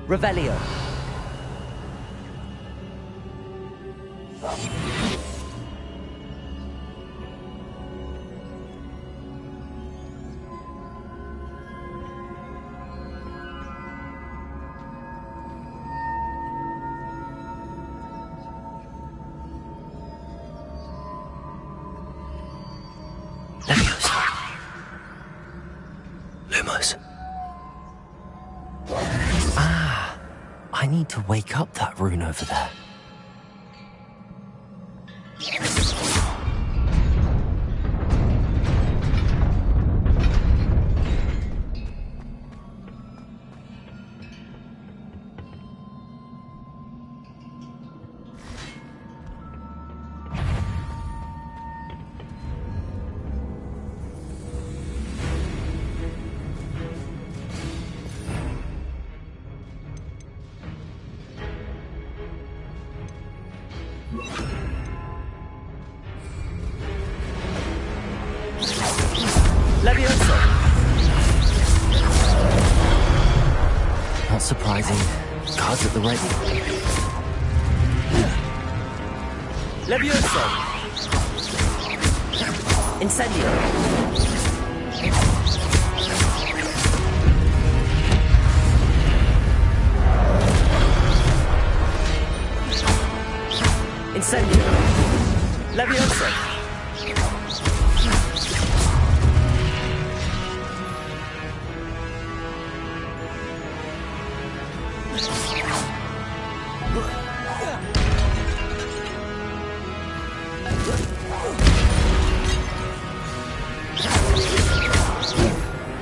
Revelio. I need to wake up that rune over there. Not surprising. Cards at the ready. Levioso. Incendio. Incendio. Levioso.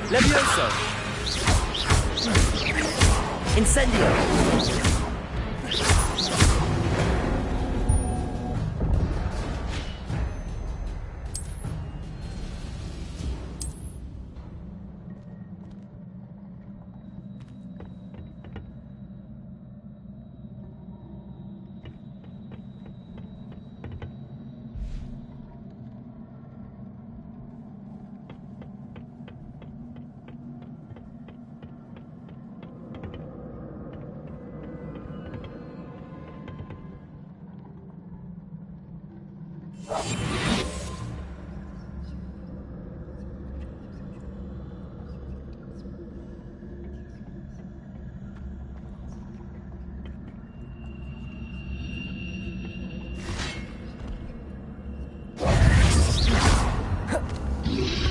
Levioso. Incendio.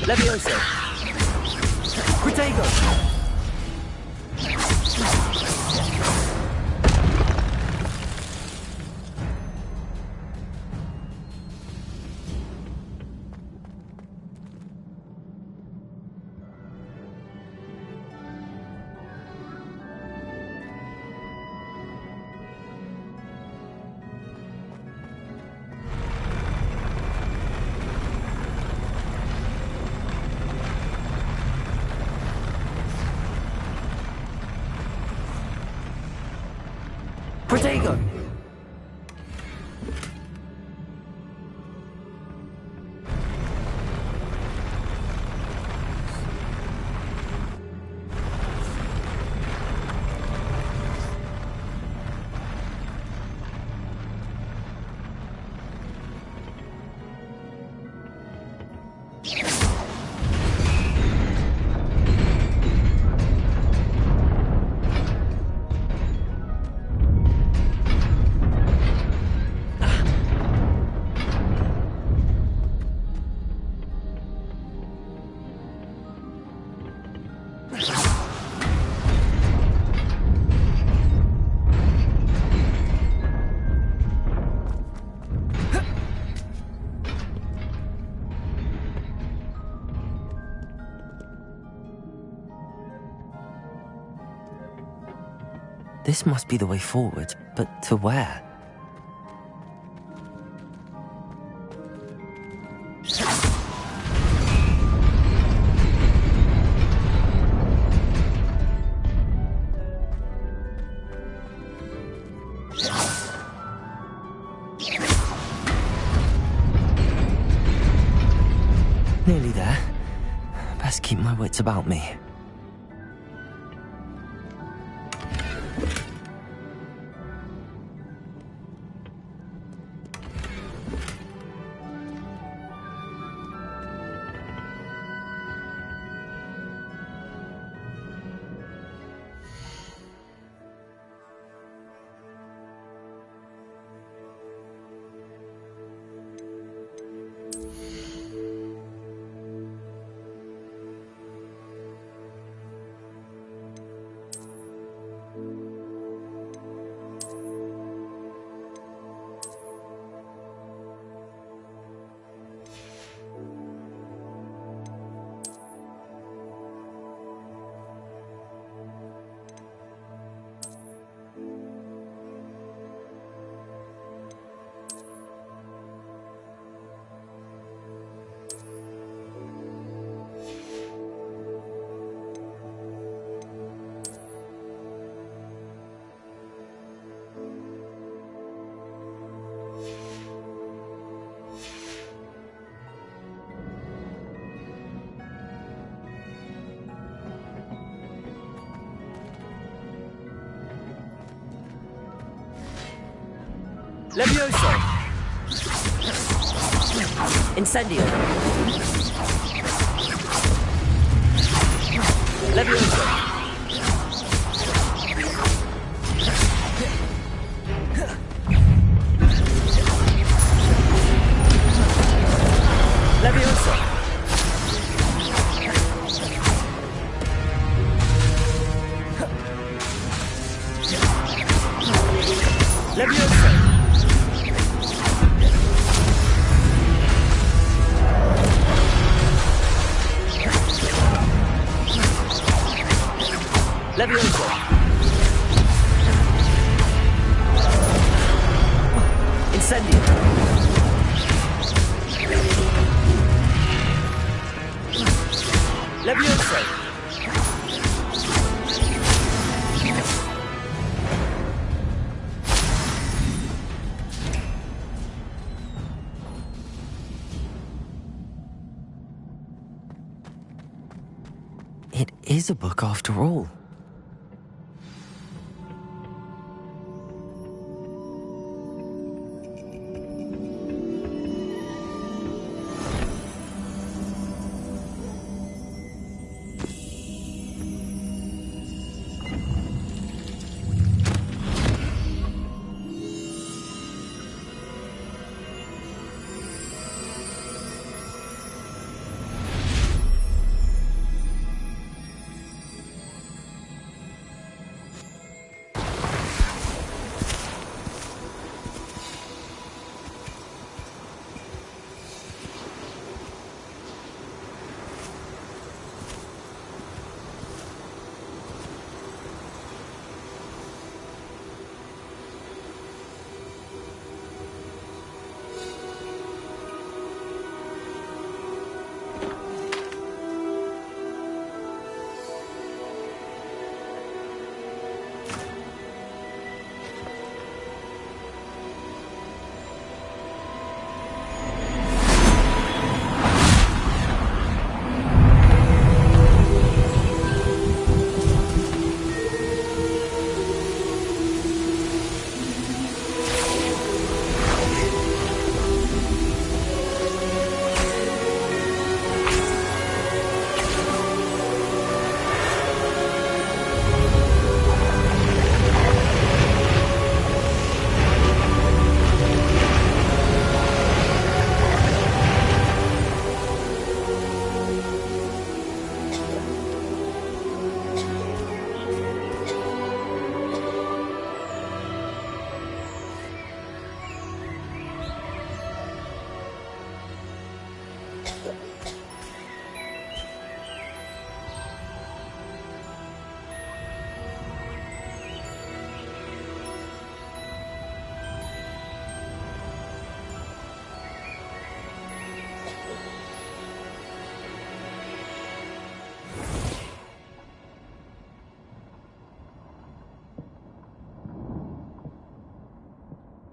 Levioso. Protego. Protego. This must be the way forward, but to where? Nearly there. Best keep my wits about me. Levioso! Incendio! Levioso! Levioso! Levioso! Levioso! Incendio! Levioso! It is a book after all.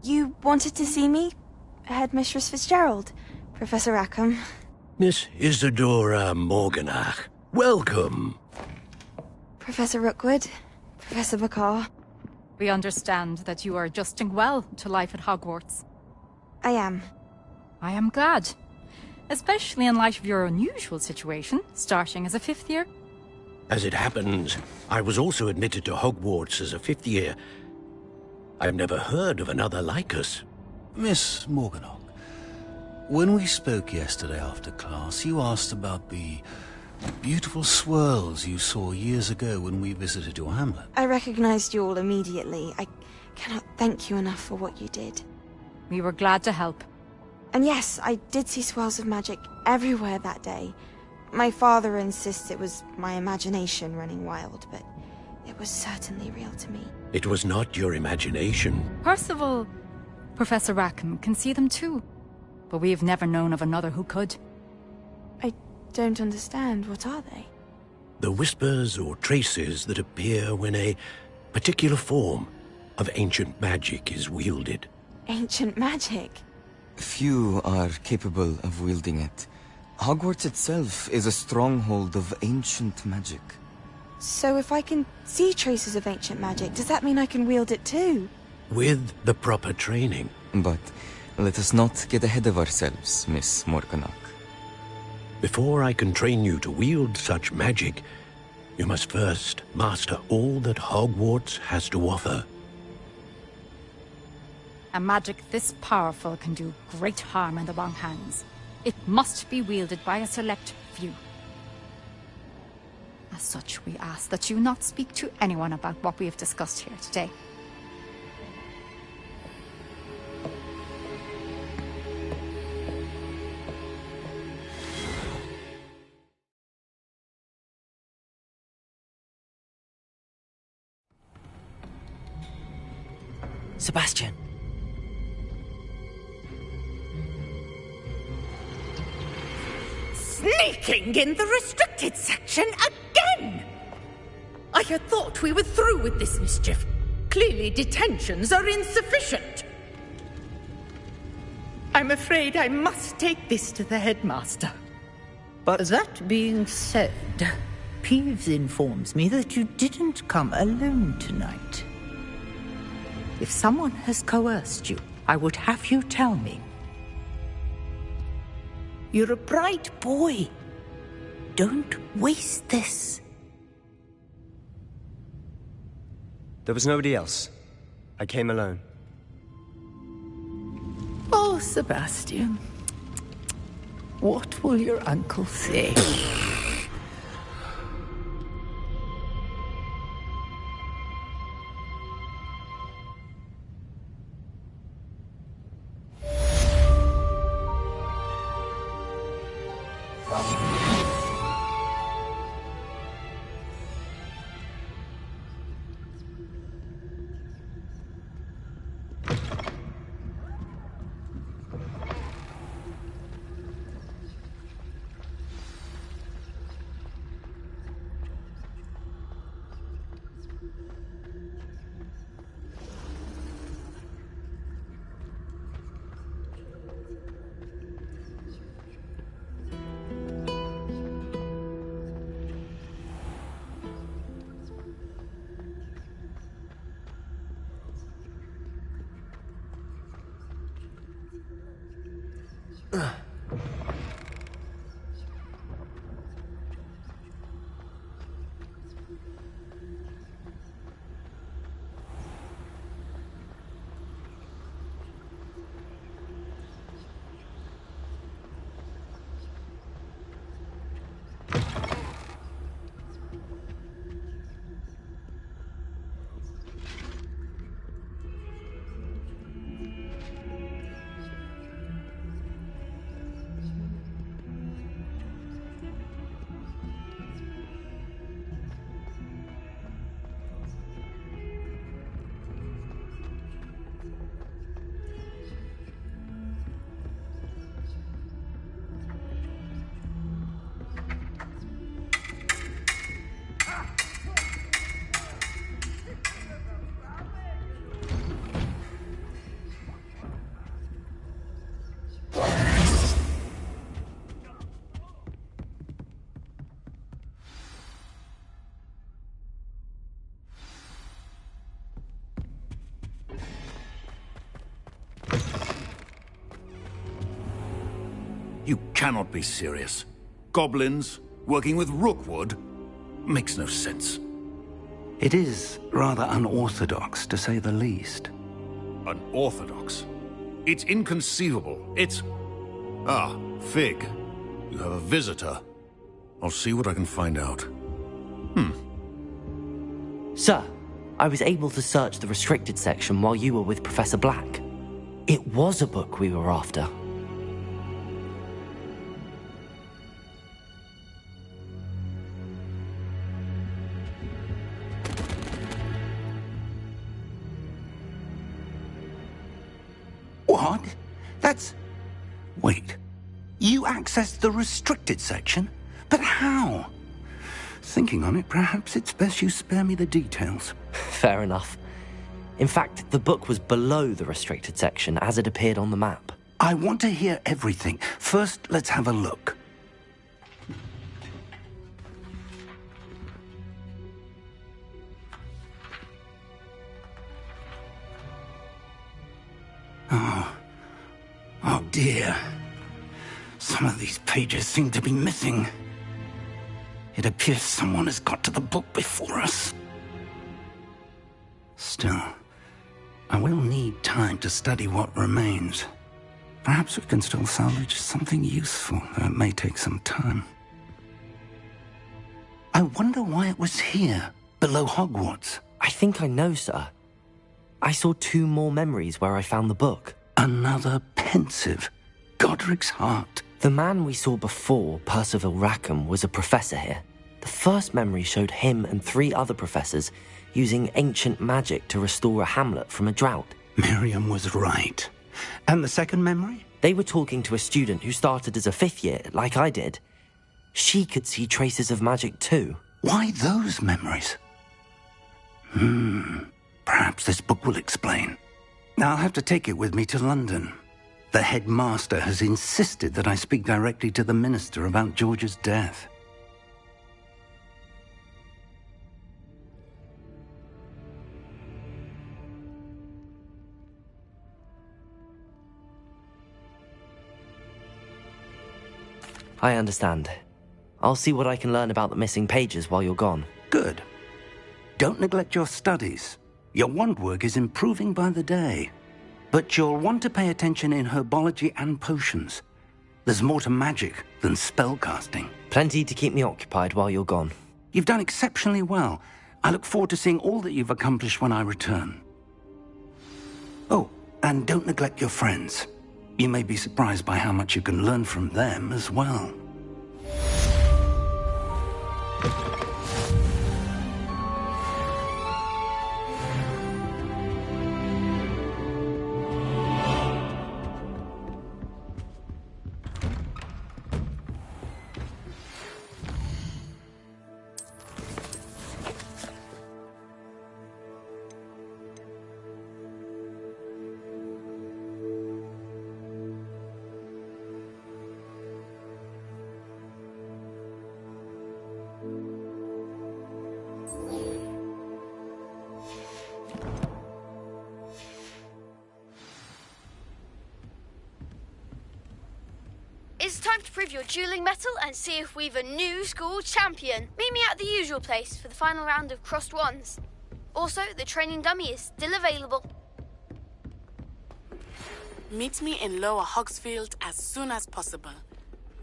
You wanted to see me? Headmistress Fitzgerald? Professor Rackham? Miss Isadora Morganach, welcome. Professor Rookwood? Professor Bakar? We understand that you are adjusting well to life at Hogwarts. I am. I am glad. Especially in light of your unusual situation, starting as a 5th year. As it happens, I was also admitted to Hogwarts as a 5th year. I've never heard of another like us. Miss Morganach, when we spoke yesterday after class, you asked about the beautiful swirls you saw years ago when we visited your hamlet. I recognized you all immediately. I cannot thank you enough for what you did. We were glad to help. And yes, I did see swirls of magic everywhere that day. My father insists it was my imagination running wild, but it was certainly real to me. It was not your imagination. Percival, Professor Rackham can see them too. But we have never known of another who could. I don't understand. What are they? The whispers or traces that appear when a particular form of ancient magic is wielded. Ancient magic? Few are capable of wielding it. Hogwarts itself is a stronghold of ancient magic. So if I can see traces of ancient magic, does that mean I can wield it too? With the proper training. But let us not get ahead of ourselves, Miss Morganach. Before I can train you to wield such magic, you must first master all that Hogwarts has to offer. A magic this powerful can do great harm in the wrong hands. It must be wielded by a select few. As such, we ask that you not speak to anyone about what we have discussed here today. Sebastian. Sneaking in the restricted section again! I had thought we were through with this mischief. Clearly detentions are insufficient. I'm afraid I must take this to the headmaster. But that being said, Peeves informs me that you didn't come alone tonight. If someone has coerced you, I would have you tell me. You're a bright boy. Don't waste this. There was nobody else. I came alone. Oh, Sebastian. What will your uncle say? You cannot be serious. Goblins working with Rookwood? Makes no sense. It is rather unorthodox, to say the least. Unorthodox? It's inconceivable. It's... Ah, Fig. You have a visitor. I'll see what I can find out. Sir, I was able to search the restricted section while you were with Professor Black. It was a book we were after. What? That's... Wait. You accessed the restricted section? But how? Thinking on it, perhaps it's best you spare me the details. Fair enough. In fact, the book was below the restricted section as it appeared on the map. I want to hear everything. First, let's have a look. Oh, dear. Some of these pages seem to be missing. It appears someone has got to the book before us. Still, I will need time to study what remains. Perhaps we can still salvage something useful, though it may take some time. I wonder why it was here, below Hogwarts. I think I know, sir. I saw 2 more memories where I found the book. Another pensive. Godric's heart. The man we saw before, Percival Rackham, was a professor here. The first memory showed him and 3 other professors using ancient magic to restore a hamlet from a drought. Miriam was right. And the second memory? They were talking to a student who started as a 5th year, like I did. She could see traces of magic too. Why those memories? Perhaps this book will explain. I'll have to take it with me to London. The headmaster has insisted that I speak directly to the minister about George's death. I understand. I'll see what I can learn about the missing pages while you're gone. Good. Don't neglect your studies. Your wand work is improving by the day. But you'll want to pay attention in herbology and potions. There's more to magic than spellcasting. Plenty to keep me occupied while you're gone. You've done exceptionally well. I look forward to seeing all that you've accomplished when I return. Oh, and don't neglect your friends. You may be surprised by how much you can learn from them as well. It's time to prove your dueling mettle and see if we've a new school champion. Meet me at the usual place for the final round of crossed wands. Also, the training dummy is still available. Meet me in Lower Hogsfield as soon as possible.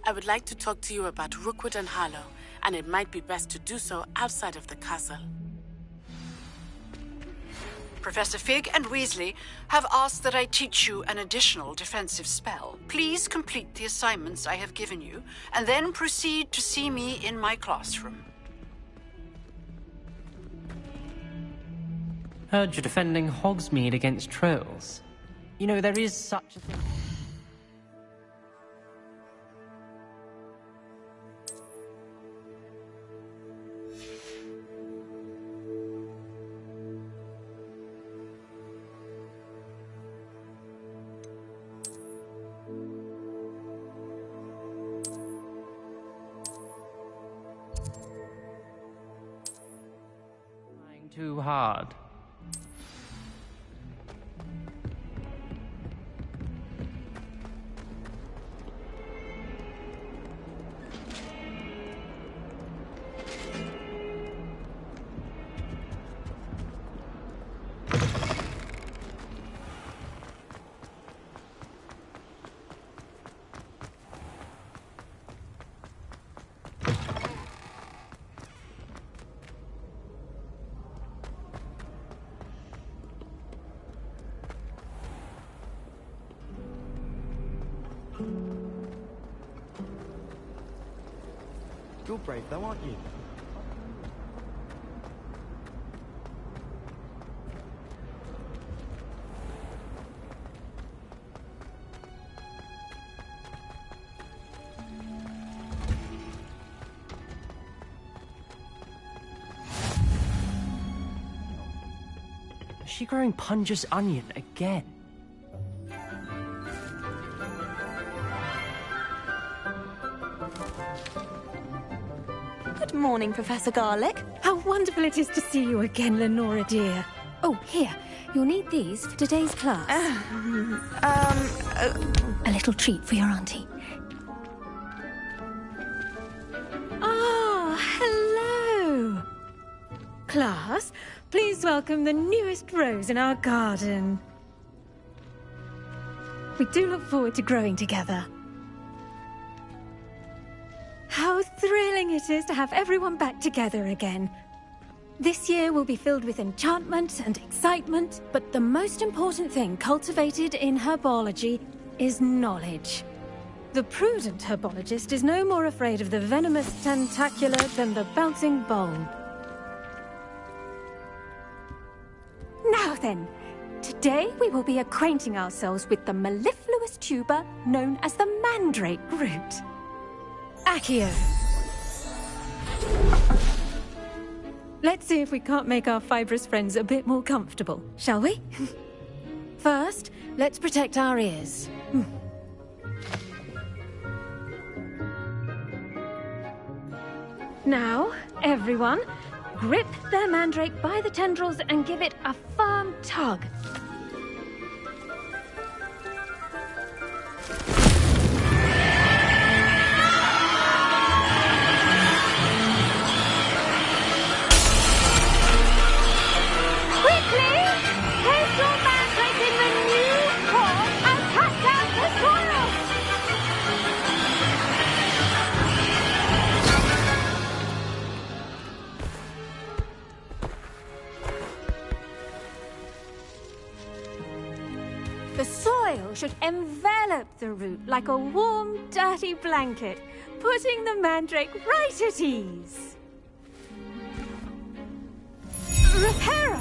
I would like to talk to you about Rookwood and Harlow, and it might be best to do so outside of the castle. Professor Fig and Weasley have asked that I teach you an additional defensive spell. Please complete the assignments I have given you, and then proceed to see me in my classroom. Heard you're defending Hogsmeade against trolls. You know, there is such a thing. Too hard. You're brave though, aren't you? Is she growing Punja's onion again? Good morning, Professor Garlick. How wonderful it is to see you again, Lenora dear. Oh, here. You'll need these for today's class. A little treat for your auntie. Ah, hello! Class, please welcome the newest rose in our garden. We do look forward to growing together. How thrilling it is to have everyone back together again. This year will be filled with enchantment and excitement, but the most important thing cultivated in herbology is knowledge. The prudent herbologist is no more afraid of the venomous tentacula than the bouncing bulb. Now then, today we will be acquainting ourselves with the mellifluous tuber known as the mandrake root. Accio. Let's see if we can't make our fibrous friends a bit more comfortable, shall we? First, let's protect our ears. Now, everyone, grip their mandrake by the tendrils and give it a firm tug. The soil should envelop the root like a warm, dirty blanket, putting the mandrake right at ease. Reparo!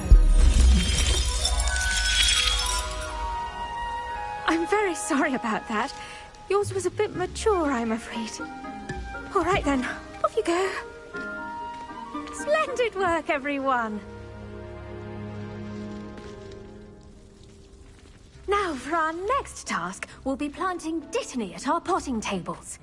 I'm very sorry about that. Yours was a bit mature, I'm afraid. All right then, off you go. Splendid work, everyone. Now, for our next task, we'll be planting dittany at our potting tables.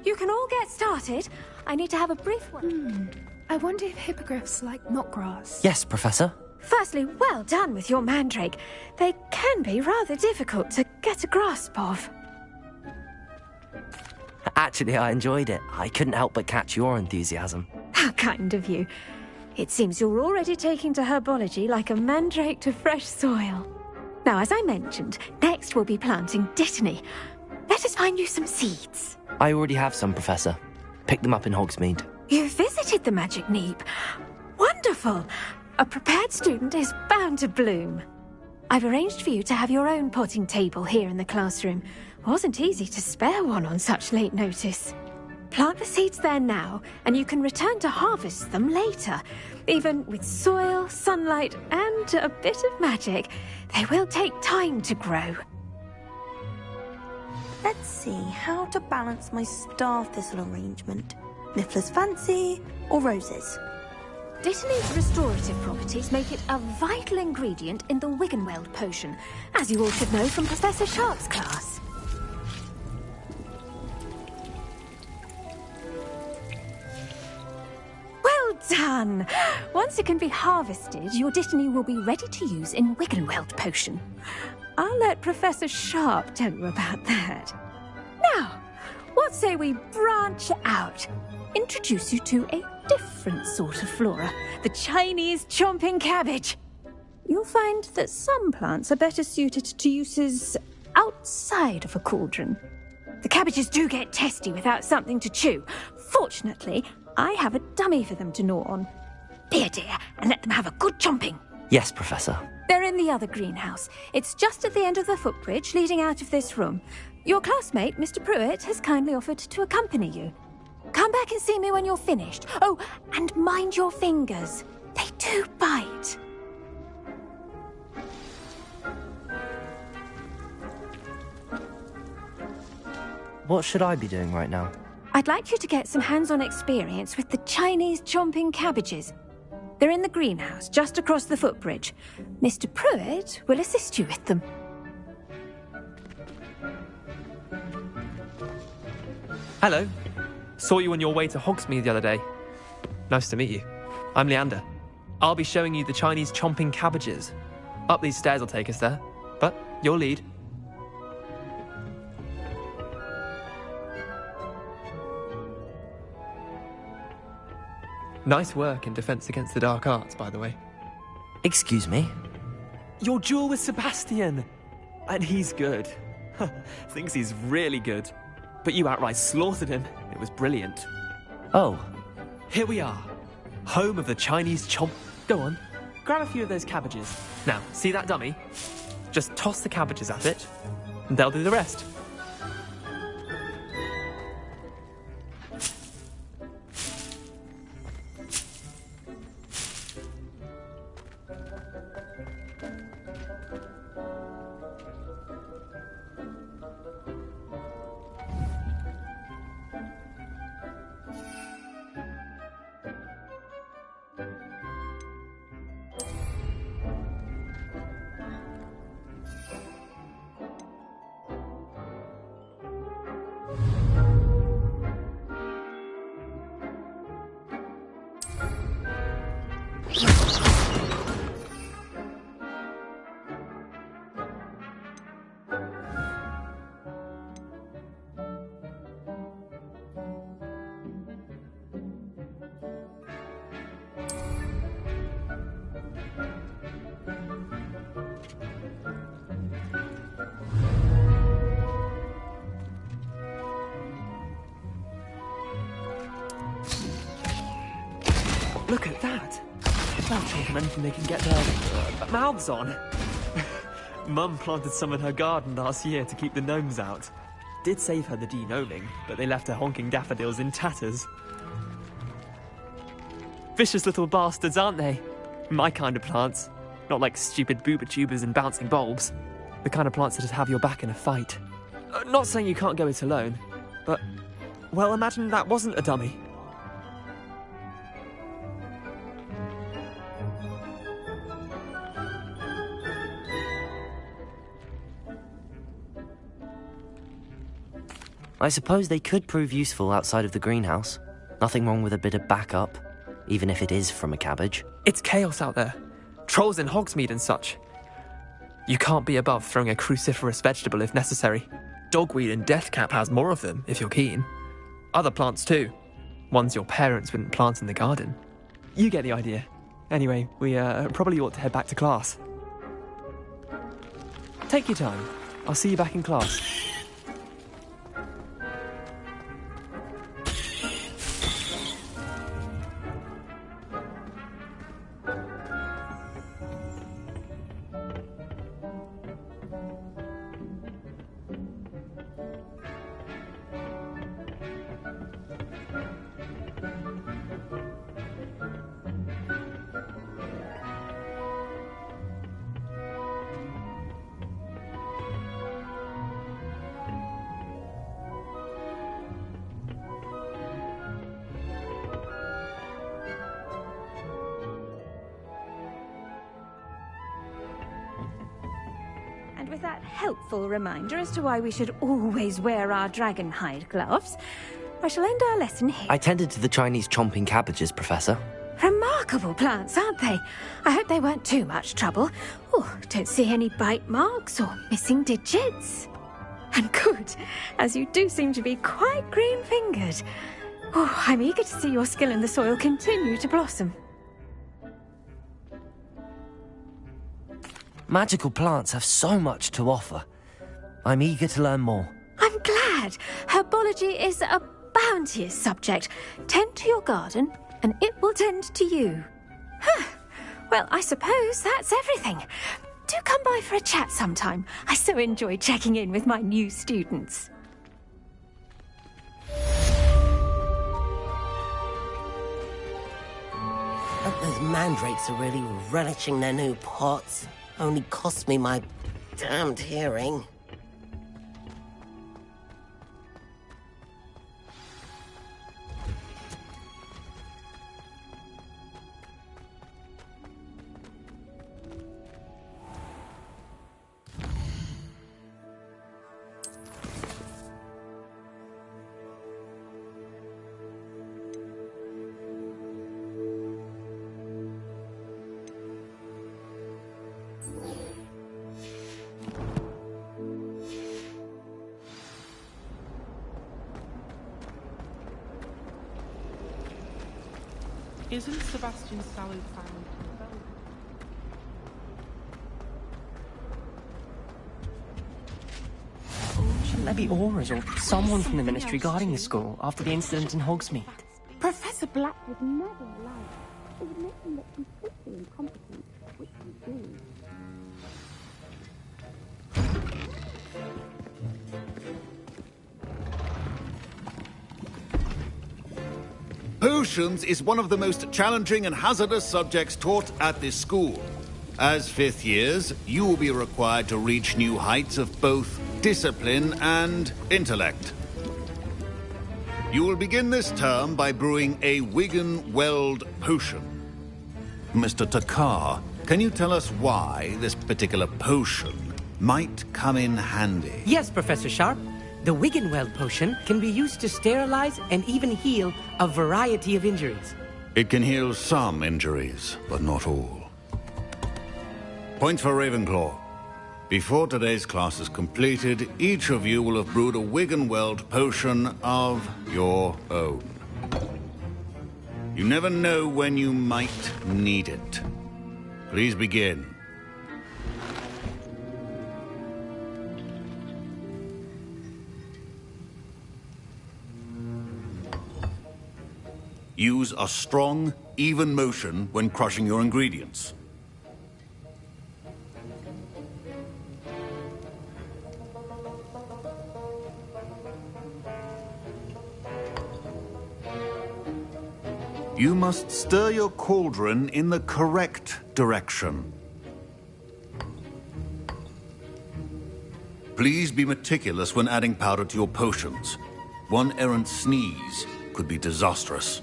You can all get started. I need to have a brief one. I wonder if hippogriffs like knotgrass. Yes, Professor. Firstly, well done with your mandrake. They can be rather difficult to get a grasp of. Actually, I enjoyed it. I couldn't help but catch your enthusiasm. How kind of you. It seems you're already taking to herbology like a mandrake to fresh soil. Now, as I mentioned, next we'll be planting dittany. Let us find you some seeds. I already have some, Professor. Picked them up in Hogsmeade. You visited the Magic Neep. Wonderful! A prepared student is bound to bloom. I've arranged for you to have your own potting table here in the classroom. Wasn't easy to spare one on such late notice. Plant the seeds there now, and you can return to harvest them later. Even with soil, sunlight, and a bit of magic, they will take time to grow. Let's see how to balance my star thistle arrangement. Niffler's fancy or roses? Dittany's restorative properties make it a vital ingredient in the Wiggenweld potion, as you all should know from Professor Sharp's class. Well done! Once it can be harvested, your dittany will be ready to use in Wiggenweld potion. I'll let Professor Sharp tell you about that. Now, what say we branch out? Introduce you to a different sort of flora, the Chinese chomping cabbage. You'll find that some plants are better suited to uses outside of a cauldron. The cabbages do get testy without something to chew. Fortunately, I have a dummy for them to gnaw on. Be a dear and let them have a good chomping. Yes, Professor. They're in the other greenhouse. It's just at the end of the footbridge leading out of this room. Your classmate, Mr. Pruitt, has kindly offered to accompany you. Come back and see me when you're finished. Oh, and mind your fingers. They do bite. What should I be doing right now? I'd like you to get some hands-on experience with the Chinese chomping cabbages. They're in the greenhouse, just across the footbridge. Mr. Pruitt will assist you with them. Hello. Saw you on your way to Hogsmeade the other day. Nice to meet you. I'm Leander. I'll be showing you the Chinese chomping cabbages. Up these stairs will take us there, but you'll lead. Nice work in Defense Against the Dark Arts, by the way. Excuse me? Your duel with Sebastian! And he's good. Thinks he's really good. But you outright slaughtered him. It was brilliant. Oh. Here we are. Home of the Chinese chomp... Go on. Grab a few of those cabbages. Now, see that dummy? Just toss the cabbages at it, and they'll do the rest. Look at that! Don't take them anything they can get their mouths on. Mum planted some in her garden last year to keep the gnomes out. Did save her the de-gnoming, but they left her honking daffodils in tatters. Vicious little bastards, aren't they? My kind of plants. Not like stupid booba tubers and bouncing bulbs. The kind of plants that have your back in a fight. Not saying you can't go it alone, but... well, imagine that wasn't a dummy. I suppose they could prove useful outside of the greenhouse. Nothing wrong with a bit of backup, even if it is from a cabbage. It's chaos out there. Trolls in Hogsmeade and such. You can't be above throwing a cruciferous vegetable if necessary. Dogweed and deathcap has more of them, if you're keen. Other plants too. Ones your parents wouldn't plant in the garden. You get the idea. Anyway, we probably ought to head back to class. Take your time. I'll see you back in class. And with that helpful reminder as to why we should always wear our dragon hide gloves, I shall end our lesson here. I tended to the Chinese chomping cabbages, Professor. Remarkable plants, aren't they? I hope they weren't too much trouble. Oh, don't see any bite marks or missing digits. And good, as you do seem to be quite green-fingered. Oh, I'm eager to see your skill in the soil continue to blossom. Magical plants have so much to offer. I'm eager to learn more. I'm glad. Herbology is a bounteous subject. Tend to your garden, and it will tend to you. Well, I suppose that's everything. Do come by for a chat sometime. I so enjoy checking in with my new students. Those mandrakes are really relishing their new pots. Only cost me my damned hearing. Isn't Sebastian's salad family compelled? Shouldn't there be auras or someone from the Ministry guarding the school after the incident in Hogsmeade? Professor Black would never allow it. It would make him look completely incompetent, which we do. Potions is one of the most challenging and hazardous subjects taught at this school. As fifth years, you will be required to reach new heights of both discipline and intellect. You will begin this term by brewing a Wiggenweld potion. Mr. Takar, can you tell us why this particular potion might come in handy? Yes, Professor Sharp. The Wiggenweld potion can be used to sterilize and even heal a variety of injuries. It can heal some injuries, but not all. Point for Ravenclaw. Before today's class is completed, each of you will have brewed a Wiggenweld potion of your own. You never know when you might need it. Please begin. Use a strong, even motion when crushing your ingredients. You must stir your cauldron in the correct direction. Please be meticulous when adding powder to your potions. One errant sneeze could be disastrous.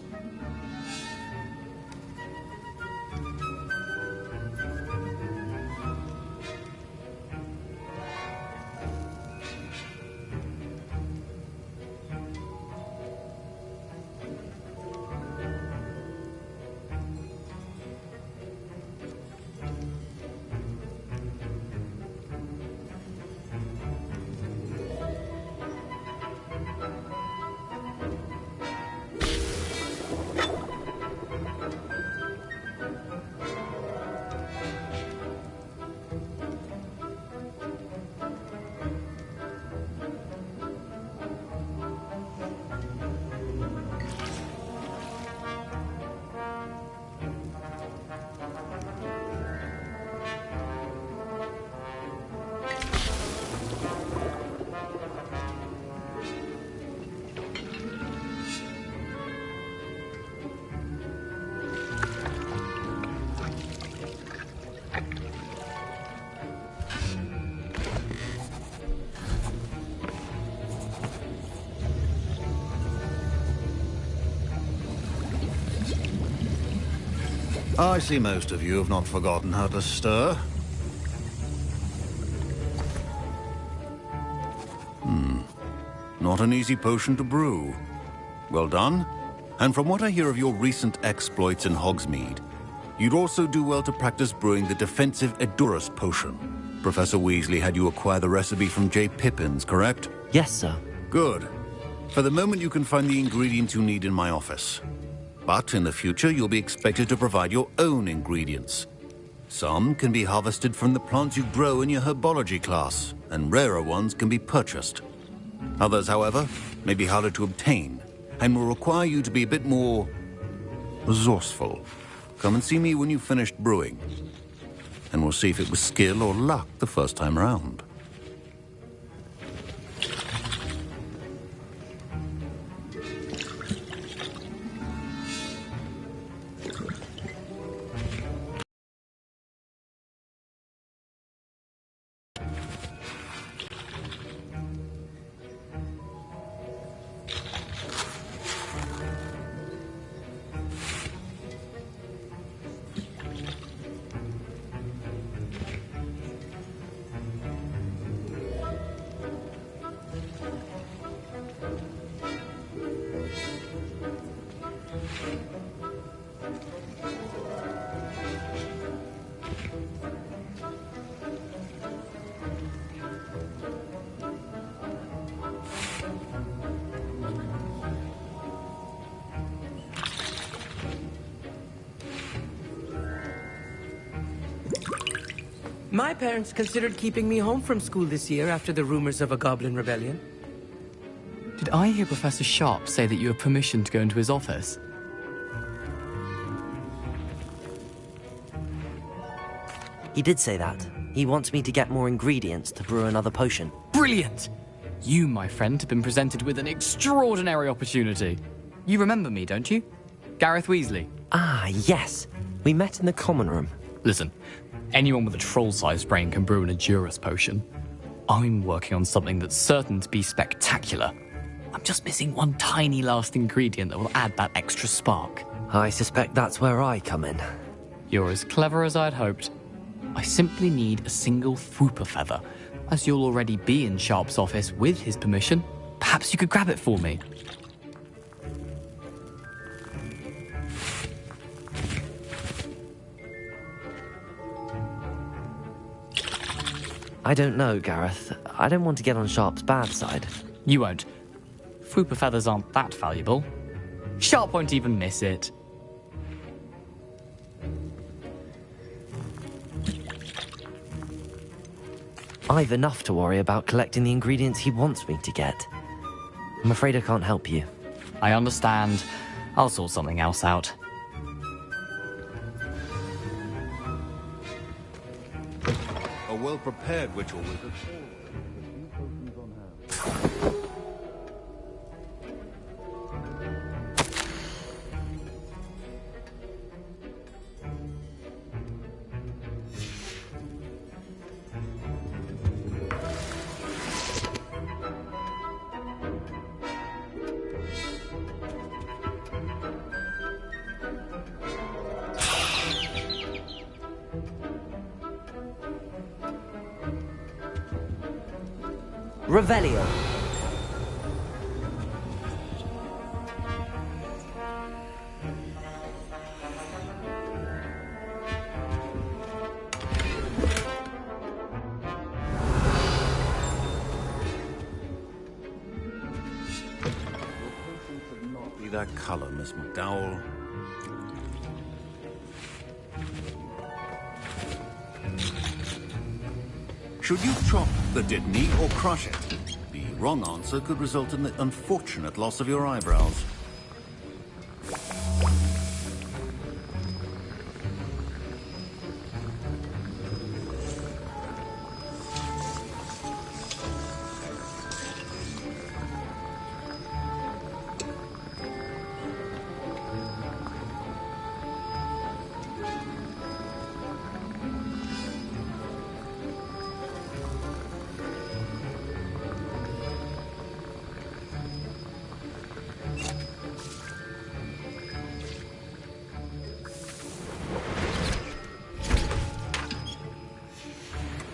I see most of you have not forgotten how to stir. Not an easy potion to brew. Well done. And from what I hear of your recent exploits in Hogsmeade, you'd also do well to practice brewing the defensive Edurus potion. Professor Weasley had you acquire the recipe from J. Pippin's, correct? Yes, sir. Good. For the moment, you can find the ingredients you need in my office. But in the future, you'll be expected to provide your own ingredients. Some can be harvested from the plants you grow in your herbology class, and rarer ones can be purchased. Others, however, may be harder to obtain, and will require you to be a bit more resourceful. Come and see me when you've finished brewing, and we'll see if it was skill or luck the first time around. My parents considered keeping me home from school this year after the rumors of a goblin rebellion. Did I hear Professor Sharp say that you have permission to go into his office? He did say that. He wants me to get more ingredients to brew another potion. Brilliant! You, my friend, have been presented with an extraordinary opportunity. You remember me, don't you? Gareth Weasley. Ah, yes. We met in the common room. Listen, anyone with a troll-sized brain can brew an Edurus potion. I'm working on something that's certain to be spectacular. I'm just missing one tiny last ingredient that will add that extra spark. I suspect that's where I come in. You're as clever as I'd hoped. I simply need a single Fwooper feather. As you'll already be in Sharp's office with his permission, perhaps you could grab it for me. I don't know, Gareth. I don't want to get on Sharp's bad side. You won't. Fwooper feathers aren't that valuable. Sharp won't even miss it. I've enough to worry about collecting the ingredients he wants me to get. I'm afraid I can't help you. I understand. I'll sort something else out. A well-prepared ritual wizard. Revelio. Be that color, Miss McDowell. Should you chop the Didney or crush it? The wrong answer could result in the unfortunate loss of your eyebrows.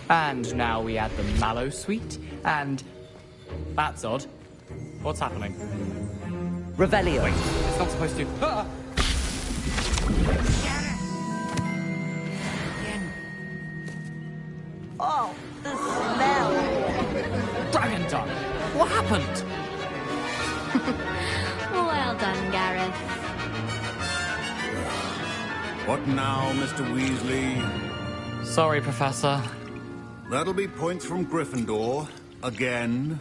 And now we add the mallow sweet, and... That's odd. What's happening? Revelio. Wait, it's not supposed to... Ah! Oh, the smell! Dragon tongue! What happened? Well done, Gareth. What now, Mr. Weasley? Sorry, Professor. That'll be points from Gryffindor. Again.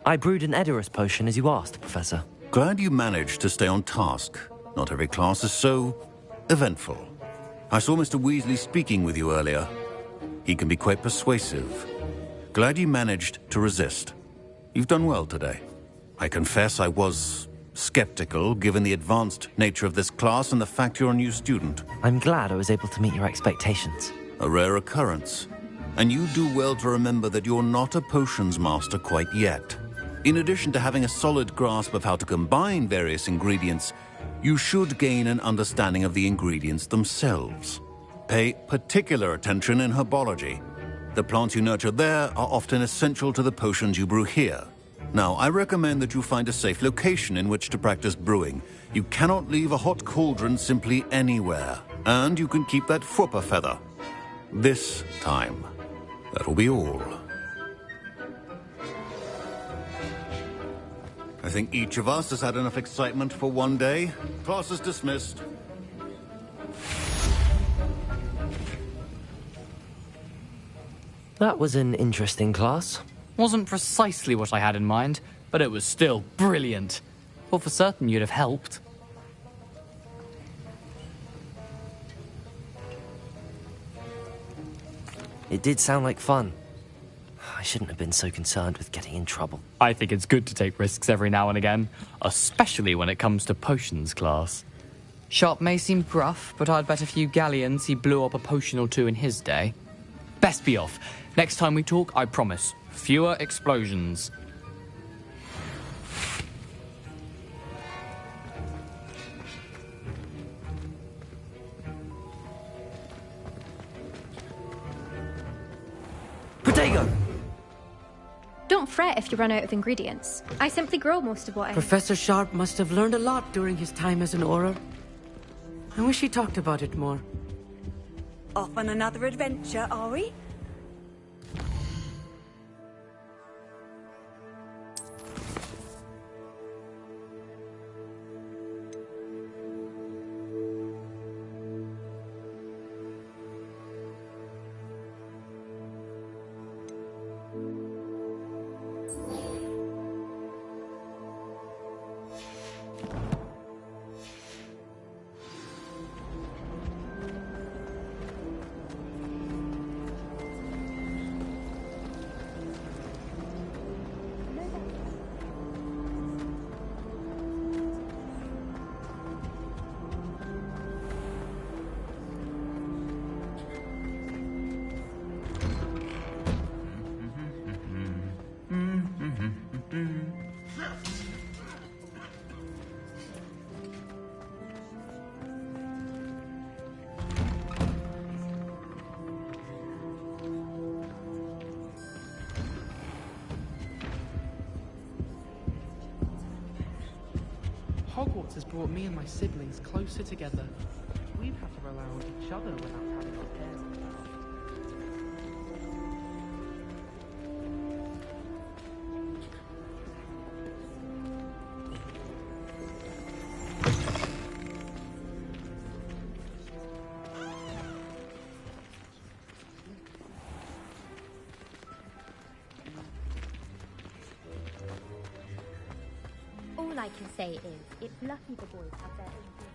I brewed an Edurus potion as you asked, Professor. Glad you managed to stay on task. Not every class is so eventful. I saw Mr. Weasley speaking with you earlier. He can be quite persuasive. Glad you managed to resist. You've done well today. I confess I was skeptical, given the advanced nature of this class and the fact you're a new student. I'm glad I was able to meet your expectations. A rare occurrence. And you do well to remember that you're not a potions master quite yet. In addition to having a solid grasp of how to combine various ingredients, you should gain an understanding of the ingredients themselves. Pay particular attention in herbology. The plants you nurture there are often essential to the potions you brew here. Now, I recommend that you find a safe location in which to practice brewing. You cannot leave a hot cauldron simply anywhere. And you can keep that Fwooper feather. This time. That'll be all. I think each of us has had enough excitement for one day. Class is dismissed. That was an interesting class. Wasn't precisely what I had in mind, but it was still brilliant. Thought for certain you'd have helped. It did sound like fun. I shouldn't have been so concerned with getting in trouble. I think it's good to take risks every now and again, especially when it comes to potions class. Sharp may seem gruff, but I'd bet a few galleons he blew up a potion or two in his day. Best be off. Next time we talk, I promise, fewer explosions. Potato! Don't fret if you run out of ingredients. I simply grow most of what I... Professor Sharp must have learned a lot during his time as an Auror. I wish he talked about it more. Off on another adventure, are we? Hogwarts has brought me and my siblings closer together. We'd have to rely on each other without having our parents. All I can say is, it's lucky the boys have their own thing.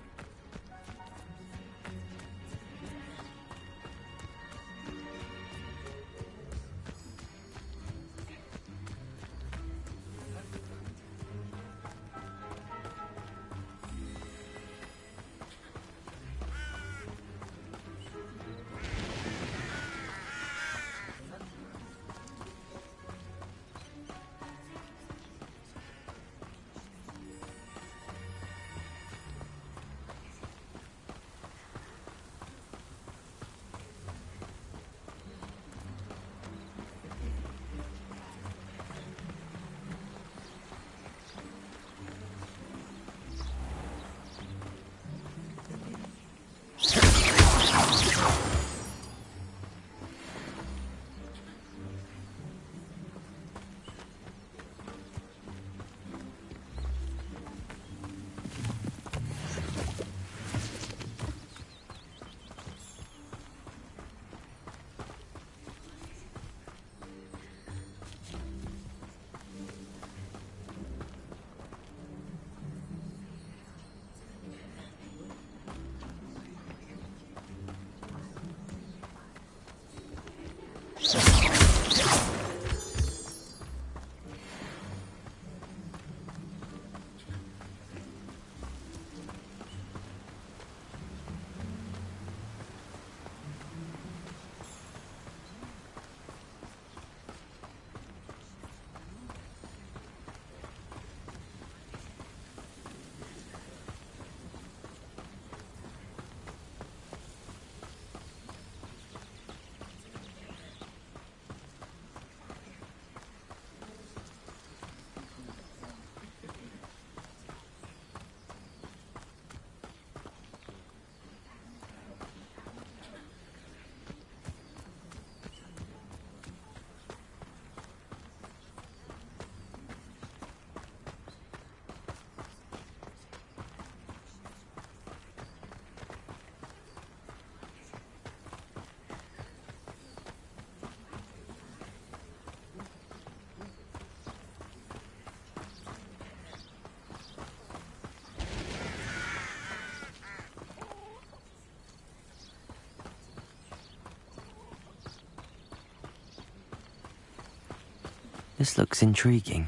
This looks intriguing.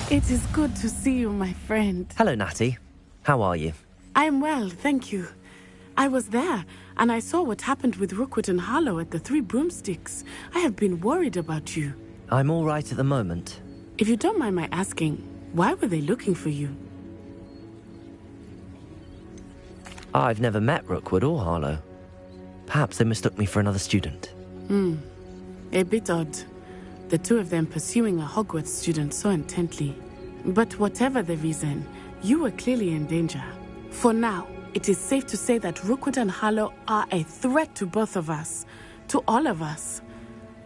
It is good to see you, my friend. Hello, Natty. How are you? I am well, thank you. I was there, and I saw what happened with Rookwood and Harlow at the Three Broomsticks. I have been worried about you. I'm all right at the moment. If you don't mind my asking, why were they looking for you? I've never met Rookwood or Harlow. Perhaps they mistook me for another student. A bit odd. The two of them pursuing a Hogwarts student so intently. But whatever the reason, you were clearly in danger. For now, it is safe to say that Rookwood and Harlow are a threat to both of us. To all of us.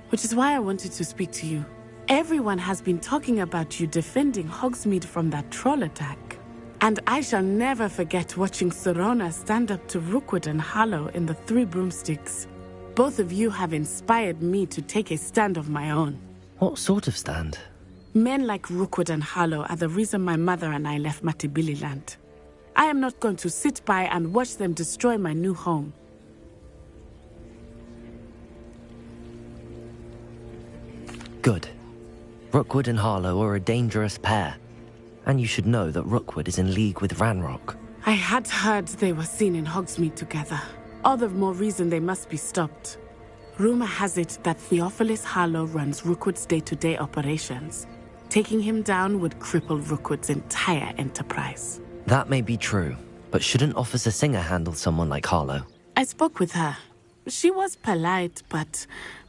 Which is why I wanted to speak to you. Everyone has been talking about you defending Hogsmeade from that troll attack. And I shall never forget watching Serona stand up to Rookwood and Harlow in the Three Broomsticks. Both of you have inspired me to take a stand of my own. What sort of stand? Men like Rookwood and Harlow are the reason my mother and I left Matibililand. I am not going to sit by and watch them destroy my new home. Good. Rookwood and Harlow are a dangerous pair. And you should know that Rookwood is in league with Ranrock. I had heard they were seen in Hogsmeade together. All the more reason they must be stopped. Rumor has it that Theophilus Harlow runs Rookwood's day-to-day operations. Taking him down would cripple Rookwood's entire enterprise. That may be true, but shouldn't Officer Singer handle someone like Harlow? I spoke with her. She was polite, but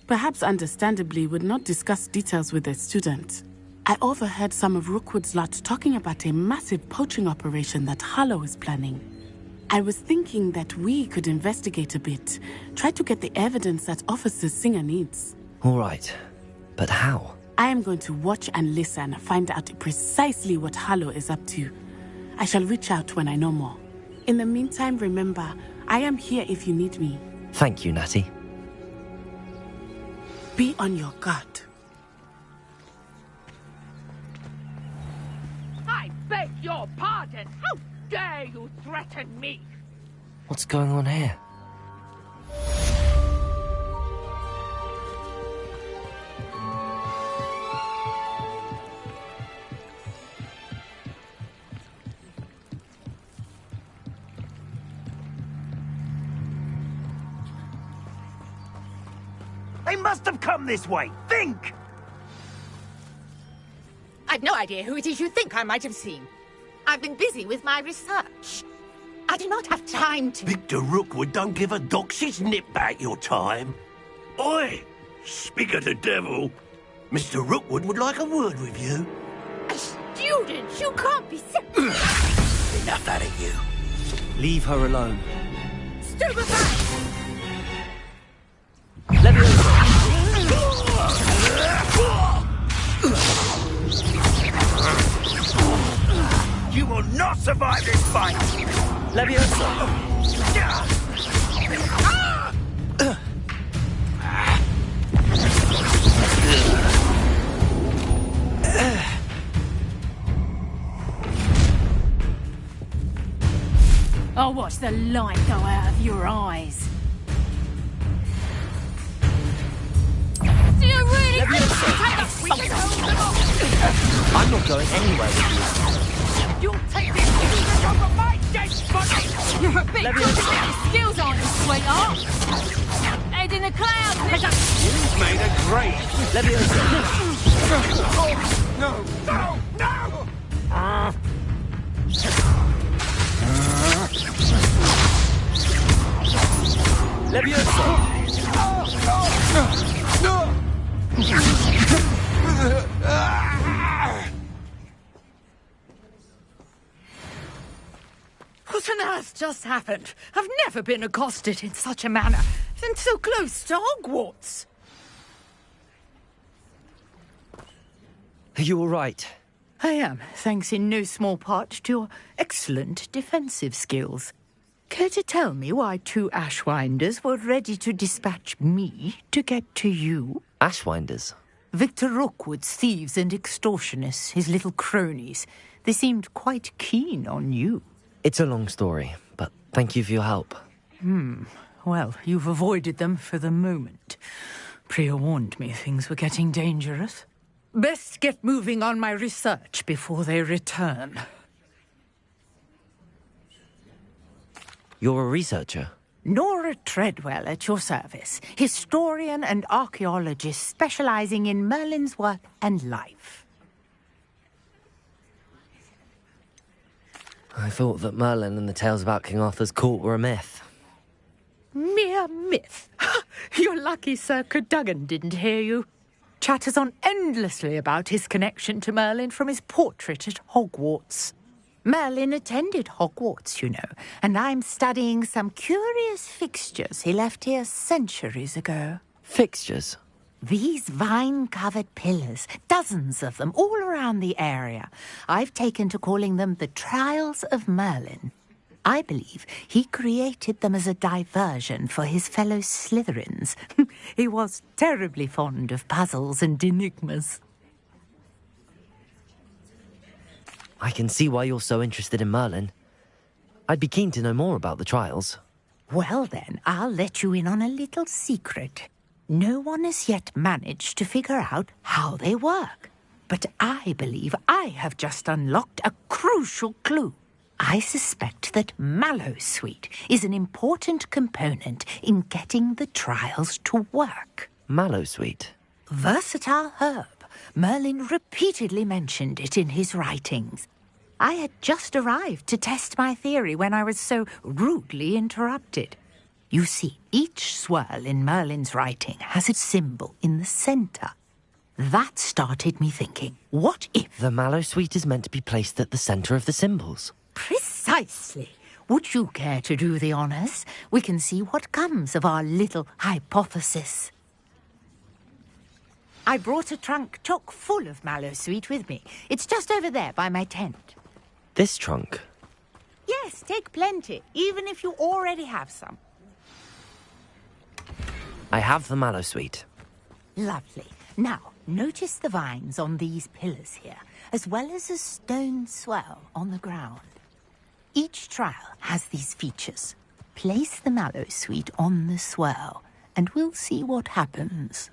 perhaps understandably would not discuss details with a student. I overheard some of Rookwood's lot talking about a massive poaching operation that Harlow is planning. I was thinking that we could investigate a bit, try to get the evidence that Officer Singer needs. All right, but how? I am going to watch and listen, find out precisely what Harlow is up to. I shall reach out when I know more. In the meantime, remember, I am here if you need me. Thank you, Natty. Be on your guard. I beg your pardon! How dare you threaten me? What's going on here? They must have come this way. Think! I've no idea who it is you think I might have seen. I've been busy with my research. I do not have time to... Victor Rookwood don't give a doxy's nip back your time. Oi! Speak of the devil. Mr. Rookwood would like a word with you. A student? You can't be Enough out of you. Leave her alone. Stupefy! You will not survive this fight! Leviosa! I'll watch the light go out of your eyes. Do you really think I'm not going anywhere with you. You'll take this secret over my dead body! You're a bit good at getting skills on you, sweetheart. Head in the clouds, nigga. You've made a great... No! No! No! What on earth just happened? I've never been accosted in such a manner, and so close to Hogwarts. Are you all right? I am, thanks in no small part to your excellent defensive skills. Care to tell me why 2 Ashwinders were ready to dispatch me to get to you? Ashwinders? Victor Rookwood's thieves and extortionists, his little cronies. They seemed quite keen on you. It's a long story, but thank you for your help. Well, you've avoided them for the moment. Priya warned me things were getting dangerous. Best get moving on my research before they return. You're a researcher? Nora Treadwell at your service, historian and archaeologist specializing in Merlin's work and life. I thought that Merlin and the tales about King Arthur's court were a myth. Mere myth. You're lucky Sir Cadogan didn't hear you. Chatters on endlessly about his connection to Merlin from his portrait at Hogwarts. Merlin attended Hogwarts, you know, and I'm studying some curious fixtures he left here centuries ago. Fixtures? These vine-covered pillars, dozens of them, all around the area. I've taken to calling them the Trials of Merlin. I believe he created them as a diversion for his fellow Slytherins. He was terribly fond of puzzles and enigmas. I can see why you're so interested in Merlin. I'd be keen to know more about the trials. Well then, I'll let you in on a little secret. No one has yet managed to figure out how they work. But I believe I have just unlocked a crucial clue. I suspect that Mallowsweet is an important component in getting the trials to work. Mallowsweet? Versatile herb. Merlin repeatedly mentioned it in his writings. I had just arrived to test my theory when I was so rudely interrupted. You see, each swirl in Merlin's writing has a symbol in the centre. That started me thinking, what if... The Mallowsweet is meant to be placed at the centre of the symbols. Precisely. Would you care to do the honours? We can see what comes of our little hypothesis. I brought a trunk chock full of Mallowsweet with me. It's just over there by my tent. This trunk? Yes, take plenty, even if you already have some. I have the Mallowsweet. Lovely. Now, notice the vines on these pillars here, as well as a stone swell on the ground. Each trial has these features. Place the Mallowsweet on the swell, and we'll see what happens.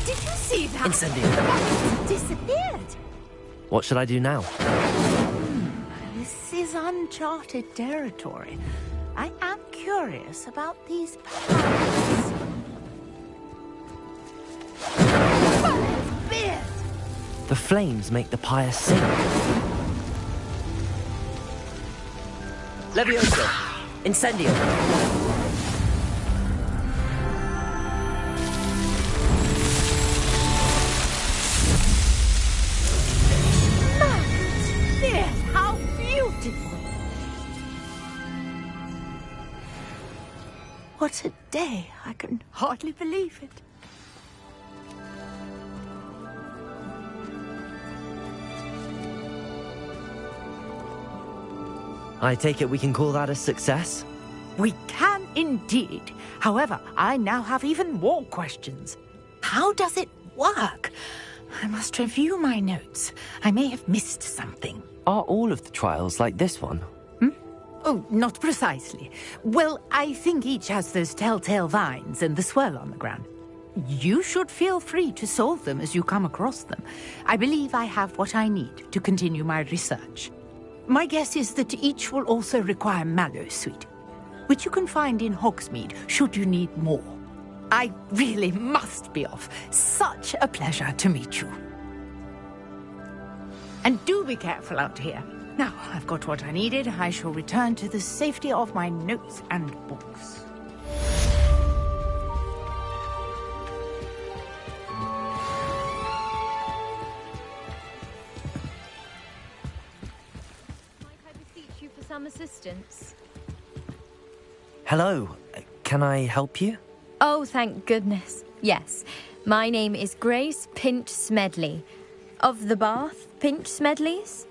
Did you see that? Incendio. It disappeared. What should I do now? This is uncharted territory. I am curious about these powers. The flames make the pyre sink. Levioso! Incendio! How beautiful! What a day! I can hardly believe it. I take it we can call that a success? We can indeed. However, I now have even more questions. How does it work? I must review my notes. I may have missed something. Are all of the trials like this one? Oh, not precisely. Well, I think each has those telltale vines and the swirl on the ground. You should feel free to solve them as you come across them. I believe I have what I need to continue my research. My guess is that each will also require Mallowsweet, which you can find in Hogsmeade should you need more. I really must be off. Such a pleasure to meet you. And do be careful out here. Now, I've got what I needed. I shall return to the safety of my notes and books. Might I beseech you for some assistance? Hello. Can I help you? Oh, thank goodness. Yes, my name is Grace Pinch Smedley. Of the Bath Pinch Smedleys?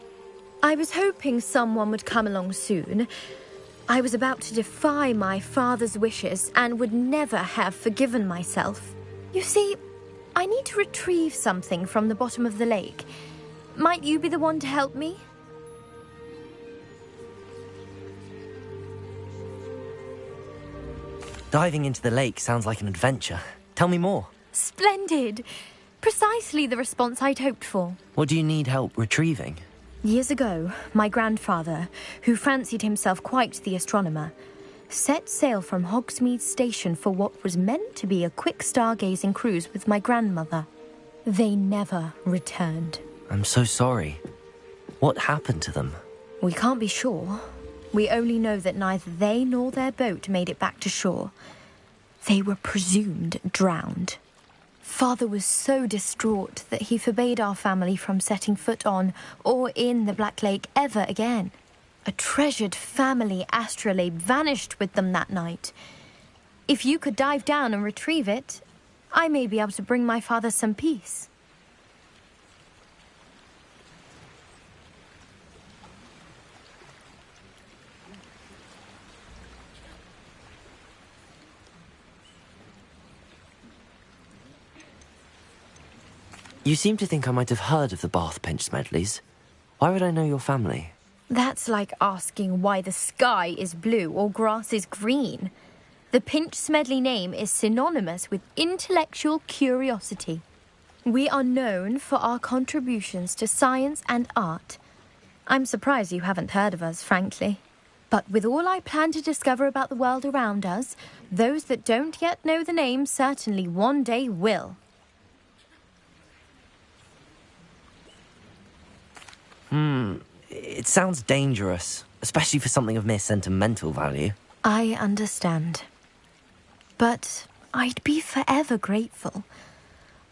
I was hoping someone would come along soon. I was about to defy my father's wishes and would never have forgiven myself. You see, I need to retrieve something from the bottom of the lake. Might you be the one to help me? Diving into the lake sounds like an adventure. Tell me more. Splendid! Precisely the response I'd hoped for. What do you need help retrieving? Years ago, my grandfather, who fancied himself quite the astronomer, set sail from Hogsmeade Station for what was meant to be a quick stargazing cruise with my grandmother. They never returned. I'm so sorry. What happened to them? We can't be sure. We only know that neither they nor their boat made it back to shore. They were presumed drowned. Father was so distraught that he forbade our family from setting foot on or in the Black Lake ever again. A treasured family astrolabe vanished with them that night. If you could dive down and retrieve it, I may be able to bring my father some peace. You seem to think I might have heard of the Bath Pinch Smedleys. Why would I know your family? That's like asking why the sky is blue or grass is green. The Pinch Smedley name is synonymous with intellectual curiosity. We are known for our contributions to science and art. I'm surprised you haven't heard of us, frankly. But with all I plan to discover about the world around us, those that don't yet know the name certainly one day will. It sounds dangerous, especially for something of mere sentimental value. I understand. But I'd be forever grateful.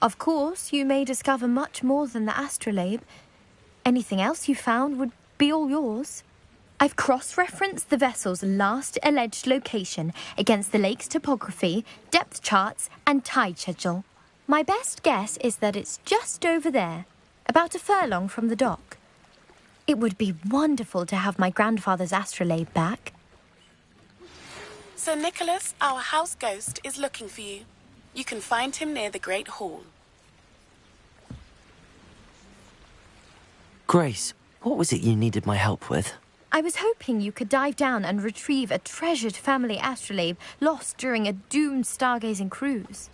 Of course, you may discover much more than the astrolabe. Anything else you found would be all yours. I've cross-referenced the vessel's last alleged location against the lake's topography, depth charts, and tide schedule. My best guess is that it's just over there, about a furlong from the dock. It would be wonderful to have my grandfather's astrolabe back. Sir Nicholas, our house ghost, is looking for you. You can find him near the Great Hall. Grace, what was it you needed my help with? I was hoping you could dive down and retrieve a treasured family astrolabe lost during a doomed stargazing cruise.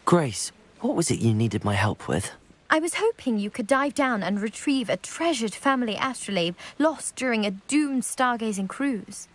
Grace, what was it you needed my help with? I was hoping you could dive down and retrieve a treasured family astrolabe lost during a doomed stargazing cruise.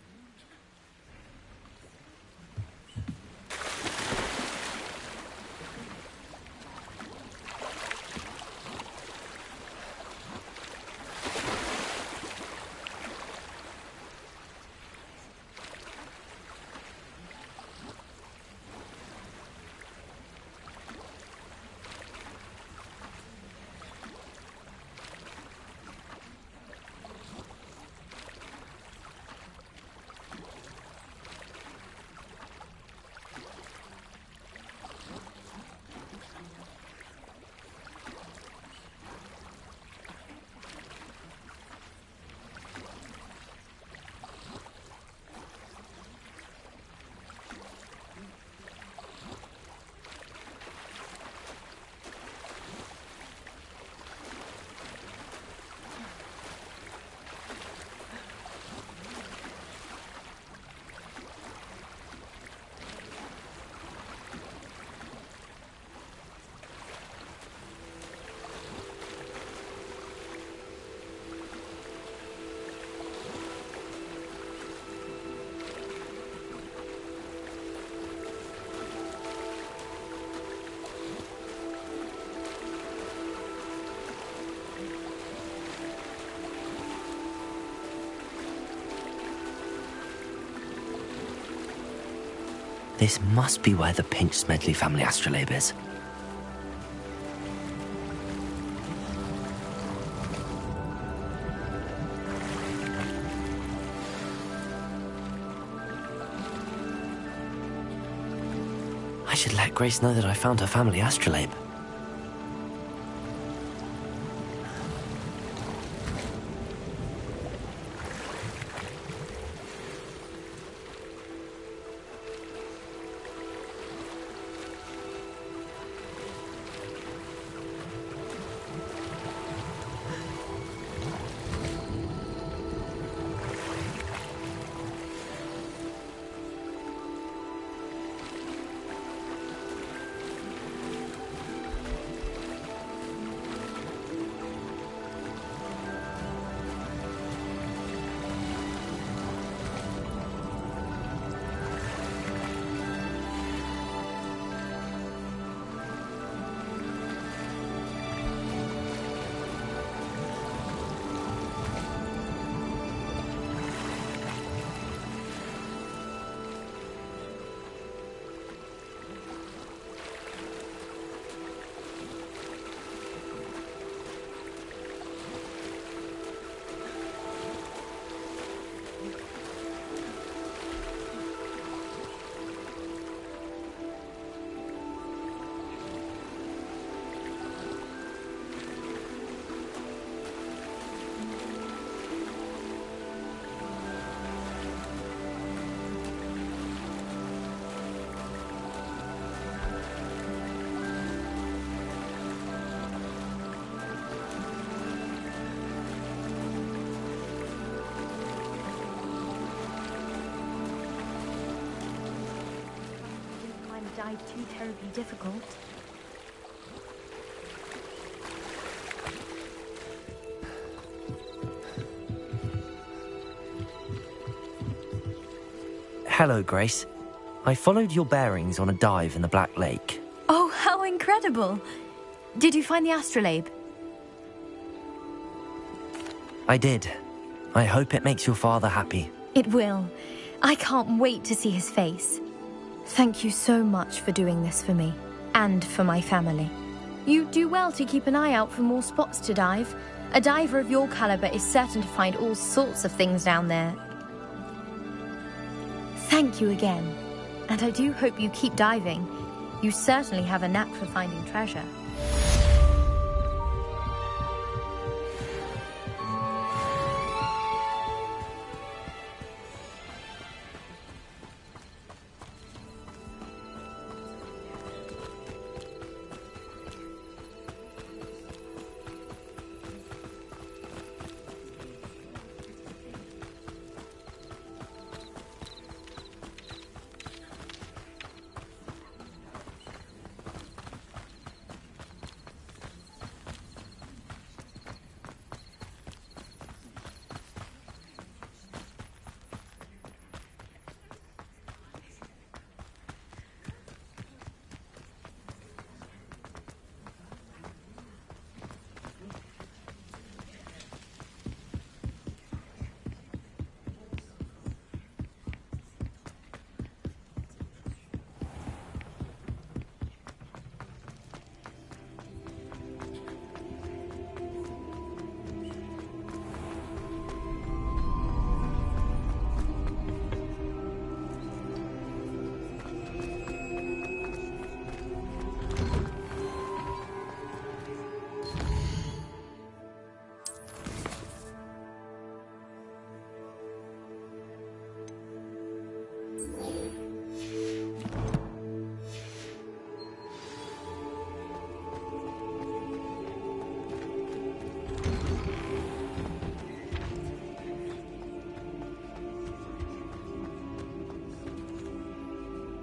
This must be where the Pinch Smedley family astrolabe is. I should let Grace know that I found her family astrolabe. Dive too terribly difficult. Hello, Grace. I followed your bearings on a dive in the Black Lake. Oh, how incredible! Did you find the astrolabe? I did. I hope it makes your father happy. It will. I can't wait to see his face. Thank you so much for doing this for me, and for my family. You do well to keep an eye out for more spots to dive. A diver of your caliber is certain to find all sorts of things down there. Thank you again, and I do hope you keep diving. You certainly have a knack for finding treasure.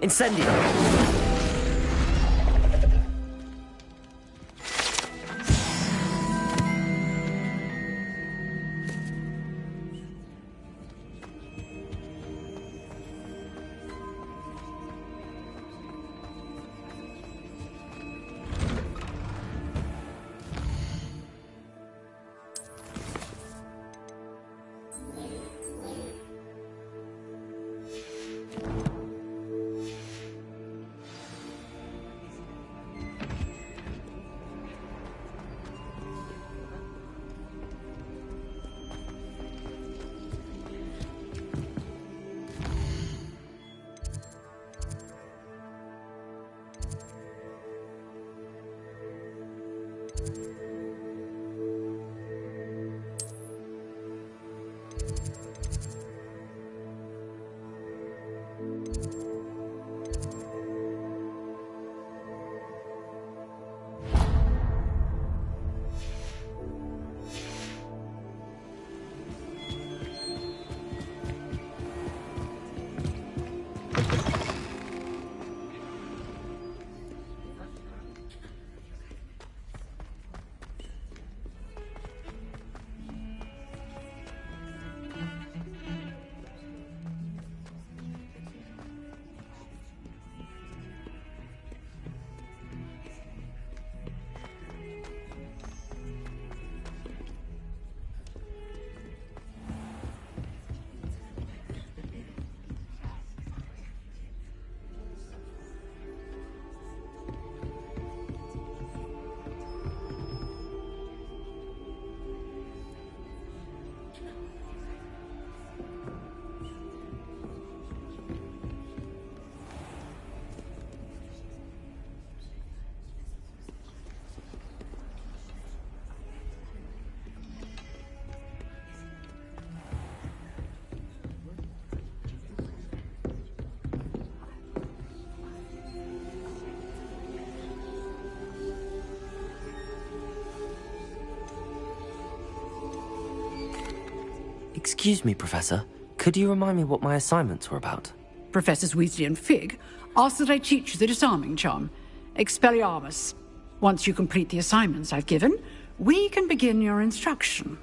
Incendio! Excuse me, Professor. Could you remind me what my assignments were about? Professors Weasley and Fig ask that I teach you the disarming charm, Expelliarmus. Once you complete the assignments I've given, we can begin your instruction.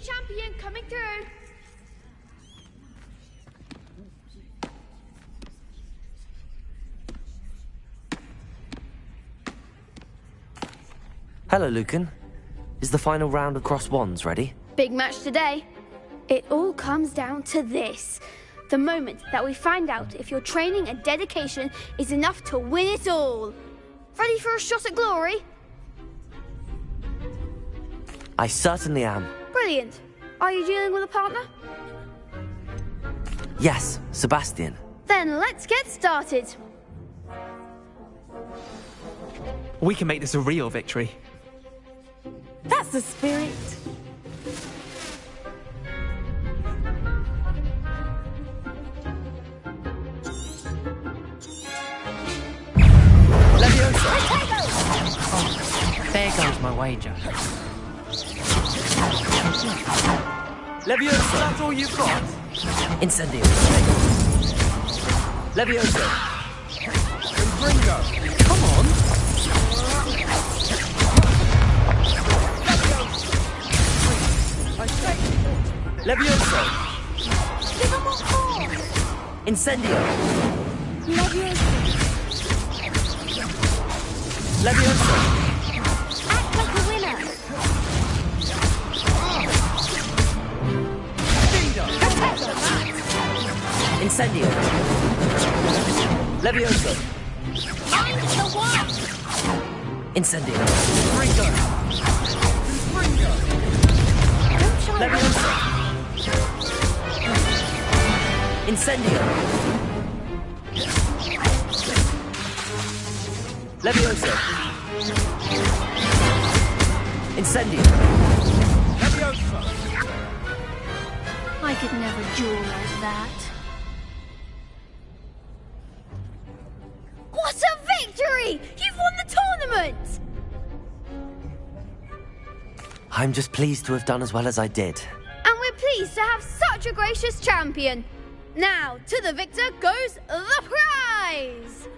champion coming through. Hello, Lucan. Is the final round of Cross Wands ready? Big match today. It all comes down to this. The moment that we find out if your training and dedication is enough to win it all. Ready for a shot at glory? I certainly am. Brilliant. Are you dealing with a partner? Yes, Sebastian. Then let's get started. We can make this a real victory. That's the spirit. Oh, there goes my wager. Leviosa! That's all you've got? Incendio. Leviosa! Ringo! Come on! Leviosa! Give him what for! Incendio. Leviosa! Leviosa! Act like a winner! Incendio. Leviosa. I'm the one! Incendio. Ringo! Ringo! Leviosa. Incendio. Leviosa. Incendio. Leviosa! I could never duel like that. What a victory! You've won the tournament! I'm just pleased to have done as well as I did. And we're pleased to have such a gracious champion. Now, to the victor goes the prize!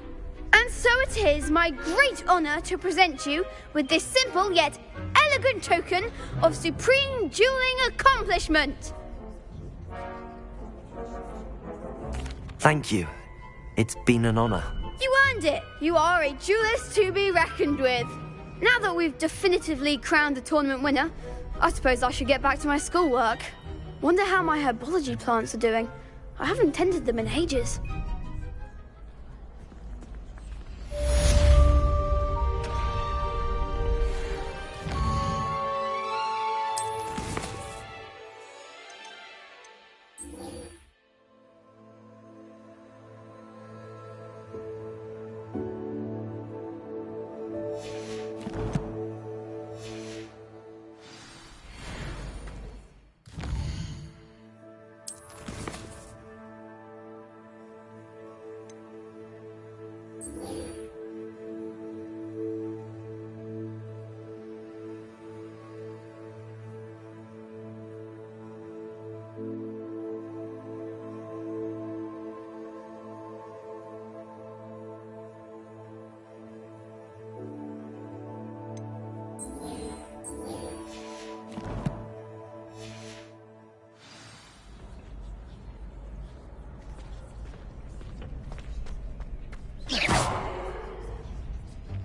And so it is my great honour to present you with this simple yet elegant token of supreme dueling accomplishment. Thank you. It's been an honor. You earned it. You are a duelist to be reckoned with. Now that we've definitively crowned the tournament winner, I suppose I should get back to my schoolwork. Wonder how my herbology plants are doing. I haven't tended them in ages.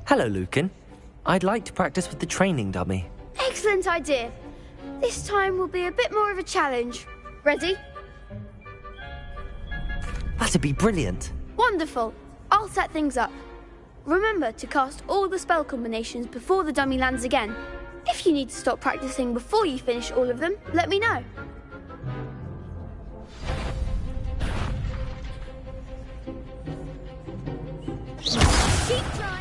Hello, Lucan. I'd like to practice with the training dummy. Excellent idea. This time will be a bit more of a challenge. Ready? That'd be brilliant. Wonderful. I'll set things up. Remember to cast all the spell combinations before the dummy lands again. If you need to stop practicing before you finish all of them, let me know. Keep trying.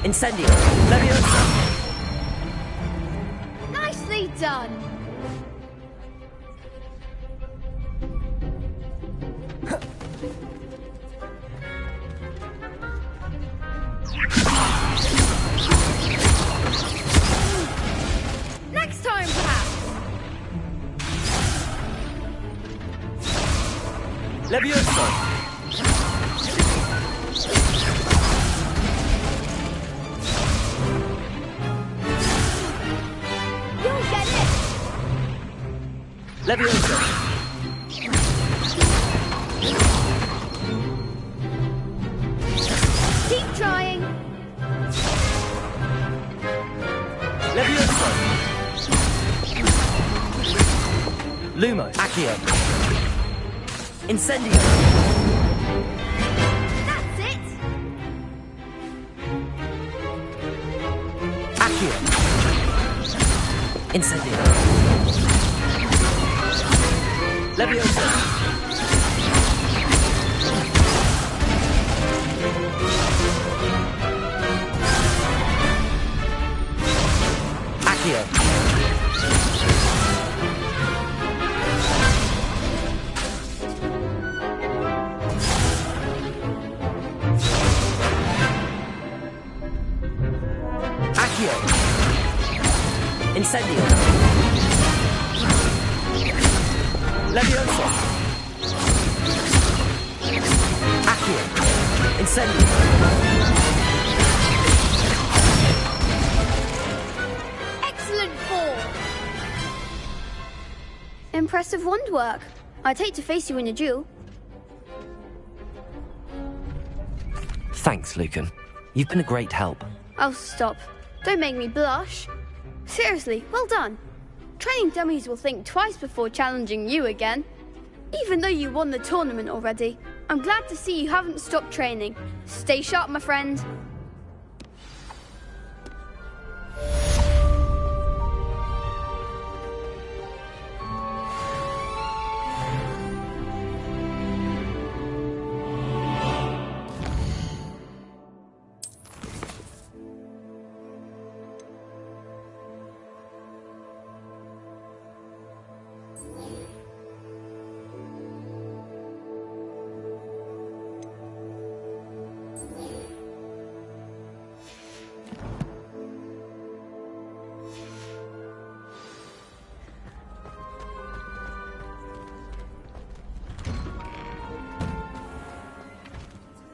Incendio. Leviosa. Nicely done. Next time, perhaps. Levioso! You'll get it! Levioso! Keep trying! Levioso! Lumos. Accio. Incendio. That's it! Accio. Incendio. Levioso! Accio. Accio. Incendio. Levioso! Accio. Incendio. Excellent fall! Impressive wand work. I'd hate to face you in a duel. Thanks, Lucan. You've been a great help. Oh, stop. Don't make me blush. Seriously, well done. Training dummies will think twice before challenging you again. Even though you won the tournament already, I'm glad to see you haven't stopped training. Stay sharp, my friend.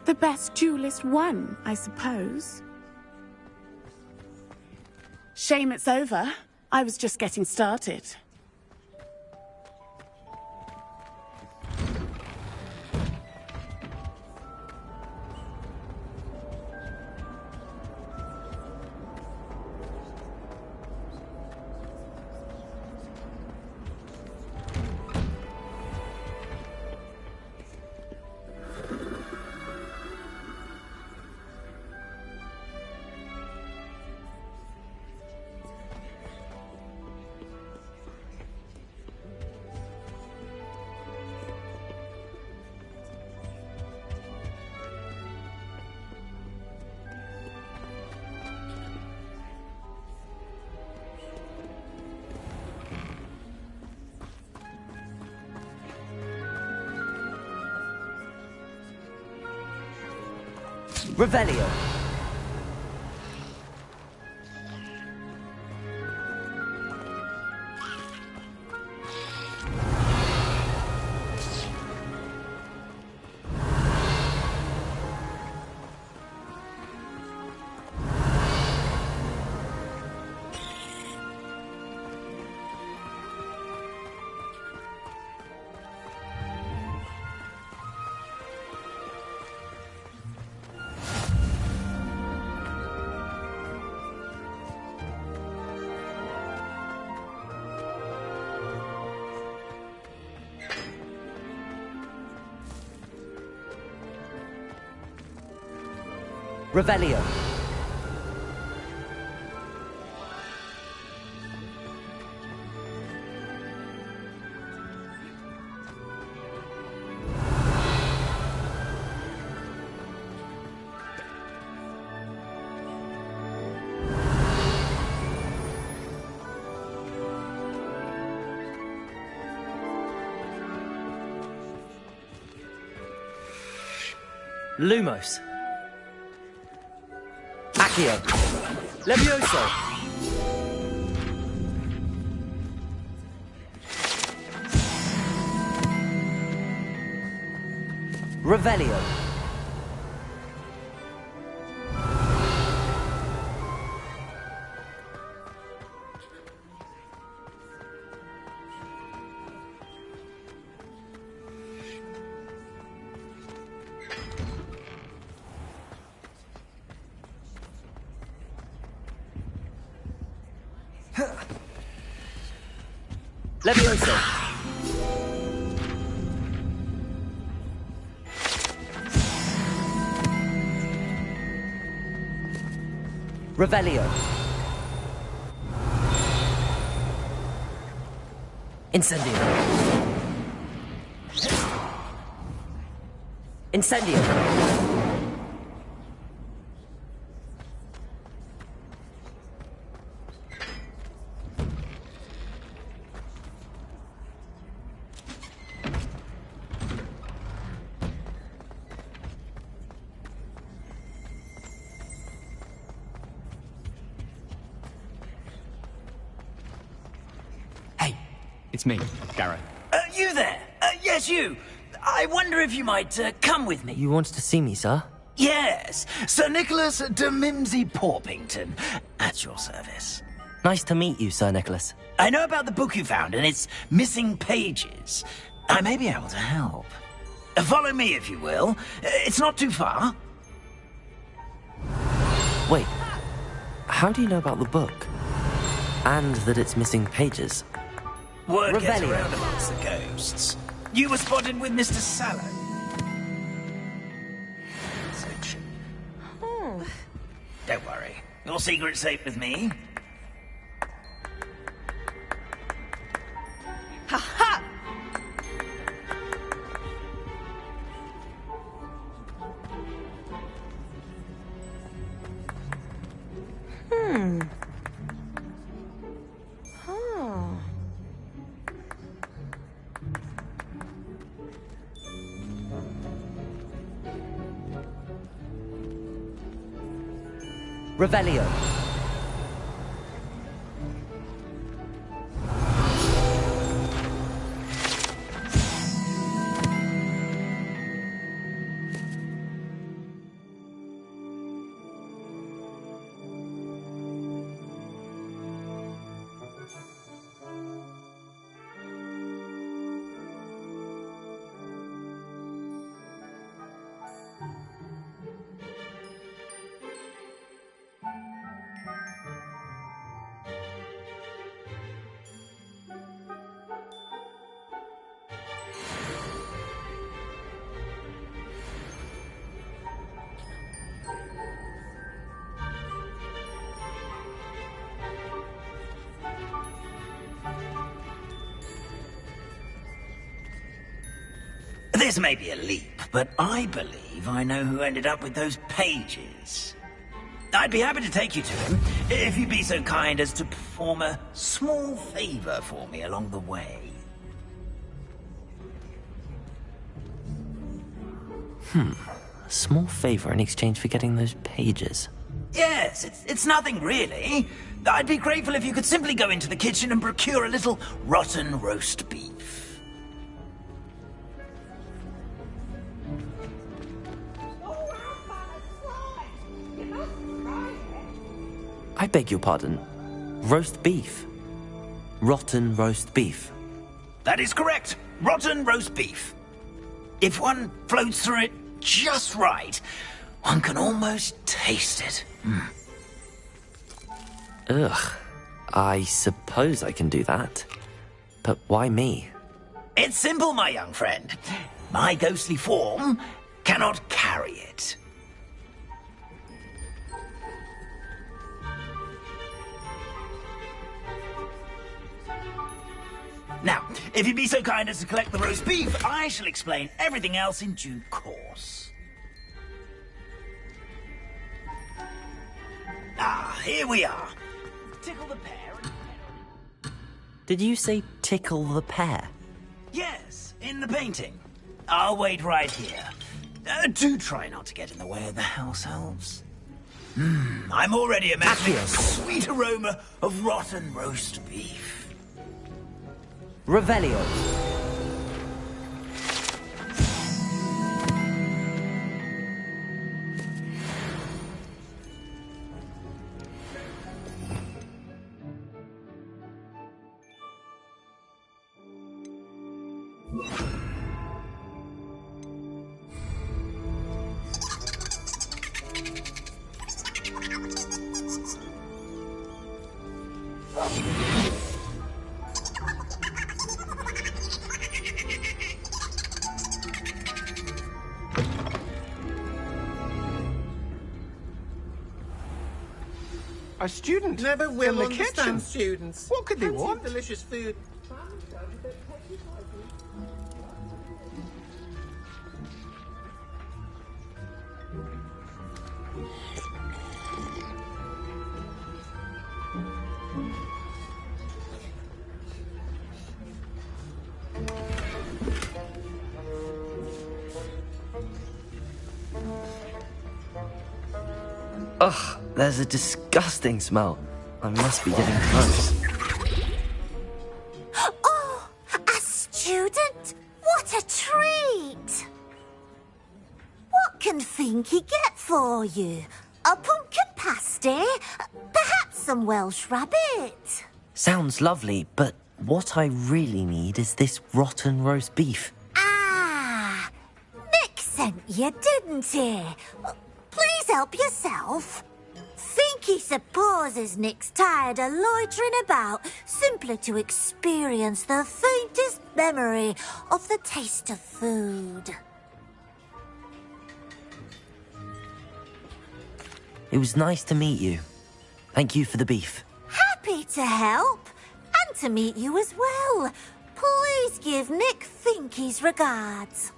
The best duelist won, I suppose. Shame it's over. I was just getting started. Revelio. Revelio. Lumos. Accio. Levioso! Revelio. Levioso. Revelio. Incendio. Incendio. It's me, Gareth. You there? Yes, you. I wonder if you might come with me. You wanted to see me, sir? Yes, Sir Nicholas de Mimsy Porpington, at your service. Nice to meet you, Sir Nicholas. I know about the book you found and its missing pages. I may be able to help. Follow me, if you will. It's not too far. Wait, how do you know about the book? And that it's missing pages? Word gets Revelio. around amongst the ghosts. You were spotted with Mr. Sallow. Don't worry. Your secret's safe with me. Ha ha! Revelio. This may be a leap, but I believe I know who ended up with those pages. I'd be happy to take you to him, if you'd be so kind as to perform a small favor for me along the way. A small favor in exchange for getting those pages. Yes, it's nothing really. I'd be grateful if you could simply go into the kitchen and procure a little rotten roast beef. I beg your pardon. Roast beef. Rotten roast beef. That is correct. Rotten roast beef. If one floats through it just right, one can almost taste it. Ugh. I suppose I can do that. But why me? It's simple, my young friend. My ghostly form cannot carry it. Now, if you'd be so kind as to collect the roast beef, I shall explain everything else in due course. Ah, here we are. Tickle the pear and... Did you say tickle the pear? Yes, in the painting. I'll wait right here. Do try not to get in the way of the house elves. I'm already imagining a sweet aroma of rotten roast beef. Revelio. A student Never in will the understand kitchen. students. What could they Plenty of want? delicious food. Ugh, there's a disgusting smell. I must be getting close. Oh, a student? What a treat! What can Finky get for you? A pumpkin pasty? Perhaps some Welsh rabbit? Sounds lovely, but what I really need is this rotten roast beef. Ah, Nick sent you, didn't he? Please help yourself. Finky supposes Nick's tired of loitering about simply to experience the faintest memory of the taste of food. It was nice to meet you. Thank you for the beef. Happy to help, and to meet you as well. Please give Nick Finky's regards.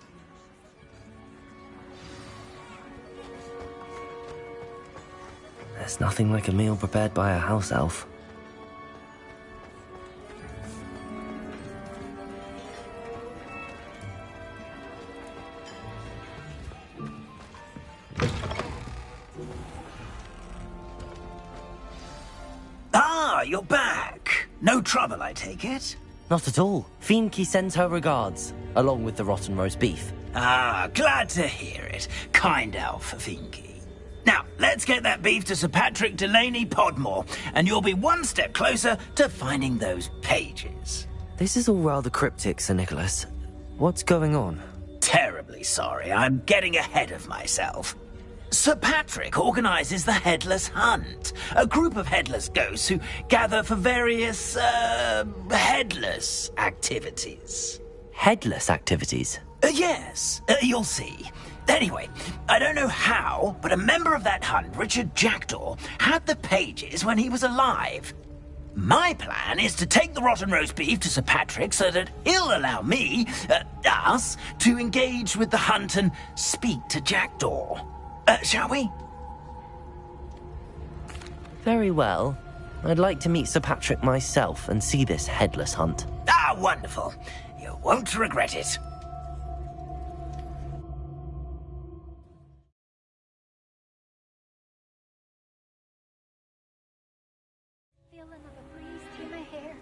There's nothing like a meal prepared by a house elf. Ah, you're back. No trouble, I take it? Not at all. Finky sends her regards, along with the rotten roast beef. Ah, glad to hear it. Kind elf, Finky. Now, let's get that beef to Sir Patrick Delaney Podmore, and you'll be one step closer to finding those pages. This is all rather cryptic, Sir Nicholas. What's going on? Terribly sorry, I'm getting ahead of myself. Sir Patrick organises the Headless Hunt, a group of headless ghosts who gather for various, headless activities. Headless activities? Yes, you'll see. Anyway, I don't know how, but a member of that hunt, Richard Jackdaw, had the pages when he was alive. My plan is to take the rotten roast beef to Sir Patrick so that he'll allow me, us, to engage with the hunt and speak to Jackdaw. Shall we? Very well. I'd like to meet Sir Patrick myself and see this headless hunt. Ah, wonderful. You won't regret it. Feel another breeze through my hair.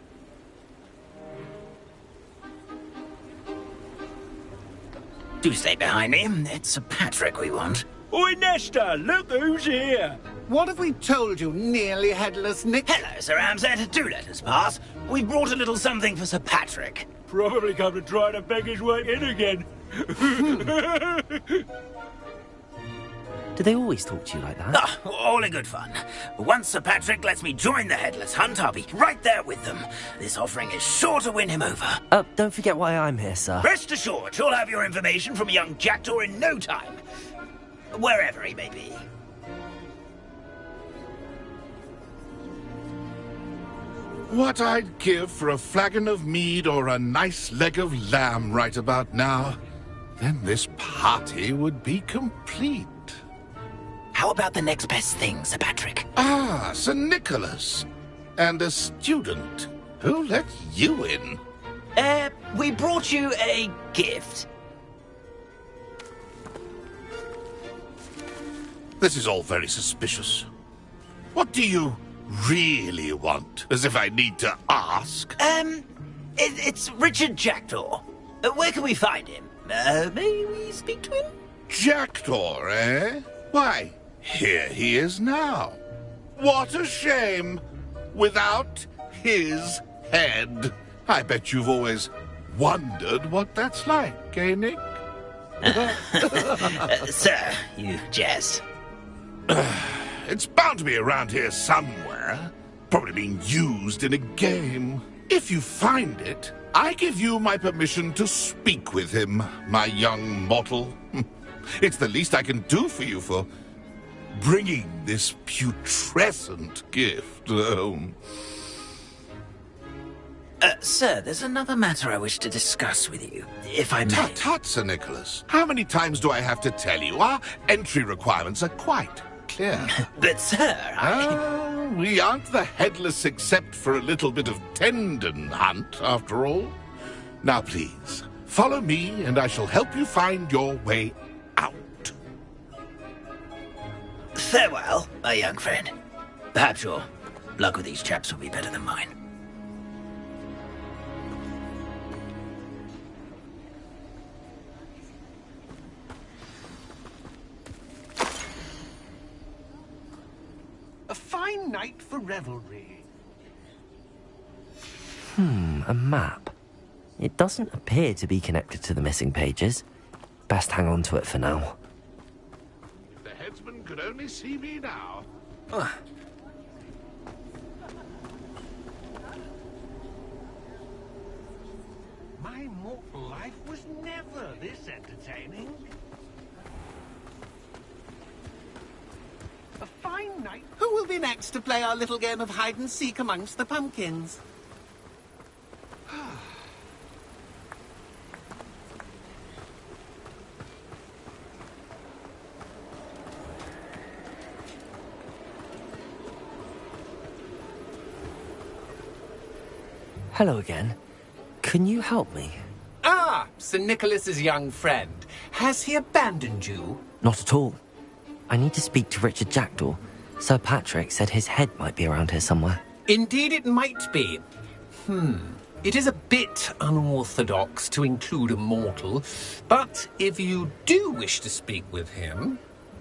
Do stay behind me. It's Sir Patrick we want. Oi, Nesta, look who's here. What have we told you, nearly headless Nick? Hello, Sir Ramsay. Do let us pass. We brought a little something for Sir Patrick. Probably come to try to beg his way in again. Do they always talk to you like that? Ah, all in good fun. Once Sir Patrick lets me join the Headless Hunt, I'll be right there with them. This offering is sure to win him over. Don't forget why I'm here, sir. Rest assured, you'll have your information from young Jackdaw in no time. Wherever he may be. What I'd give for a flagon of mead or a nice leg of lamb right about now. Then this party would be complete. How about the next best thing, Sir Patrick? Ah, Sir Nicholas. And a student. Who let you in? We brought you a gift. This is all very suspicious. What do you really want? As if I need to ask. It's Richard Jackdaw. Where can we find him? May we speak to him? Jackdaw, eh? Why, here he is now. What a shame. Without his head. I bet you've always wondered what that's like, eh, Nick? Sir, you jest. It's bound to be around here somewhere. Probably being used in a game. If you find it, I give you my permission to speak with him, my young mortal. It's the least I can do for you for bringing this putrescent gift home. Sir, there's another matter I wish to discuss with you, if I may. Tut, tut, Sir Nicholas. How many times do I have to tell you? Our entry requirements are quite clear. But, sir, we aren't the headless except for a little bit of tendon hunt, after all. Now, please, follow me, and I shall help you find your way out. Farewell, my young friend. Perhaps your luck with these chaps will be better than mine. A fine night for revelry. A map. It doesn't appear to be connected to the missing pages. Best hang on to it for now. If the headsman could only see me now. My mortal life was never this entertaining. A fine night. Who will be next to play our little game of hide and seek amongst the pumpkins? Hello again. Can you help me? Ah, Sir Nicholas's young friend. Has he abandoned you? Not at all. I need to speak to Richard Jackdaw. Sir Patrick said his head might be around here somewhere. Indeed it might be. It is a bit unorthodox to include a mortal, but if you do wish to speak with him...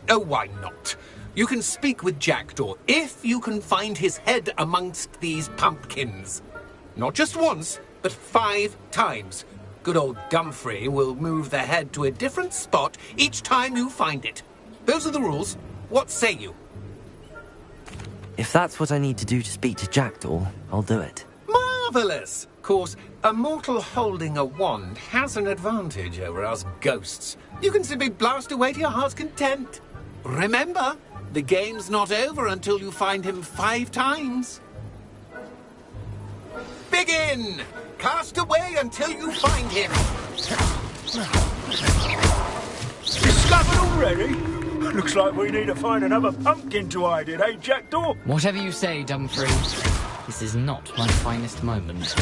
Oh, why not? You can speak with Jackdaw if you can find his head amongst these pumpkins. Not just once, but 5 times. Good old Dumfrey will move the head to a different spot each time you find it. Those are the rules. What say you? If that's what I need to do to speak to Jackdaw, I'll do it. Marvellous! Of course, a mortal holding a wand has an advantage over us ghosts. You can simply blast away to your heart's content. Remember, the game's not over until you find him 5 times. Begin! Cast away until you find him. Discovered already? Looks like we need to find another pumpkin to hide in, eh, Jackdaw? Whatever you say, Dumfrey. This is not my finest moment.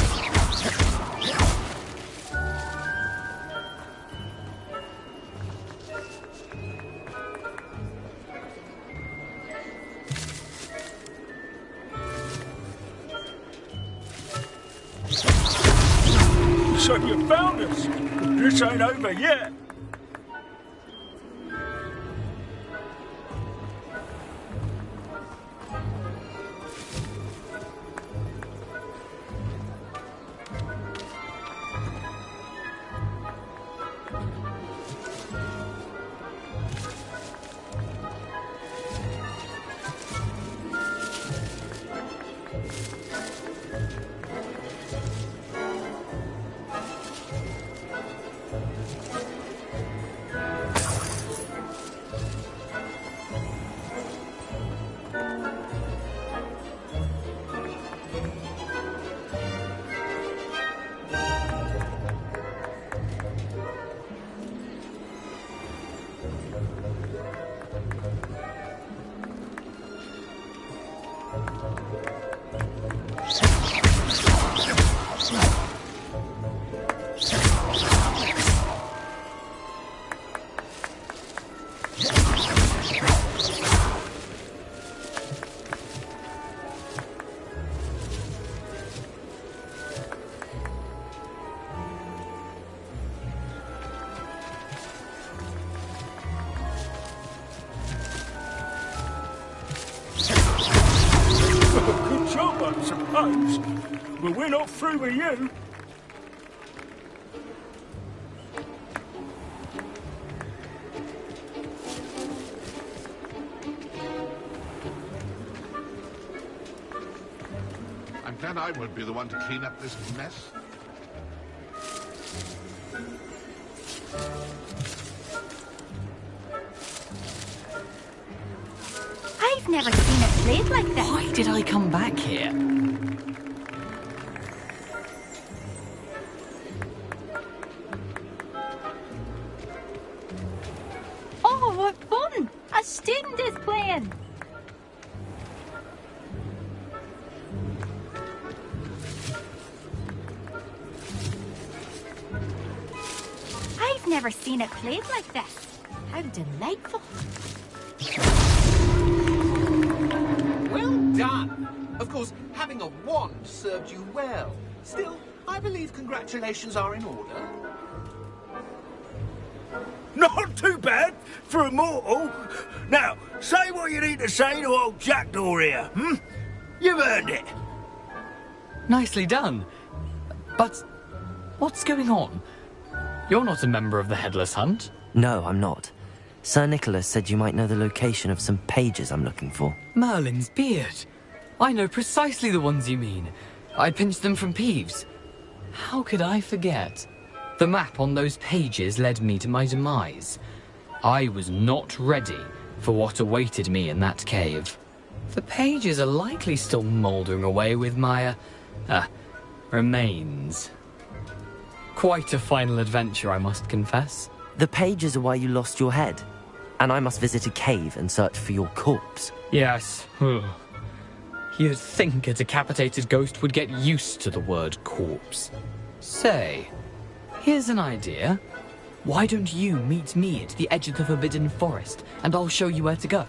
So you found us. This ain't over yet. Good job, I suppose. But we're not through with you. glad I won't be the one to clean up this mess. I've never seen it played like this. Why did I come back here? Oh, what fun! A student is playing. I've never seen it played like this. How delightful. Well done. Of course, having a wand served you well. Still, I believe congratulations are in order. Not too bad for a mortal. Now, say what you need to say to old Jackdaw here, hmm? You've earned it. Nicely done. But what's going on? You're not a member of the Headless Hunt. No, I'm not. Sir Nicholas said you might know the location of some pages I'm looking for. Merlin's beard. I know precisely the ones you mean. I pinched them from Peeves. How could I forget? The map on those pages led me to my demise. I was not ready for what awaited me in that cave. The pages are likely still mouldering away with my, remains. Quite a final adventure, I must confess. The pages are why you lost your head, and I must visit a cave and search for your corpse. Yes. You'd think a decapitated ghost would get used to the word corpse. Say, here's an idea. Why don't you meet me at the edge of the Forbidden Forest, and I'll show you where to go?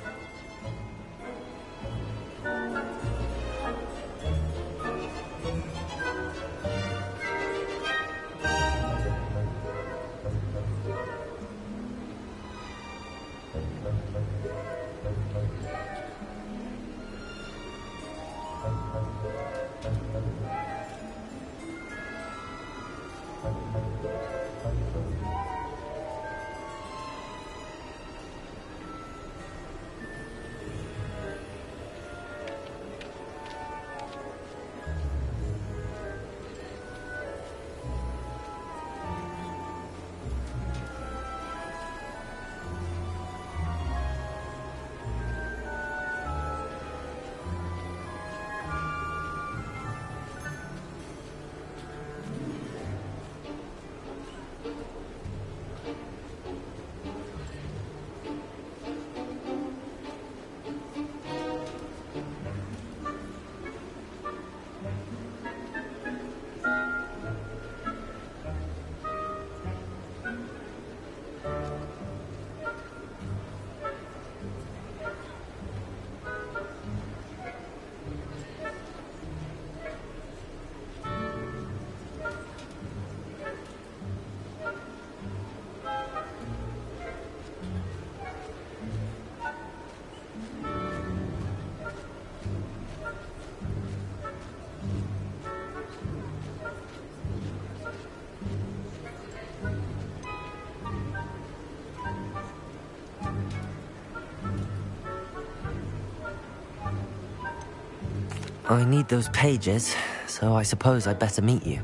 I need those pages, so I suppose I'd better meet you.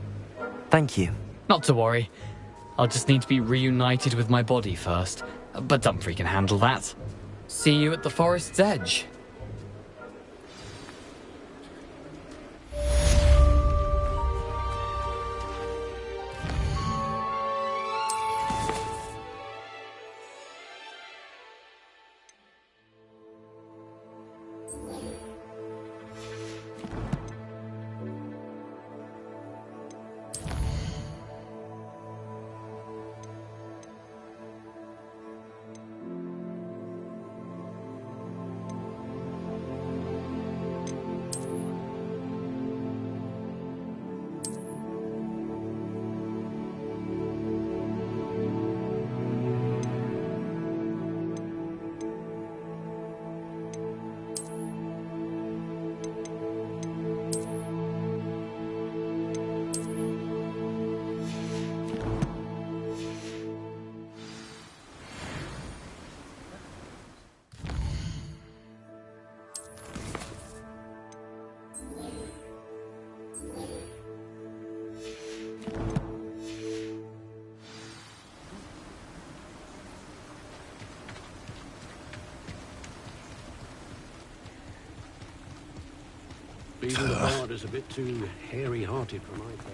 Thank you. Not to worry. I'll just need to be reunited with my body first. But Dumfries can handle that. See you at the forest's edge. Being the bard is a bit too hairy-hearted for my taste.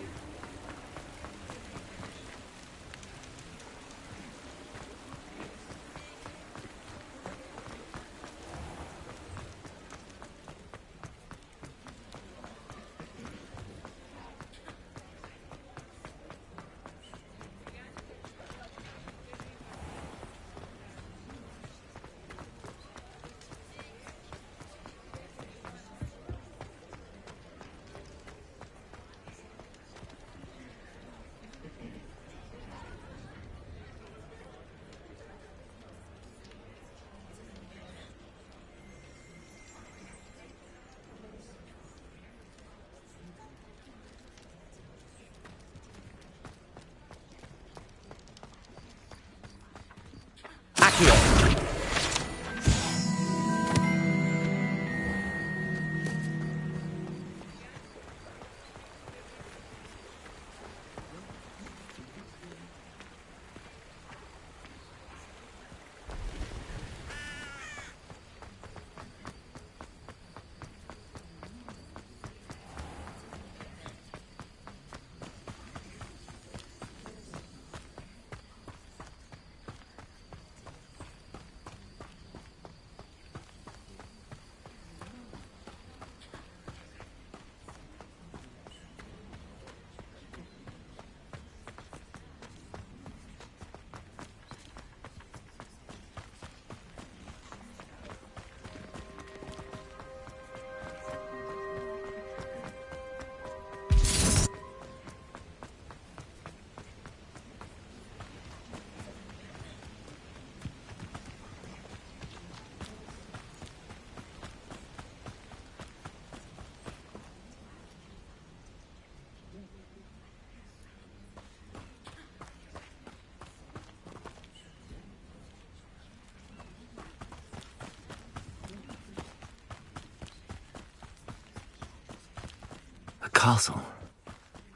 A castle.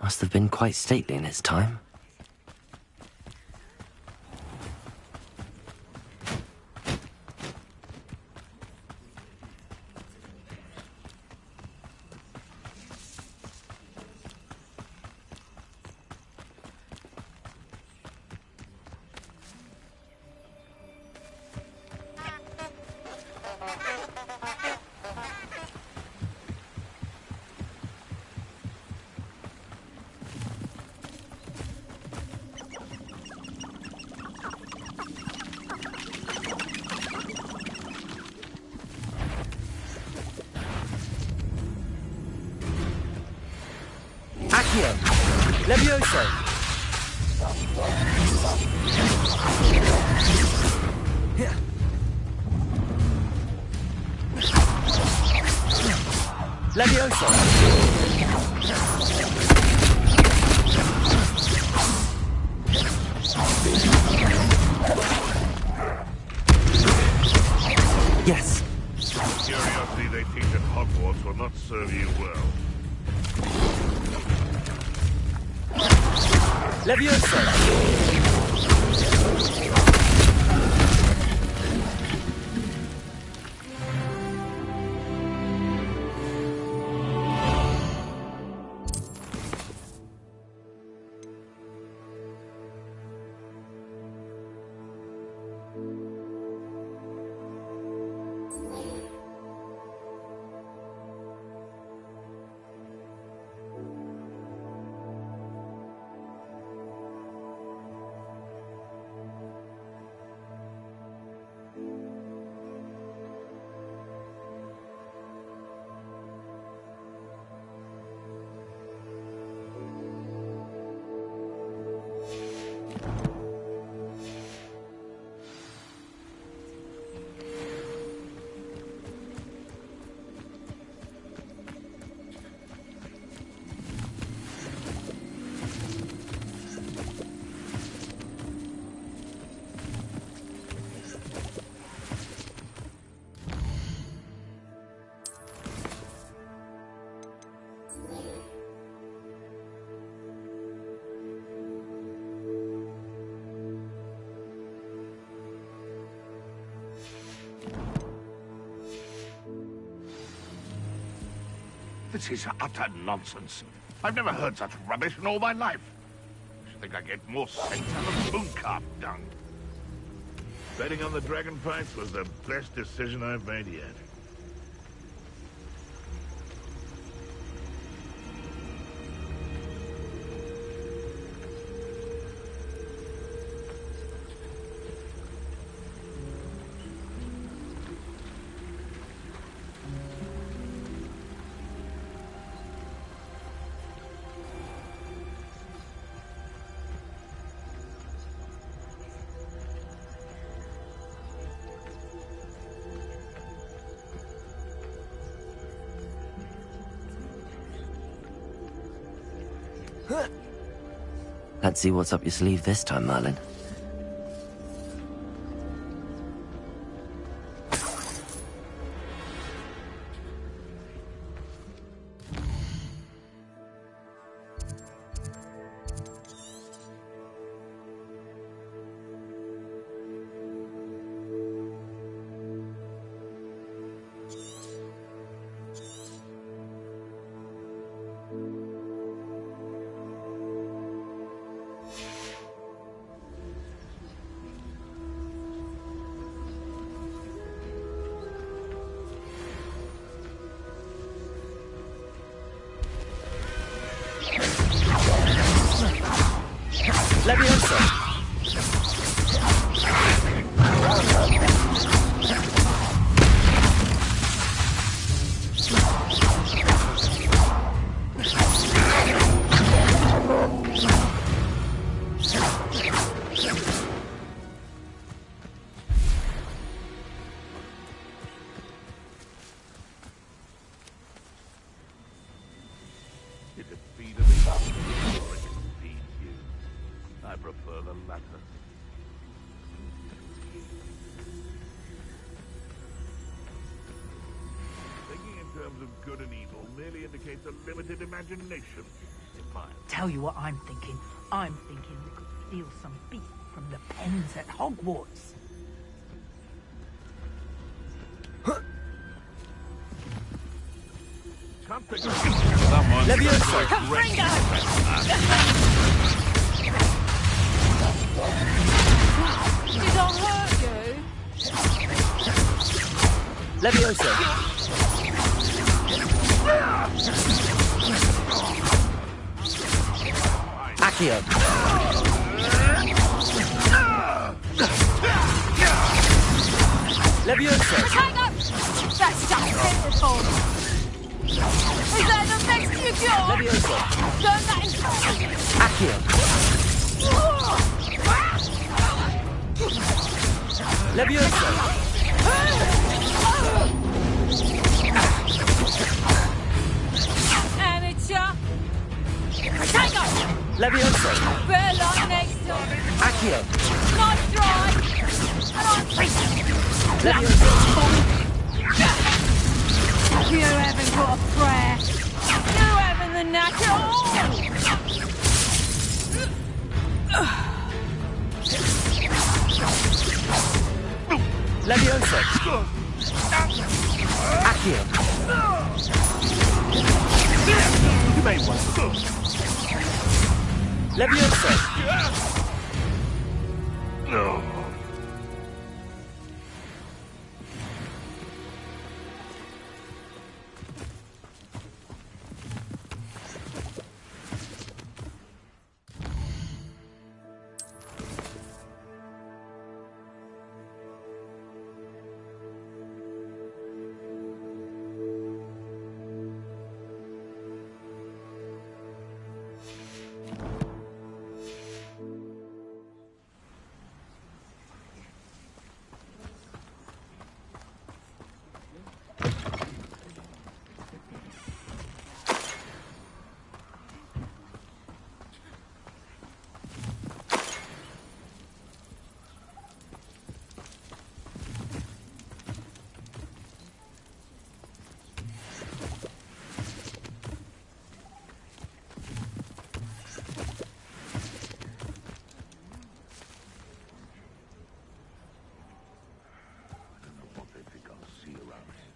Must have been quite stately in its time. Levioso! Levioso! Yes. The curiosity they teach at Hogwarts will not serve you well. Levioso! This is utter nonsense. I've never heard such rubbish in all my life. I should think I get more sense out of mooncalf dung. Betting on the dragon fights was the best decision I've made yet. Let's see what's up your sleeve this time, Merlin. Imagination. Tell you what I'm thinking. I'm thinking we could steal some beef from the pens at Hogwarts. Levioso! Did I hurt you? Levioso! Accio! Levioso! That's just pitiful. Is that the best you got? Levioso! Turn that into... Accio! Levioso! Amateur! Potato! Levioso! Better luck next time! Accio! Nice try! And I'm Levioso! You haven't got a prayer! You haven't the knack at all! Levioso! Accio! You made one. Levioso! No.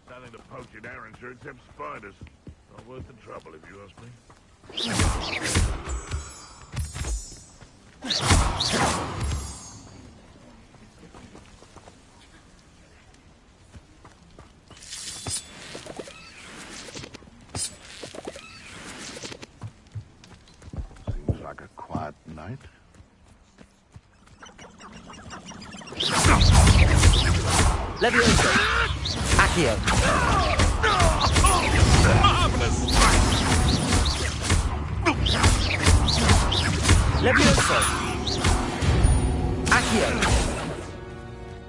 Nothing to poach in Arranger except spiders. Not worth the trouble, if you ask me. Seems like a quiet night. Levioso! Accio! Marvelous! Levioso! Accio!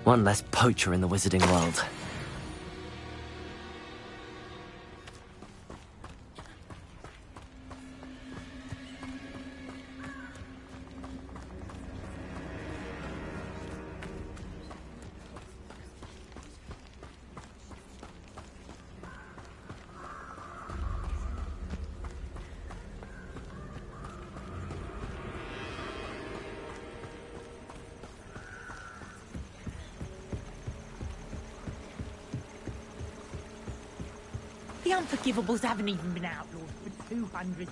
One less poacher in the wizarding world. The Unforgivables haven't even been outlawed for 200 years.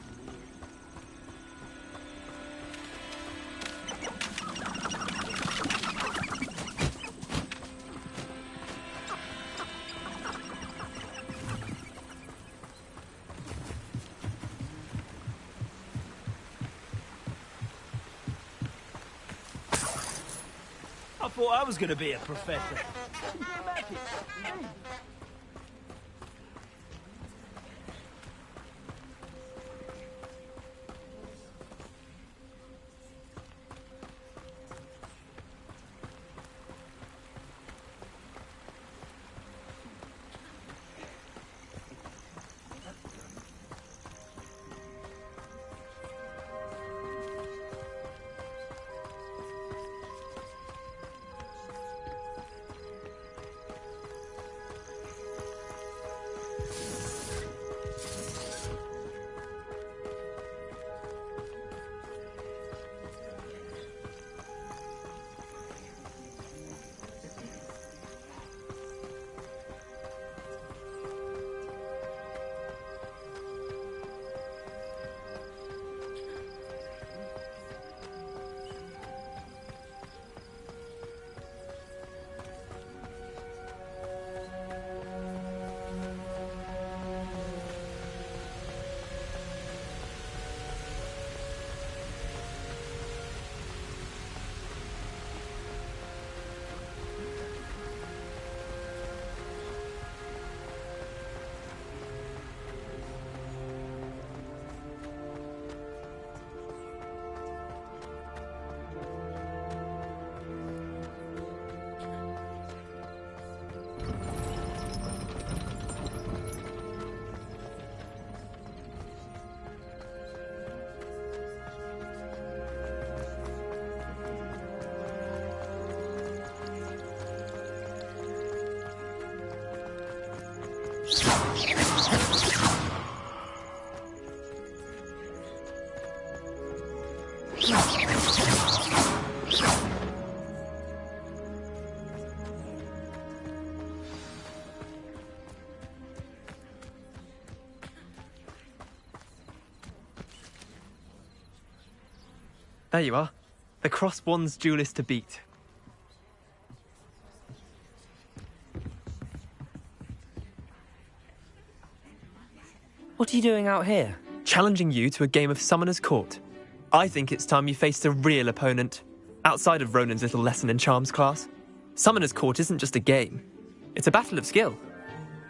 I thought I was going to be a professor. Can you imagine? There you are. The Cross Wands duelist to beat. What are you doing out here? Challenging you to a game of Summoner's Court. I think it's time you faced a real opponent, outside of Ronan's little lesson in charms class. Summoner's Court isn't just a game. It's a battle of skill.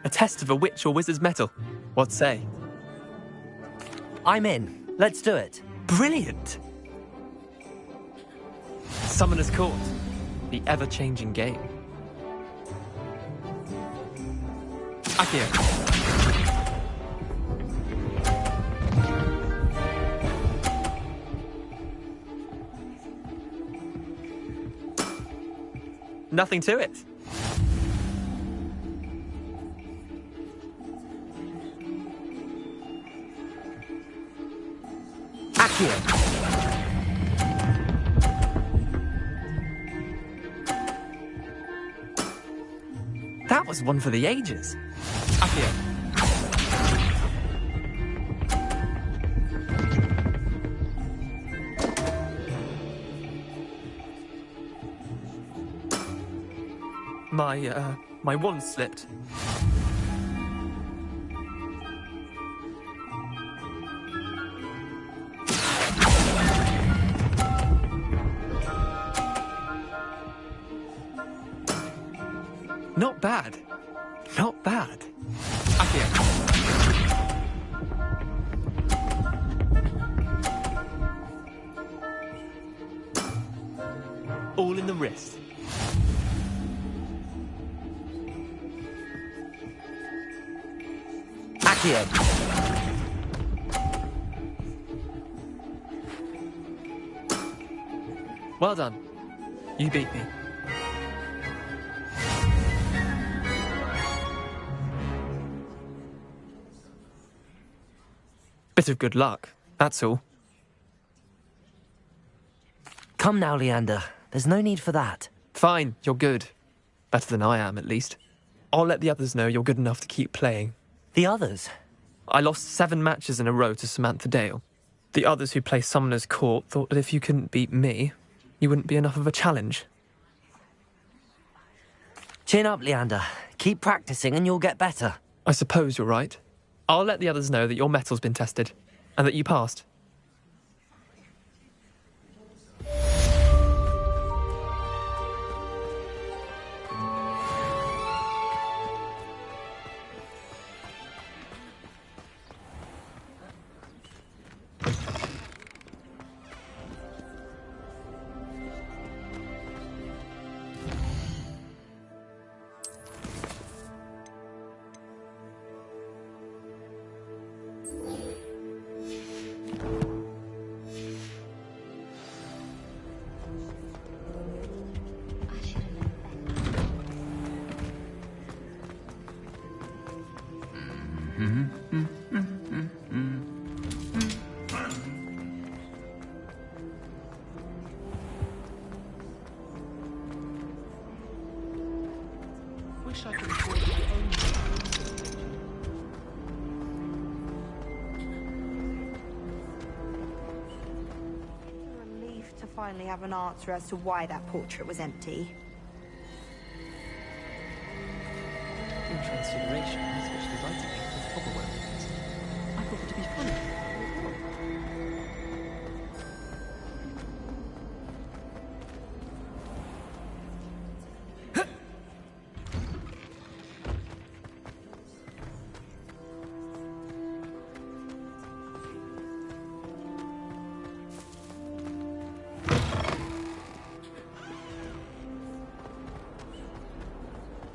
A test of a witch or wizard's mettle. What say? I'm in. Let's do it. Brilliant! Summoner's Court. The ever-changing game. Accio. Nothing to it. Accio. That was one for the ages. Accio. my wand slipped. Not bad. Not bad. All in the wrist. Accio. Well done. You beat me. Bit of good luck, that's all. Come now, Leander. There's no need for that. Fine, you're good. Better than I am, at least. I'll let the others know you're good enough to keep playing. The others? I lost 7 matches in a row to Samantha Dale. The others who play Summoner's Court thought that if you couldn't beat me, you wouldn't be enough of a challenge. Chin up, Leander. Keep practicing and you'll get better. I suppose you're right. I'll let the others know that your metal's been tested, and that you passed. Wish I could afford my own. Relief to finally have an answer as to why that portrait was empty. In Transfiguration, especially writing it with proper words. I thought it to be funny.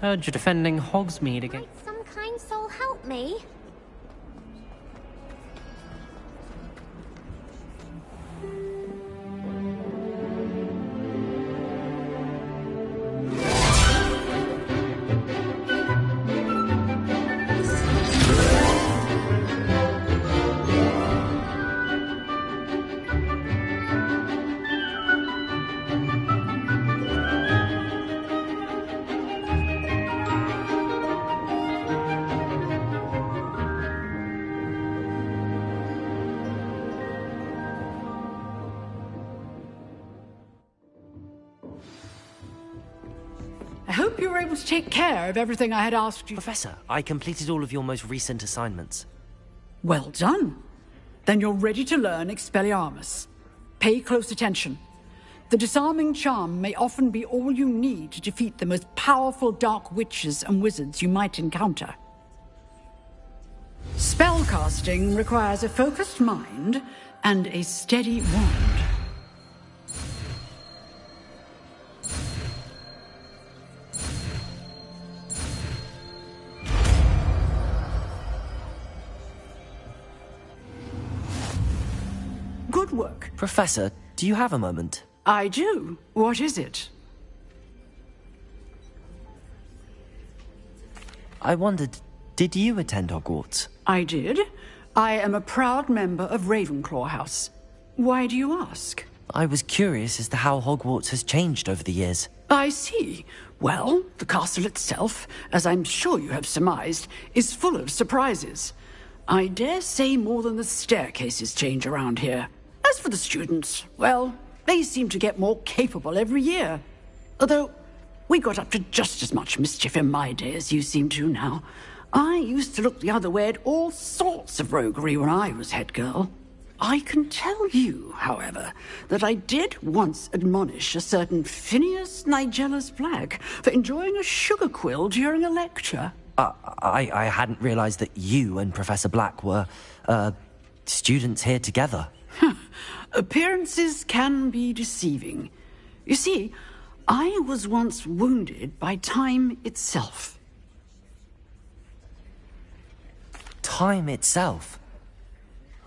Heard you're defending Hogsmeade again. Might some kind soul help me? I hope you were able to take care of everything I had asked you. Professor, I completed all of your most recent assignments. Well done. Then you're ready to learn Expelliarmus. Pay close attention. The disarming charm may often be all you need to defeat the most powerful dark witches and wizards you might encounter. Spellcasting requires a focused mind and a steady wand. Good work. Professor, do you have a moment? I do. What is it? I wondered, did you attend Hogwarts? I did. I am a proud member of Ravenclaw House. Why do you ask? I was curious as to how Hogwarts has changed over the years. I see. Well, the castle itself, as I'm sure you have surmised, is full of surprises. I dare say more than the staircases change around here. As for the students, well, they seem to get more capable every year. Although, We got up to just as much mischief in my day as you seem to now. I used to look the other way at all sorts of roguery when I was head girl. I can tell you, however, that I did once admonish a certain Phineas Nigellus Black for enjoying a sugar quill during a lecture. I hadn't realized that you and Professor Black were, students here together. Appearances can be deceiving. You see, I was once wounded by time itself. Time itself?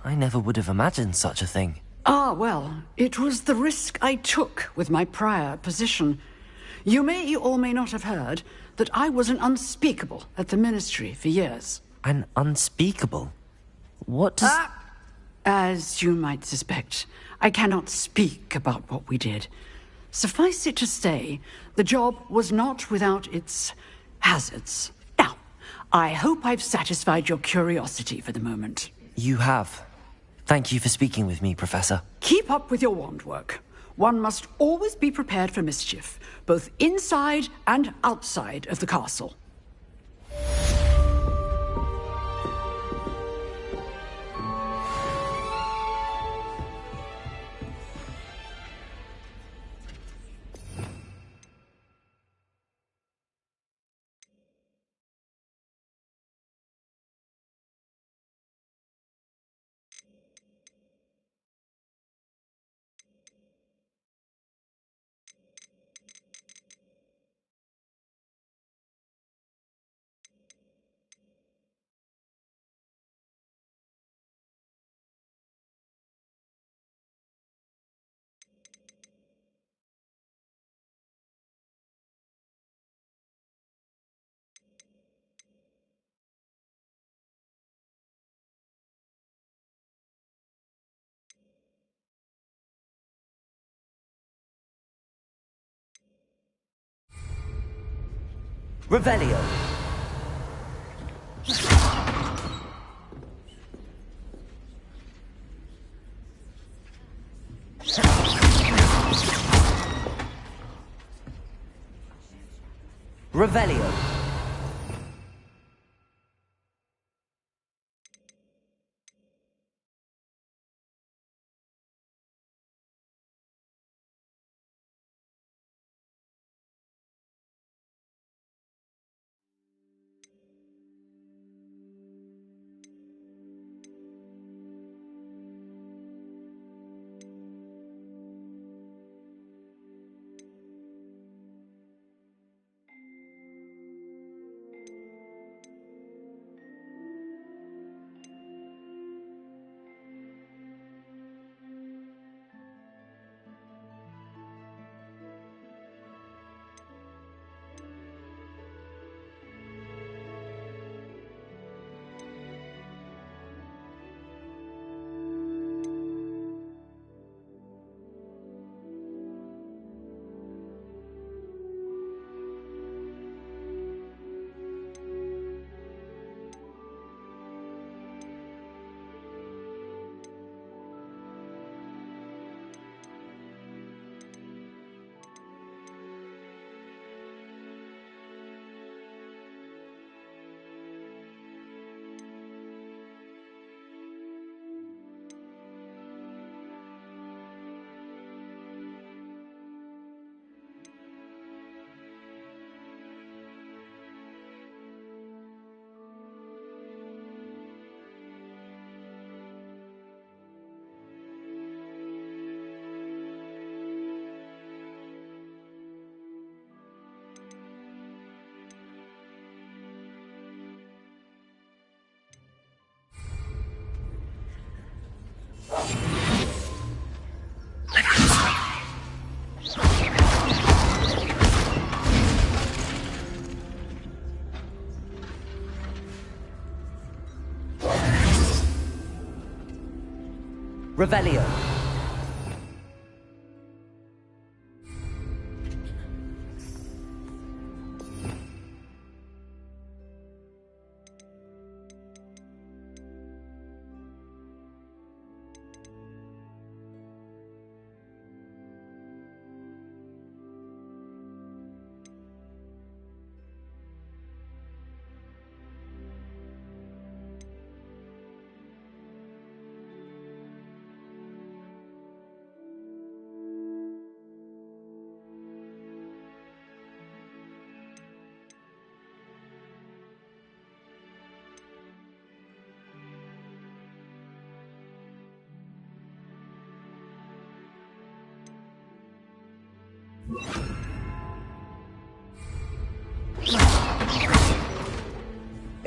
I never would have imagined such a thing. Ah, well, it was the risk I took with my prior position. You may or may not have heard that I was an unspeakable at the Ministry for years. An unspeakable? What does... As you might suspect, I cannot speak about what we did. Suffice it to say, the job was not without its hazards. Now, I hope I've satisfied your curiosity for the moment. You have. Thank you for speaking with me, Professor. Keep up with your wand work. One must always be prepared for mischief, both inside and outside of the castle. Revelio. Revelio. Revelio.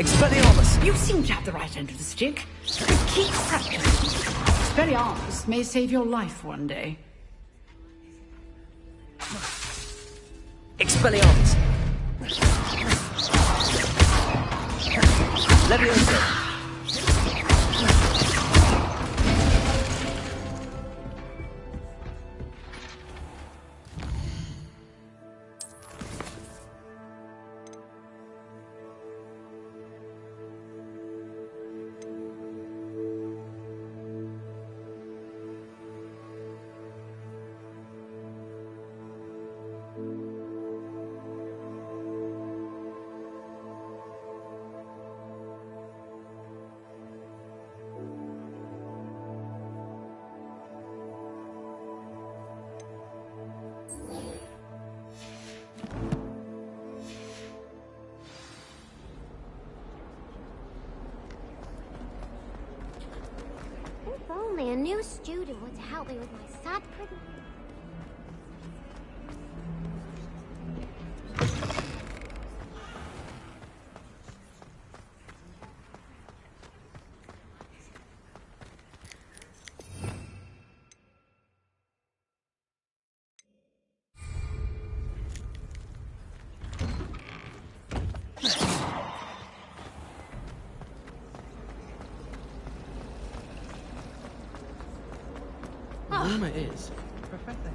Expelliarmus! You seem to have the right end of the stick. Just keep practicing. Expelliarmus may save your life one day. Expelliarmus! Leviosa! If only a new student were to help me with my sad prison. Rumor is, Professor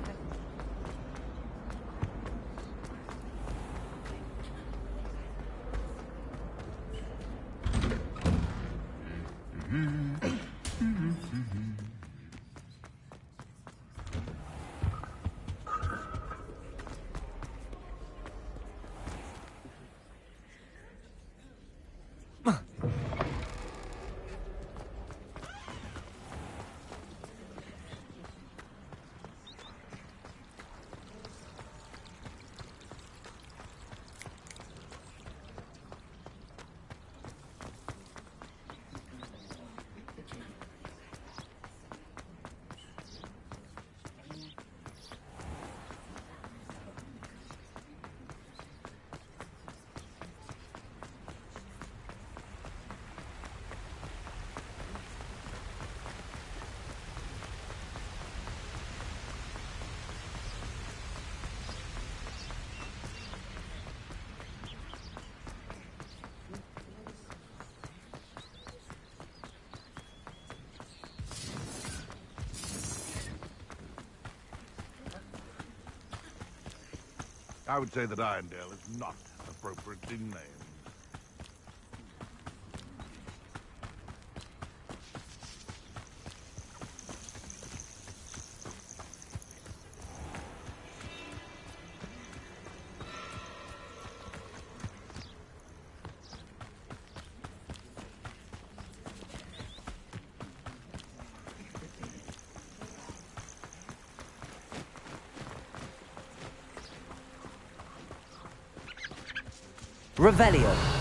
I would say that Irondale is not appropriately named. Revelio.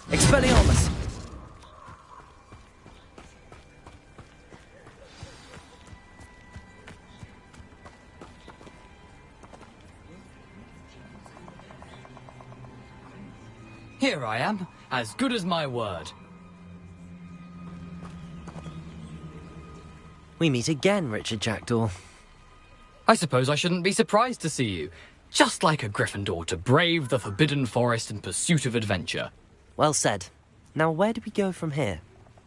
Expelliarmus! Here I am, as good as my word. We meet again, Richard Jackdaw. I suppose I shouldn't be surprised to see you. Just like a Gryffindor to brave the Forbidden Forest in pursuit of adventure. Well said. Now where do we go from here?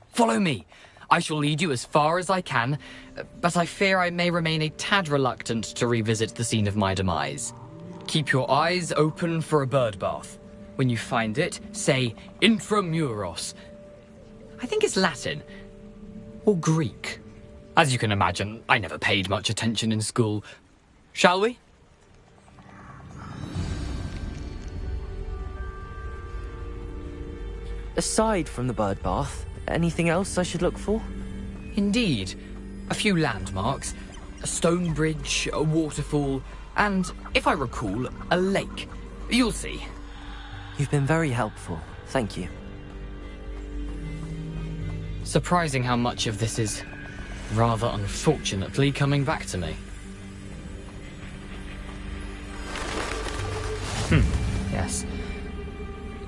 Follow me. I shall lead you as far as I can, but I fear I may remain a tad reluctant to revisit the scene of my demise. Keep your eyes open for a bird bath. When you find it, say intramuros. I think it's Latin. Or Greek. As you can imagine, I never paid much attention in school. Shall we? Aside from the bird bath, anything else I should look for? Indeed. A few landmarks. A stone bridge, a waterfall, and, if I recall, a lake. You'll see. You've been very helpful. Thank you. Surprising how much of this is, rather unfortunately, coming back to me. Yes.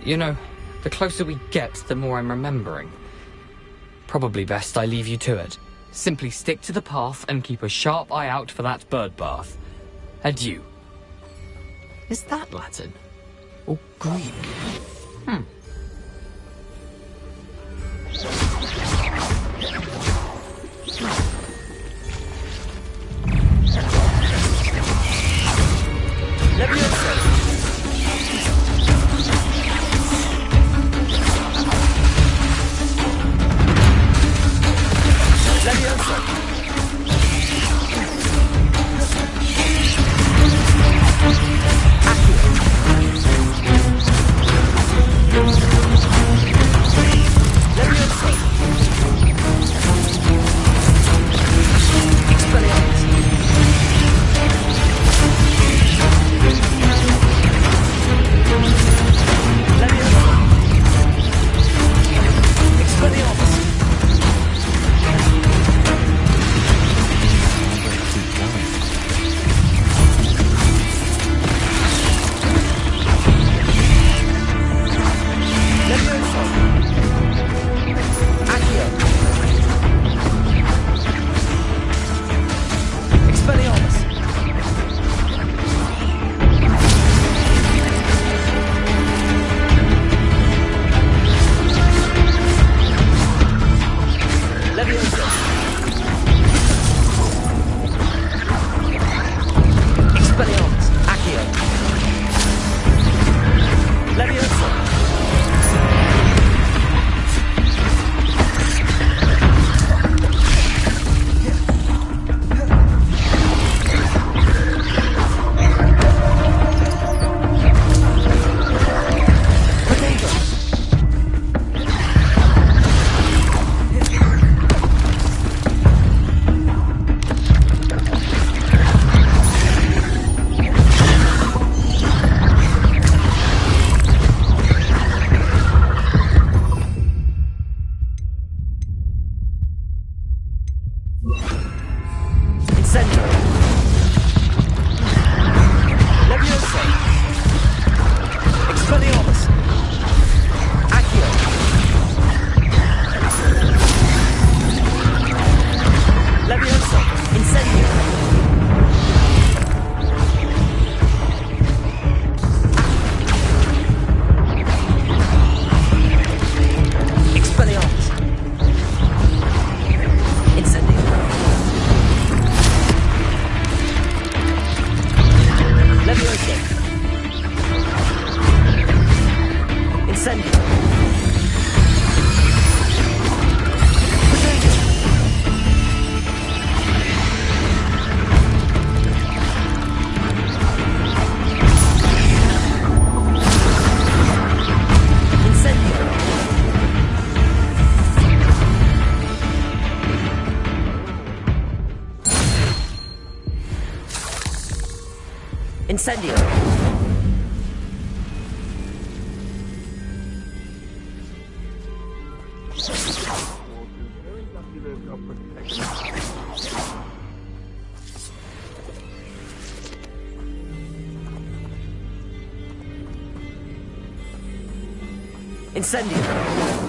You know, the closer we get, the more I'm remembering. Probably best I leave you to it. Simply stick to the path and keep a sharp eye out for that bird bath. Adieu. Is that Latin? Or Greek? Incendio! Incendio!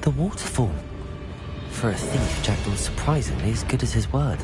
The waterfall. For a thief, Jackdaw's surprisingly as good as his word.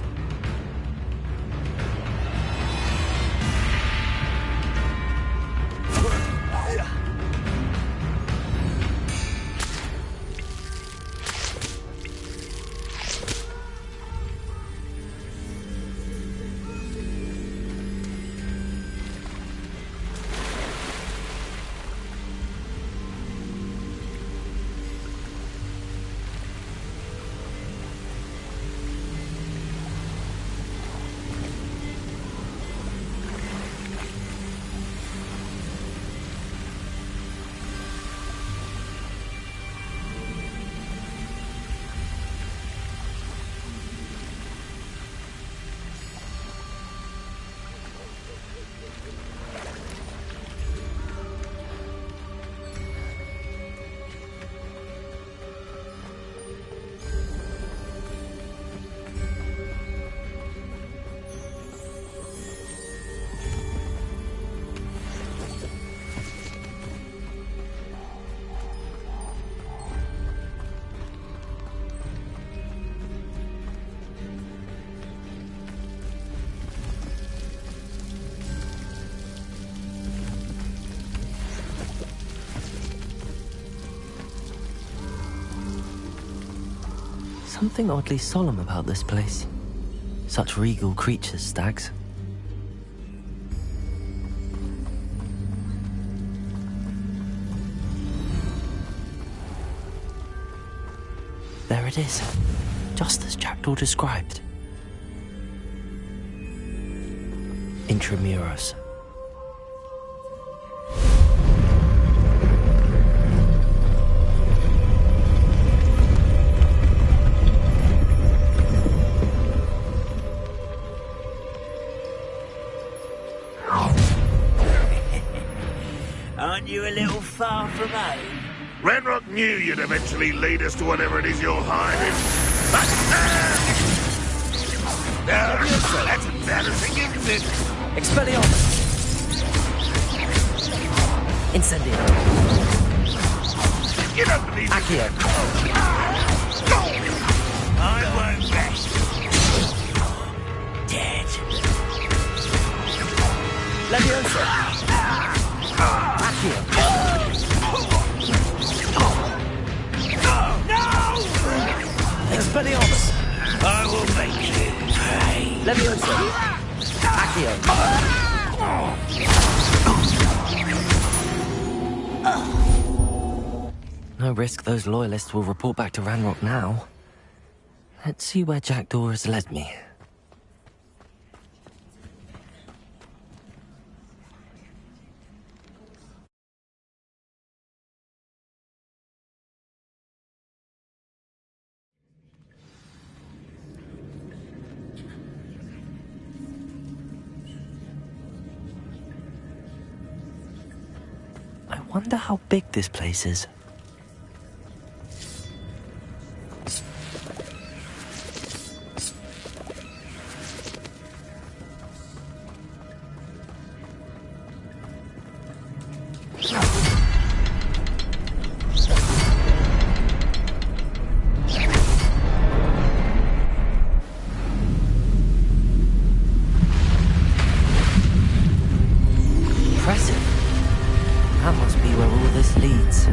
Something oddly solemn about this place. Such regal creatures, stags. There it is, just as Jackdaw described. Intramuros. Aren't you a little far from home? Ranrock knew you'd eventually lead us to whatever it is you're hiding. That's embarrassing, isn't it? Expelliarmus! Incendio! You don't believe Accio! I won't rest. Dead. Leviosa! Accio! No! Expelliarmus! I will make you pay. Leviosa! Accio! No risk those loyalists will report back to Ranrock now. Let's see where Jackdaw has led me. I wonder how big this place is. Impressive. That must be where all this leads.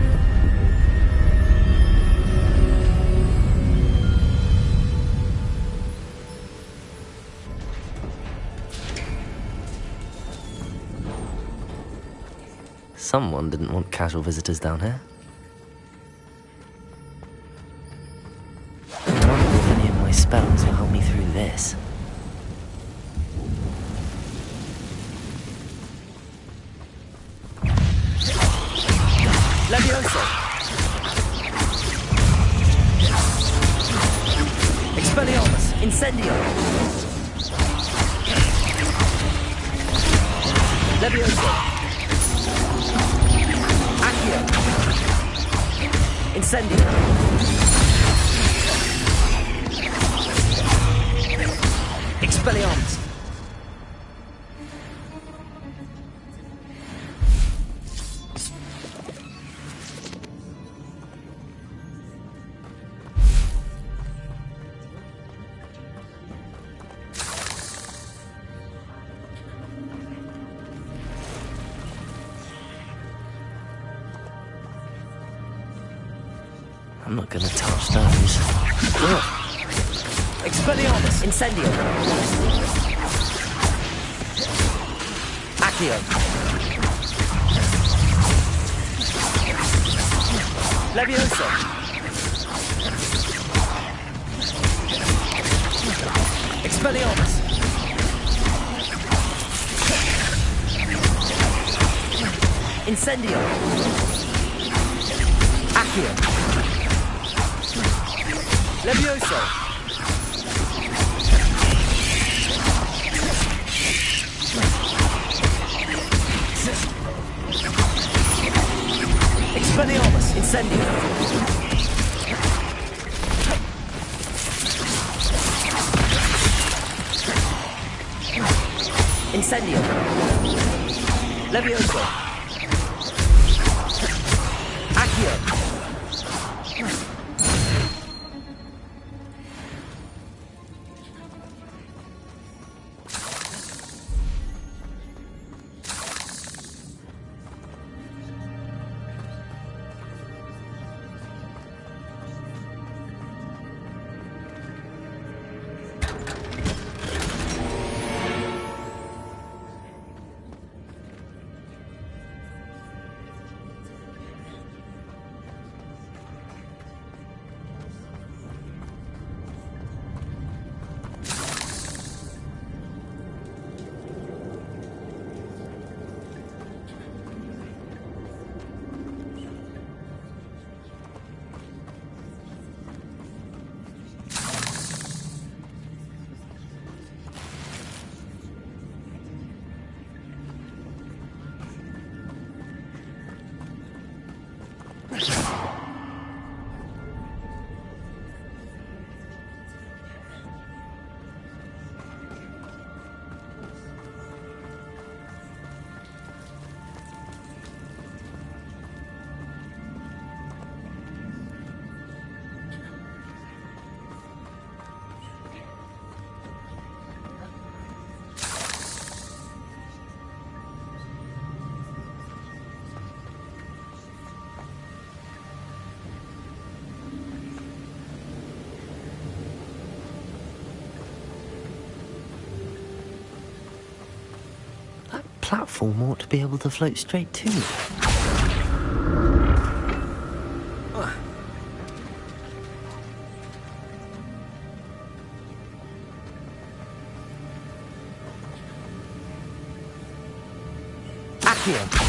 Someone didn't want casual visitors down here. I wonder if any of my spells will help me through this. Levioso! Expelliarmus! Incendio! Levioso! Accio! Incendio! Expelliarmus! I'm not gonna touch those. Ugh. Expelliarmus! Incendio! Accio! Levioso! Expelliarmus! Incendio! Accio! Levioso! Expelliarmus! Incendio! Incendio! Levioso! Accio! Platform ought to be able to float straight to me. Accio!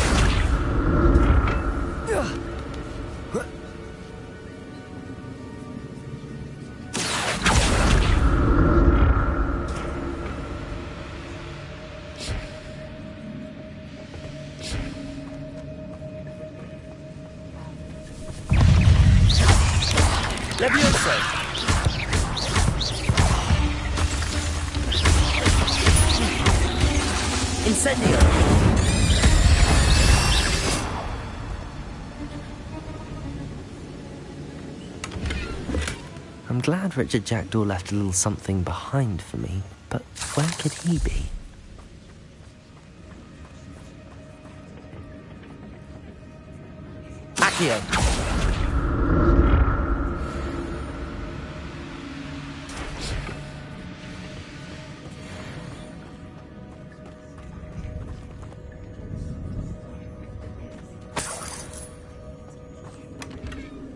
Levioso! Incendio! I'm glad Richard Jackdaw left a little something behind for me, but where could he be? Accio!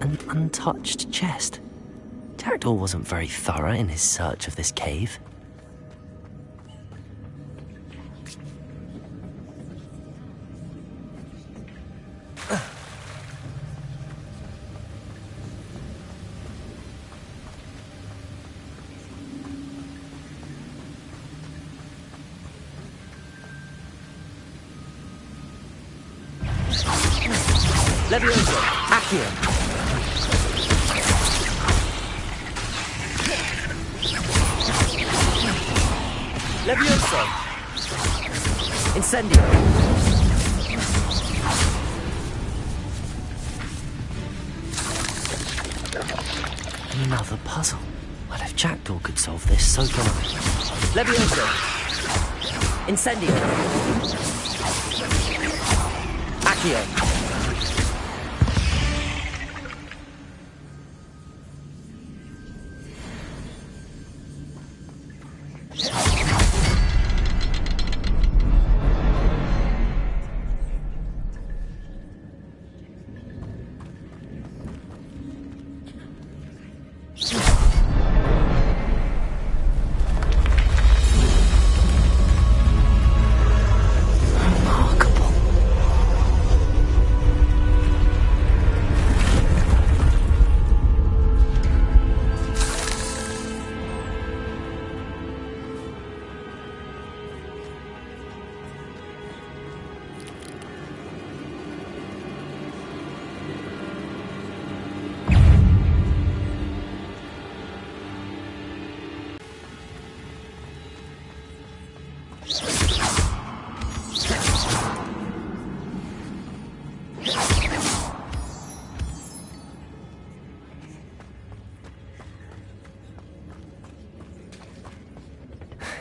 An untouched chest. Jackdaw wasn't very thorough in his search of this cave. Levioso! Accio! Levioso! Incendio! Another puzzle. Well, if Jackdaw could solve this, so can I. Levioso! Incendio! Accio!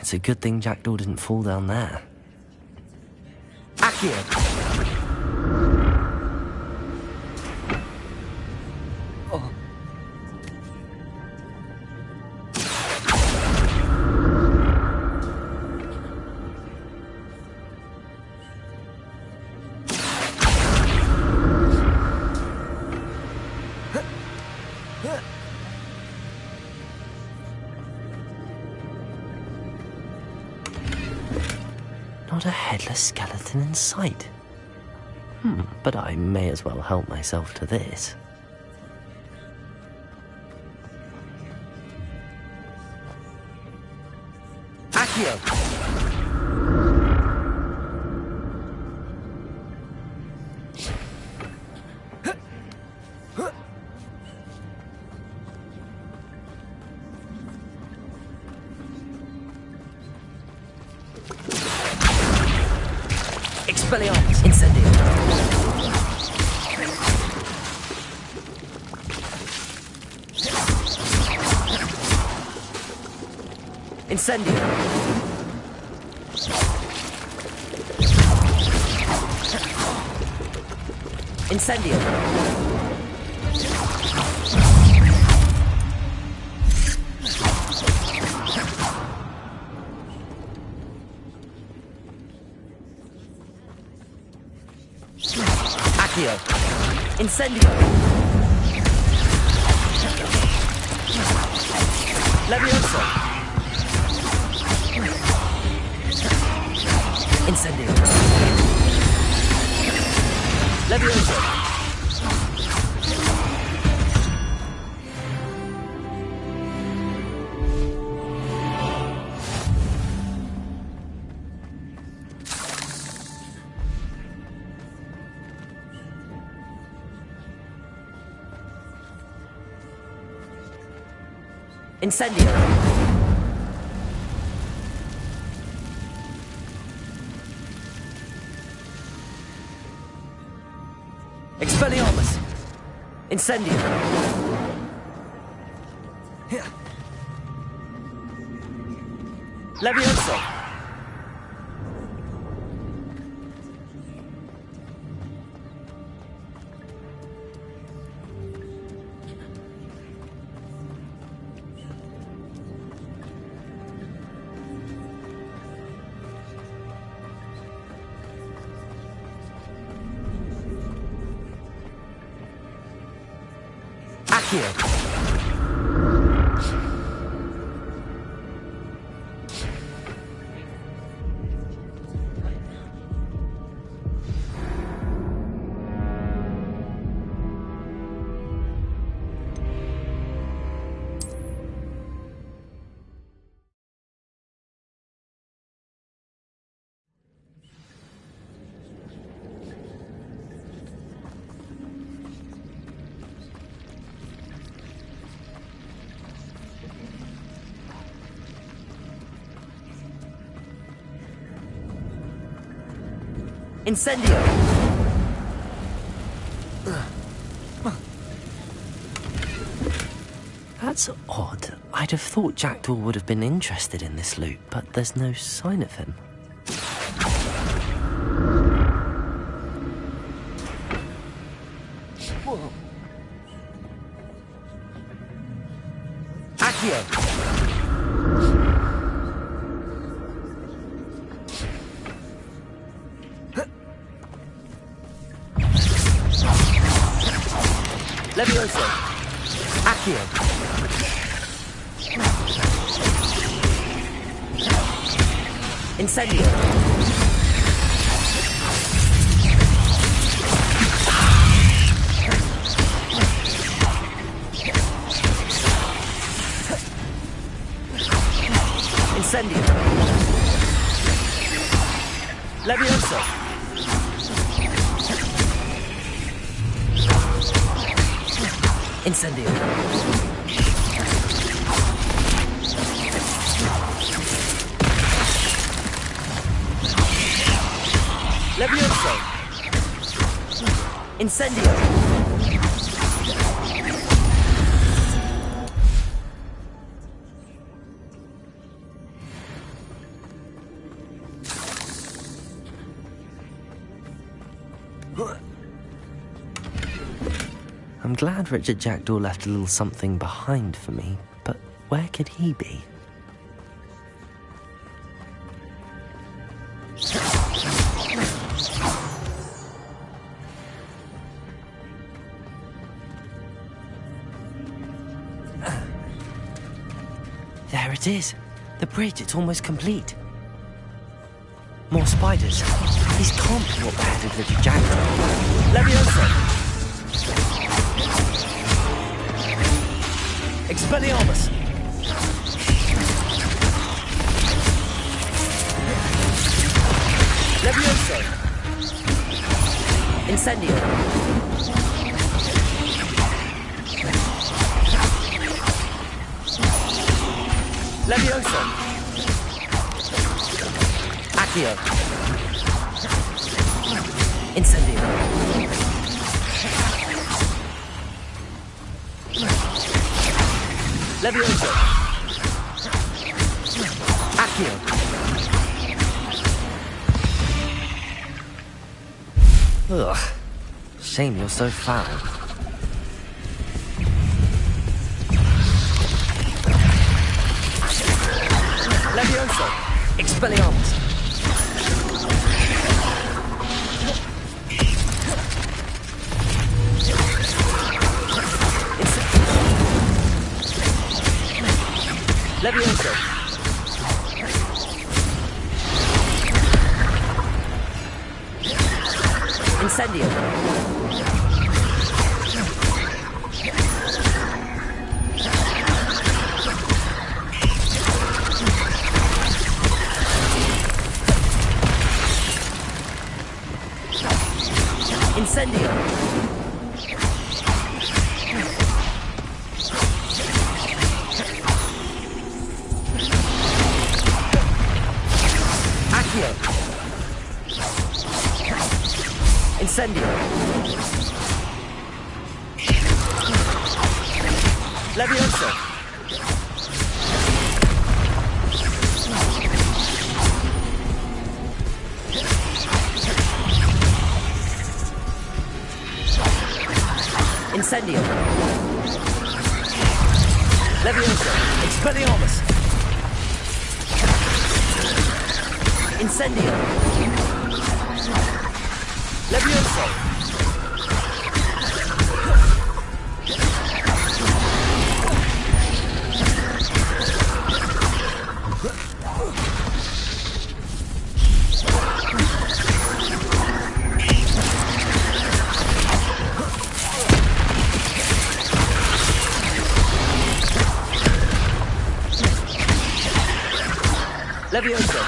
It's a good thing Jackdaw didn't fall down there. Accio! Oh. Not a headless skeleton in sight. But I may as well help myself to this. Accio! Expelliarmus! Incendio! Incendio! Incendio! Accio! Incendio! Levioso! Incendio! Levioso! Incendio! Expelliarmus! Incendio! Levioso! Accio! Incendio! That's odd. I'd have thought Jackdaw would have been interested in this loot, but there's no sign of him. Whoa. Accio! Levioso! Accio! Incendio! Incendio! Levioso! Incendio! Levioso! Incendio! I'm glad Richard Jackdaw left a little something behind for me, but where could he be? There it is. The bridge, it's almost complete. More spiders. These can't be what beheaded Richard Jackdaw. Levioso! Expelliarmus! Levioso! Incendio! Levioso! Accio! Incendio! Levioso! Accio! Ugh. Shame you're so foul. Levioso! Expelliarmus! Levioso! Incendio! Incendio! Accio! Incendio! Levioso! Incendio! Levioso! Expelliarmus! Incendio! Levioso! Levioso!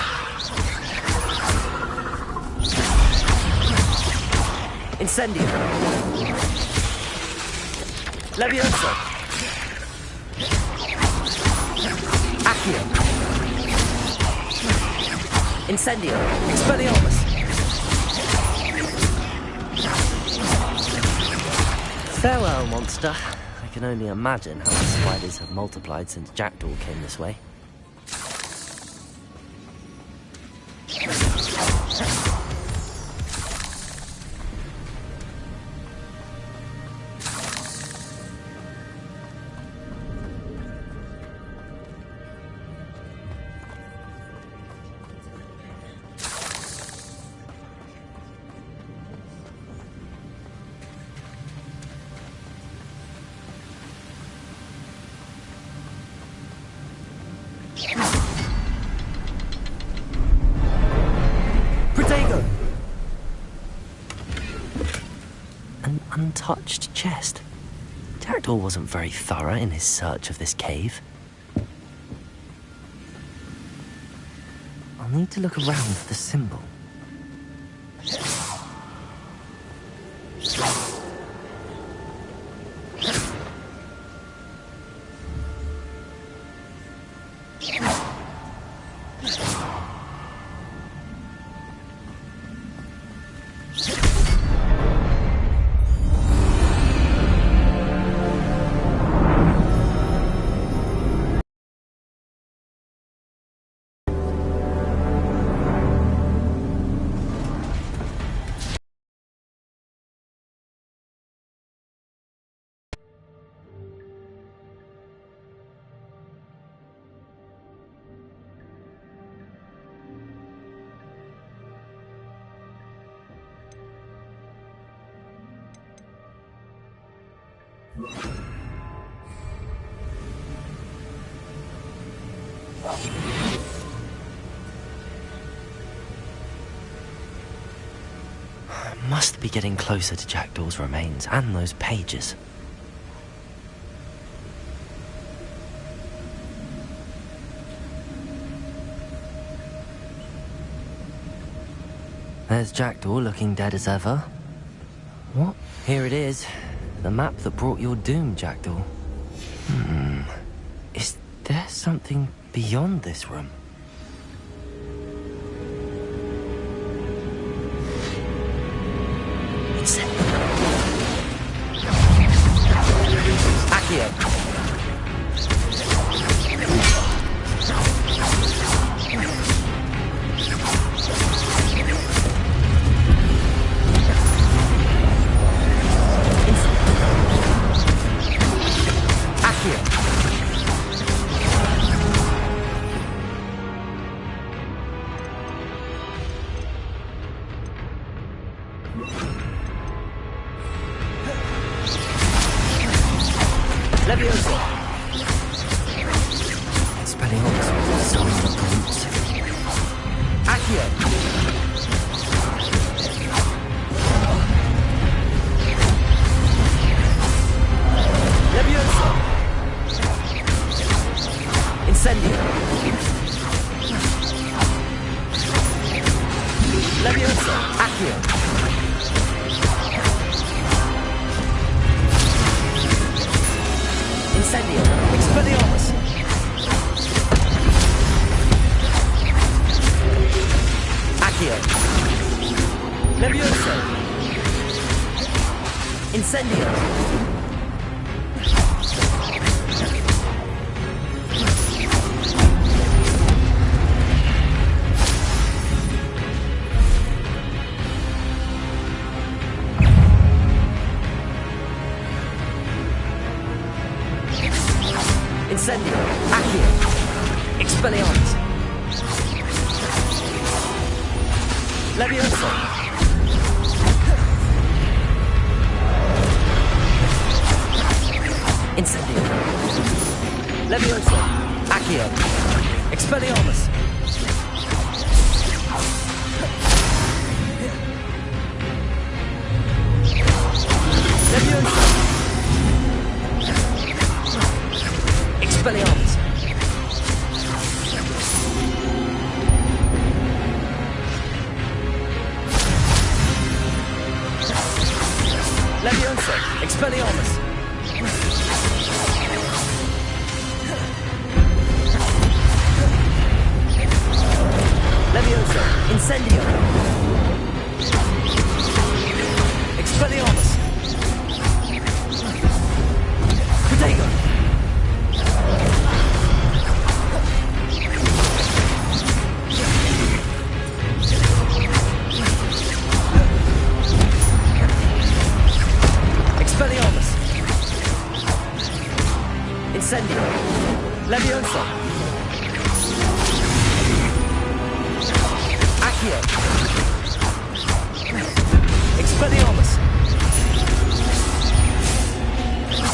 Incendio! Levioso! Accio! Incendio! Expelliarmus! Farewell, monster. I can only imagine how the spiders have multiplied since Jackdaw came this way. An untouched chest. Jackdaw wasn't very thorough in his search of this cave. I'll need to look around for the symbol. Must be getting closer to Jackdaw's remains and those pages. There's Jackdaw looking dead as ever. What? Here it is. The map that brought your doom, Jackdaw. Is there something beyond this room? It's it. Accio.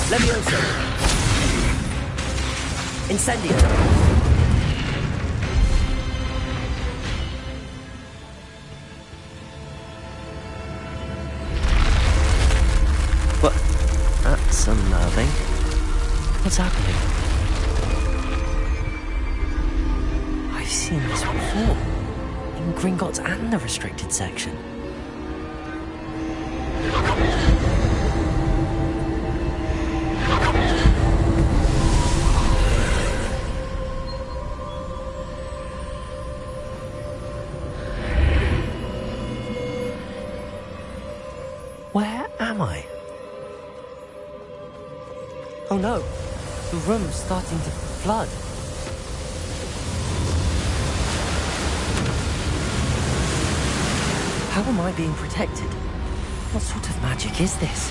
Levioso. Incendio. What? That's unnerving. What's happening? I've seen this before. In Gringotts and the restricted section. Where am I? Oh no, the room's starting to flood. How am I being protected? What sort of magic is this?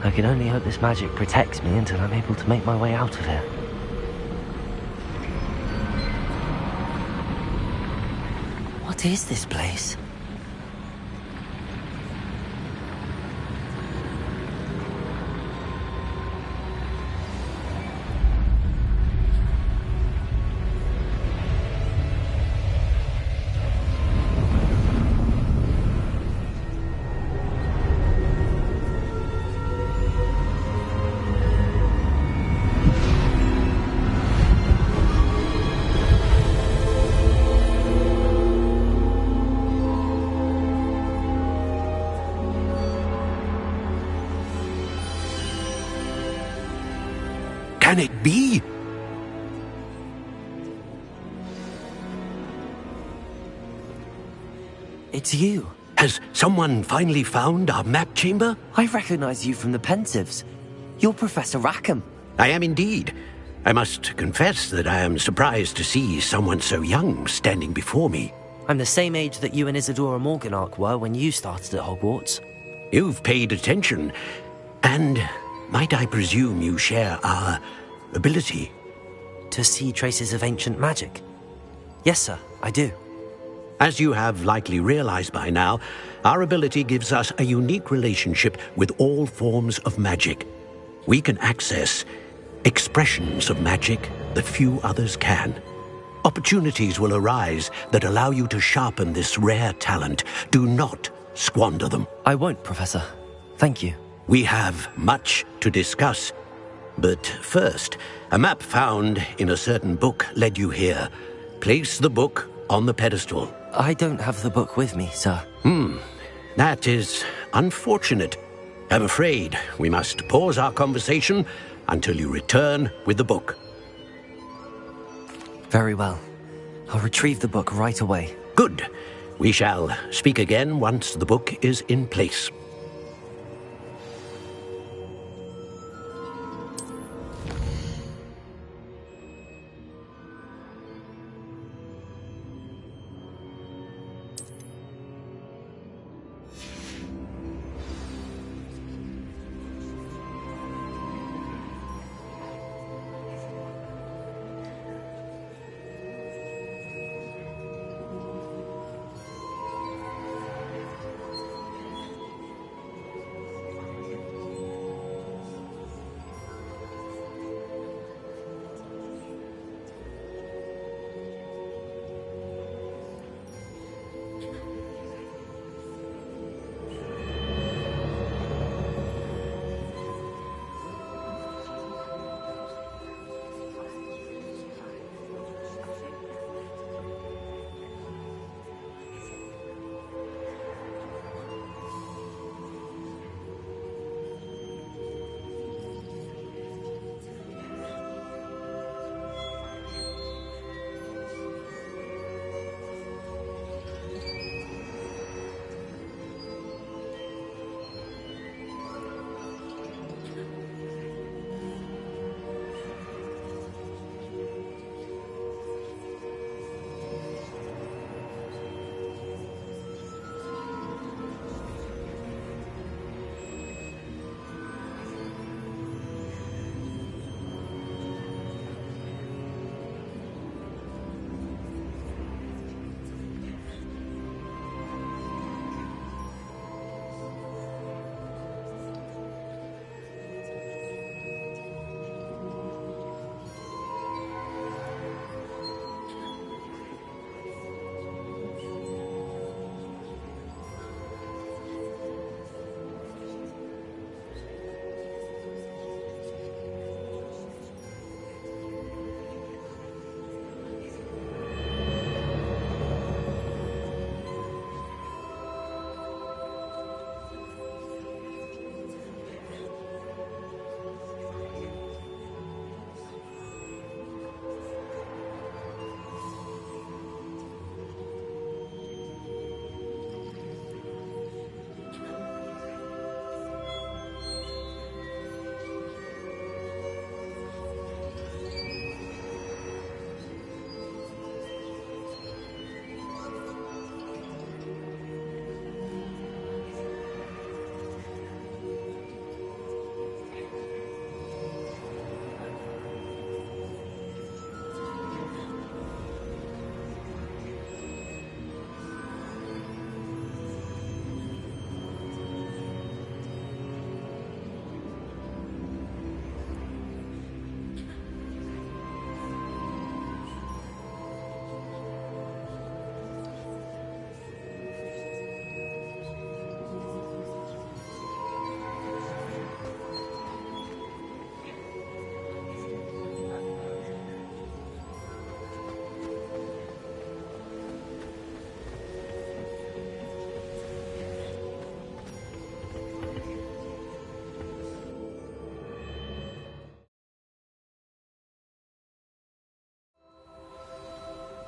I can only hope this magic protects me until I'm able to make my way out of here. What is this place? Can it be? It's you. Has someone finally found our map chamber? I recognize you from the Pensives. You're Professor Rackham. I am indeed. I must confess that I am surprised to see someone so young standing before me. I'm the same age that you and Isadora Morganach were when you started at Hogwarts. You've paid attention, and might I presume you share our ability? To see traces of ancient magic? Yes, sir, I do. As you have likely realized by now, our ability gives us a unique relationship with all forms of magic. We can access expressions of magic that few others can. Opportunities will arise that allow you to sharpen this rare talent. Do not squander them. I won't, Professor. Thank you. We have much to discuss. But first, a map found in a certain book led you here. Place the book on the pedestal. I don't have the book with me, sir. That is unfortunate. I'm afraid we must pause our conversation until you return with the book. Very well. I'll retrieve the book right away. Good. We shall speak again once the book is in place.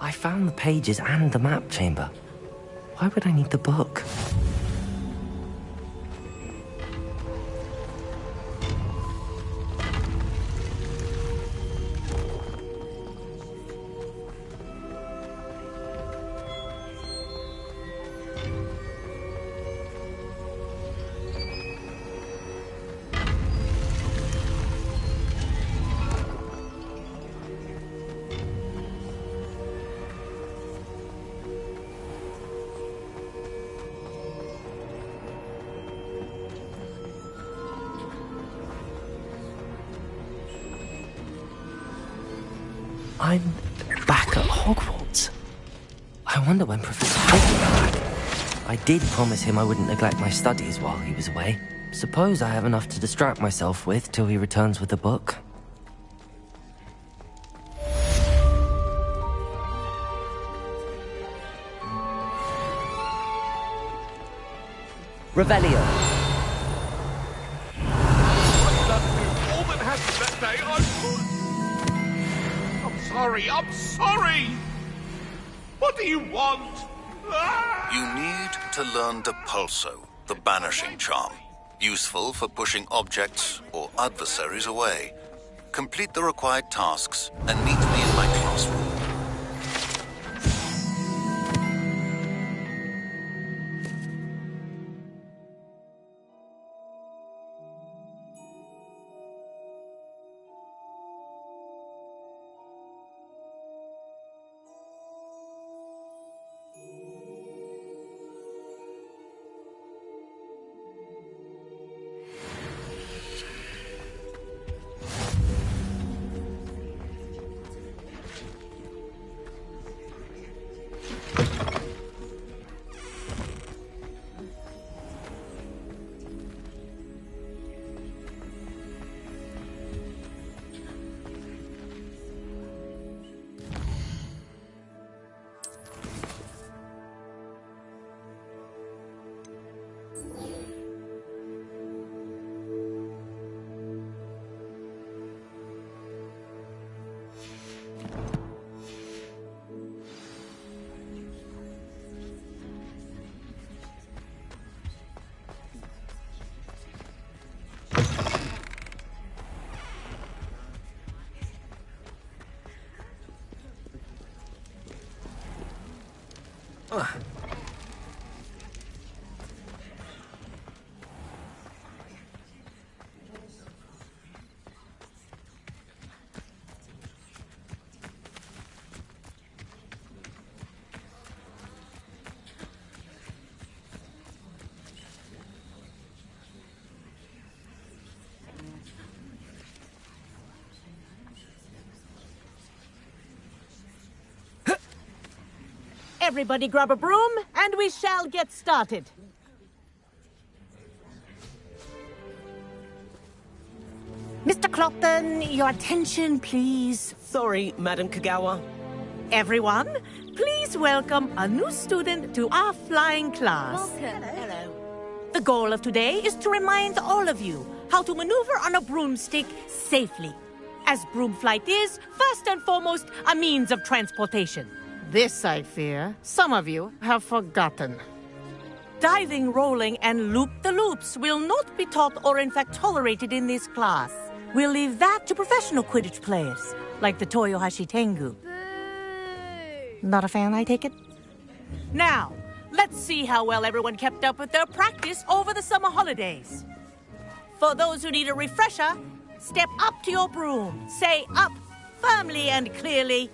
I found the pages and the map chamber. Why would I need the book? I'm back at Hogwarts. I wonder when Professor Hope will be back. I did promise him I wouldn't neglect my studies while he was away. Suppose I have enough to distract myself with till he returns with the book. Revelio. I'm sorry! What do you want? You need to learn Depulso, the banishing charm. Useful for pushing objects or adversaries away. Complete the required tasks and meet me in my classroom. Everybody grab a broom, and we shall get started. Mr. Clopton, your attention, please. Sorry, Madam Kagawa. Everyone, please welcome a new student to our flying class. Welcome. Hello. The goal of today is to remind all of you how to maneuver on a broomstick safely, as broom flight is, first and foremost, a means of transportation. This, I fear, some of you have forgotten. Diving, rolling, and loop-the-loops will not be taught or in fact tolerated in this class. We'll leave that to professional Quidditch players, like the Toyohashi Tengu. Not a fan, I take it? Now, let's see how well everyone kept up with their practice over the summer holidays. For those who need a refresher, step up to your broom, say up firmly and clearly,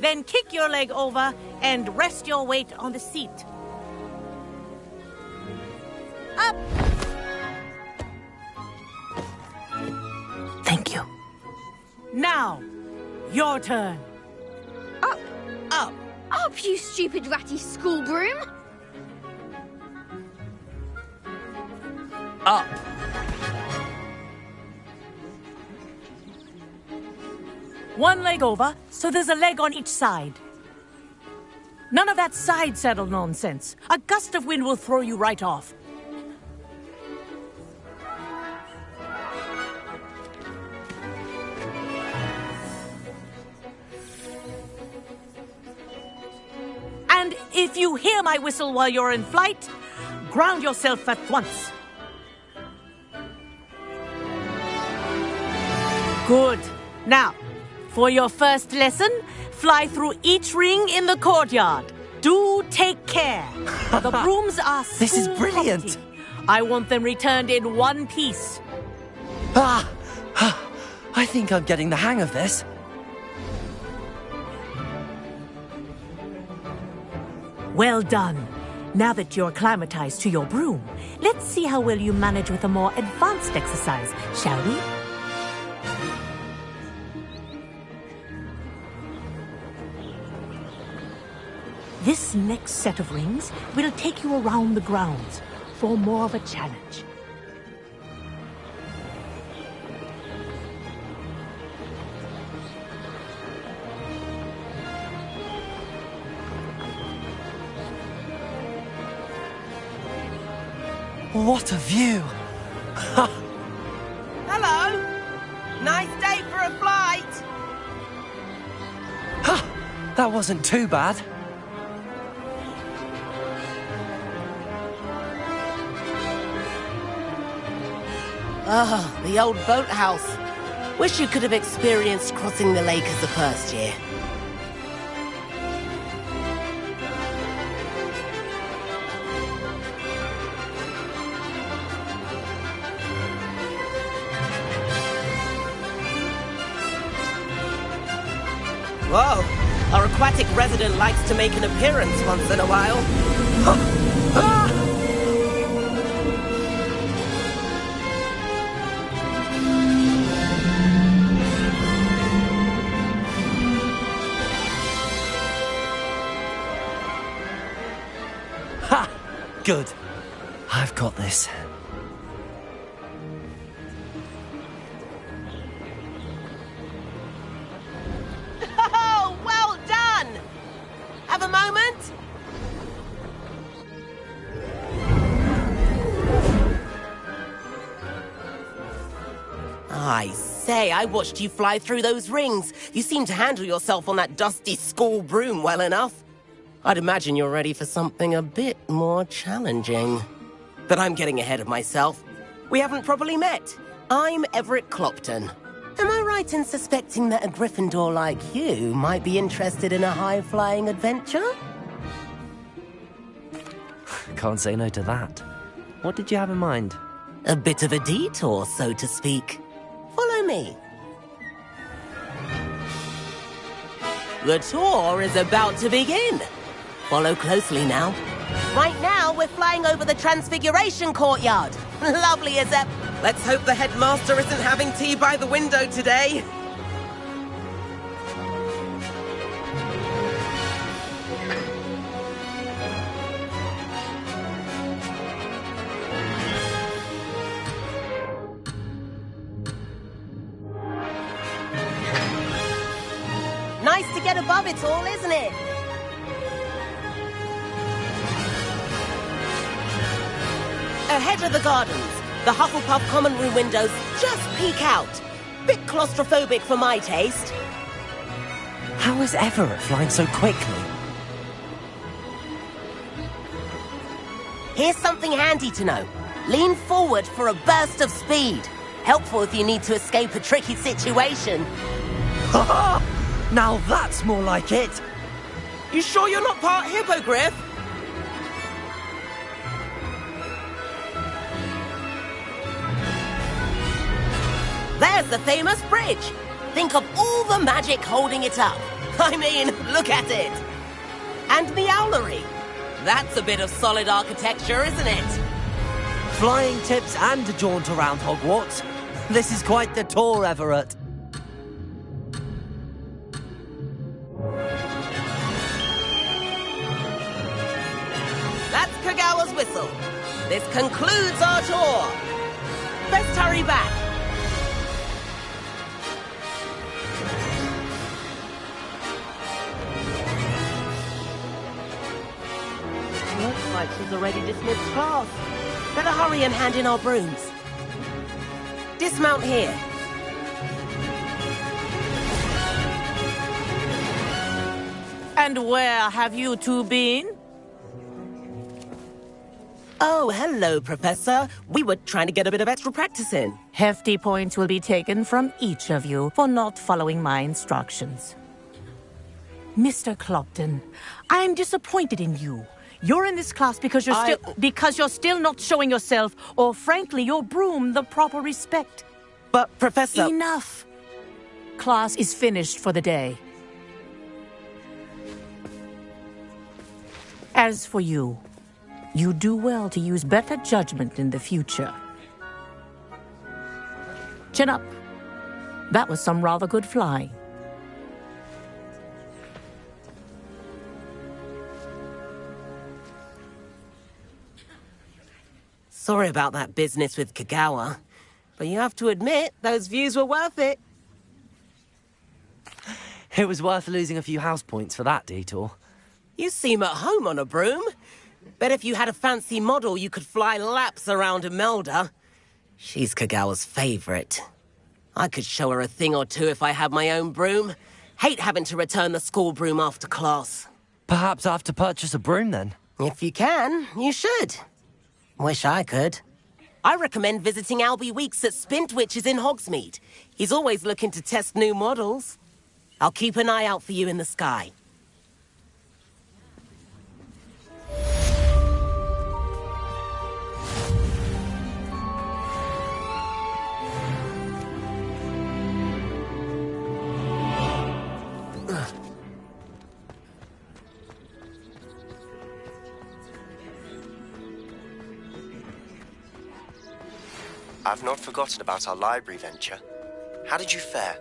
then kick your leg over and rest your weight on the seat. Up! Thank you. Now, your turn. Up! Up! Up, you stupid ratty school broom! Up! One leg over, so there's a leg on each side. None of that side saddle nonsense. A gust of wind will throw you right off. If you hear my whistle while you're in flight, ground yourself at once. Good. Now, for your first lesson, fly through each ring in the courtyard. Do take care. The brooms are This is brilliant. property. I want them returned in one piece. I think I'm getting the hang of this. Well done. Now that you're acclimatized to your broom, let's see how well you manage with a more advanced exercise, shall we? This next set of rings will take you around the grounds for more of a challenge. What a view! Hello! Nice day for a flight! That wasn't too bad. Oh, the old boathouse. Wish you could have experienced crossing the lake as the first year. Whoa! Our aquatic resident likes to make an appearance once in a while. Good. I've got this. Oh, well done! Have a moment? I say, I watched you fly through those rings. You seem to handle yourself on that dusty school broom well enough. I'd imagine you're ready for something a bit more challenging. But I'm getting ahead of myself. We haven't properly met. I'm Everett Clopton. Am I right in suspecting that a Gryffindor like you might be interested in a high-flying adventure? Can't say no to that. What did you have in mind? A bit of a detour, so to speak. Follow me. The tour is about to begin. Follow closely now. Right now, we're flying over the Transfiguration Courtyard. Lovely as ever. Let's hope the headmaster isn't having tea by the window today. Nice to get above it all, isn't it? Ahead of the gardens, the Hufflepuff common room windows just peek out. Bit claustrophobic for my taste. How is Everett flying so quickly? Here's something handy to know. Lean forward for a burst of speed. Helpful if you need to escape a tricky situation. Now that's more like it. You sure you're not part hippogriff? There's the famous bridge. Think of all the magic holding it up. I mean, look at it. And the owlery. That's a bit of solid architecture, isn't it? Flying tips and a jaunt around Hogwarts. This is quite the tour, Everett. That's Kagawa's whistle. This concludes our tour. Best hurry back. Looks like she's already dismissed class. Better hurry and hand in our brooms. Dismount here. And where have you two been? Oh, hello, Professor. We were trying to get a bit of extra practice in. Hefty points will be taken from each of you for not following my instructions. Mr. Clopton, I'm disappointed in you. You're in this class because you're still not showing yourself, or frankly, your broom the proper respect. But, Professor... Enough! Class is finished for the day. As for you, you do well to use better judgment in the future. Chin up. That was some rather good flying. Sorry about that business with Kagawa, but you have to admit, those views were worth it. It was worth losing a few house points for that detour. You seem at home on a broom. Bet if you had a fancy model, you could fly laps around Imelda. She's Kagawa's favorite. I could show her a thing or two if I had my own broom. Hate having to return the school broom after class. Perhaps I have to purchase a broom then? If you can, you should. Wish I could. I recommend visiting Albie Weeks at Spintwitches in Hogsmeade. He's always looking to test new models. I'll keep an eye out for you in the sky. I've not forgotten about our library venture. How did you fare?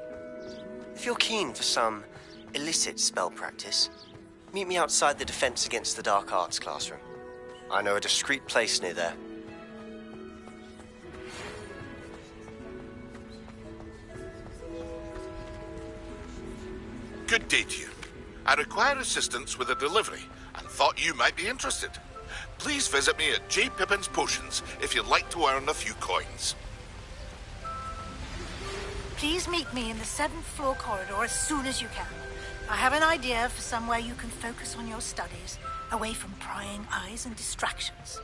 If you're keen for some illicit spell practice, meet me outside the Defense Against the Dark Arts classroom. I know a discreet place near there. Good day to you. I require assistance with a delivery and thought you might be interested. Please visit me at J. Pippin's Potions if you'd like to earn a few coins. Please meet me in the 7th floor corridor as soon as you can. I have an idea for somewhere you can focus on your studies, away from prying eyes and distractions.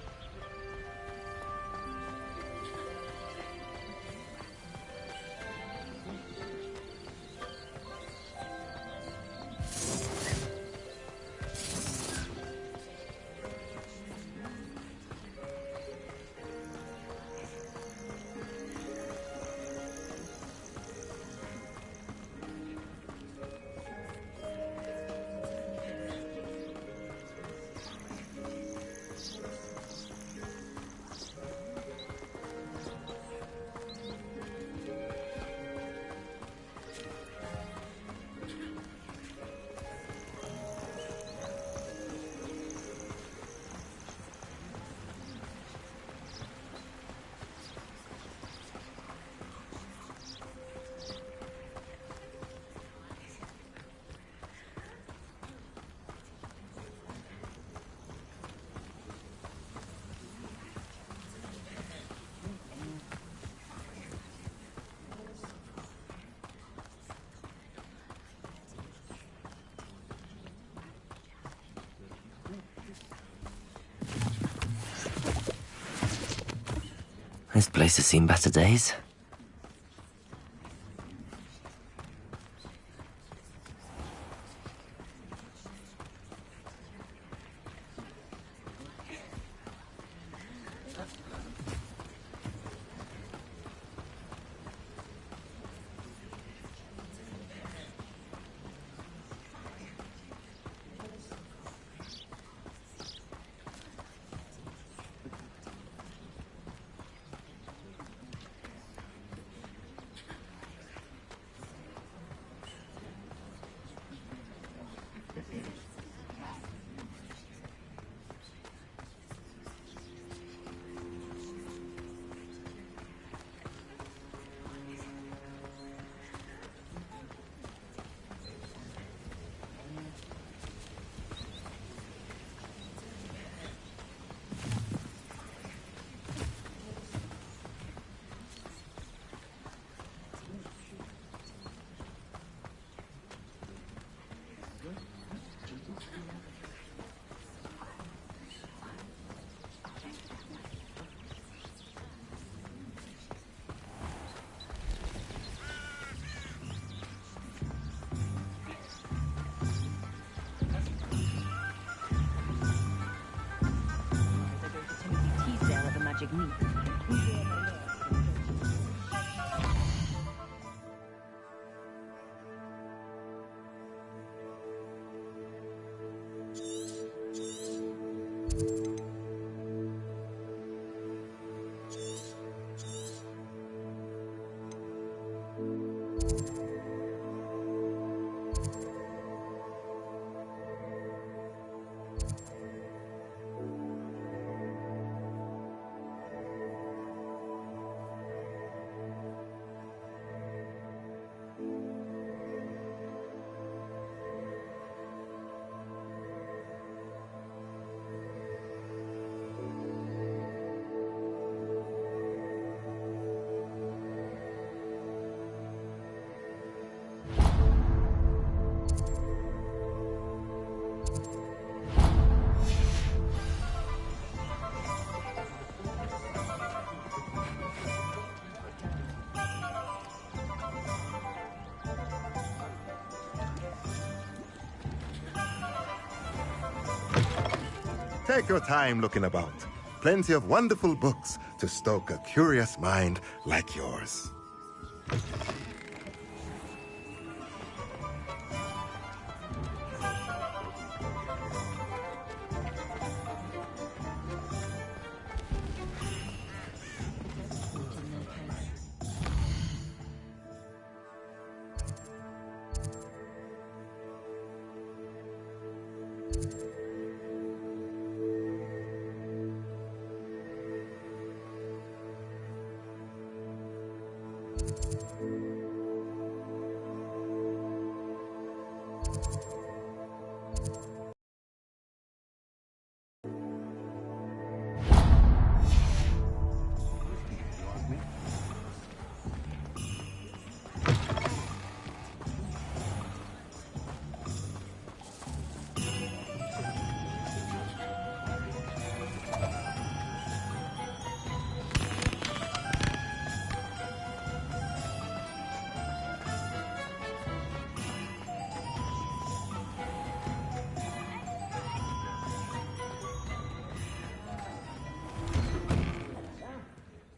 This place has seen better days. Take your time looking about. Plenty of wonderful books to stoke a curious mind like yours.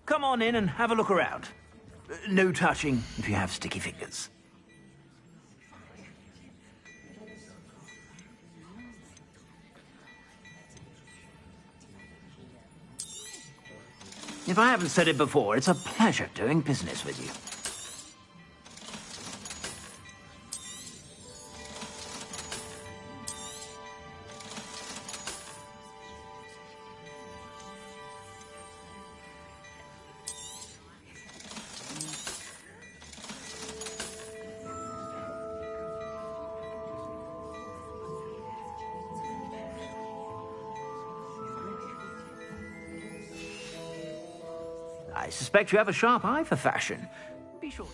Come on in and have a look around. No touching if you have sticky fingers. If I haven't said it before, it's a pleasure doing business with you. I suspect you have a sharp eye for fashion. Be sure.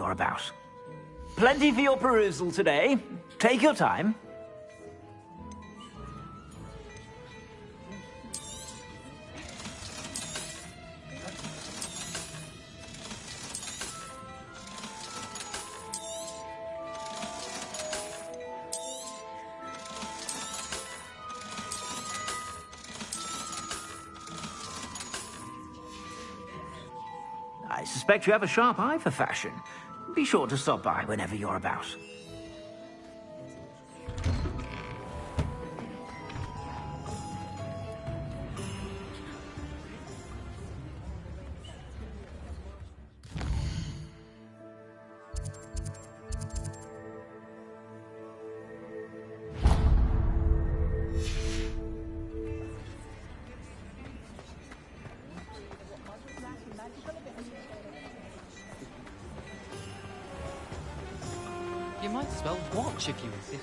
you're about. Plenty for your perusal today. Take your time. I suspect you have a sharp eye for fashion. Be sure to stop by whenever you're about. You might as well watch if you insist.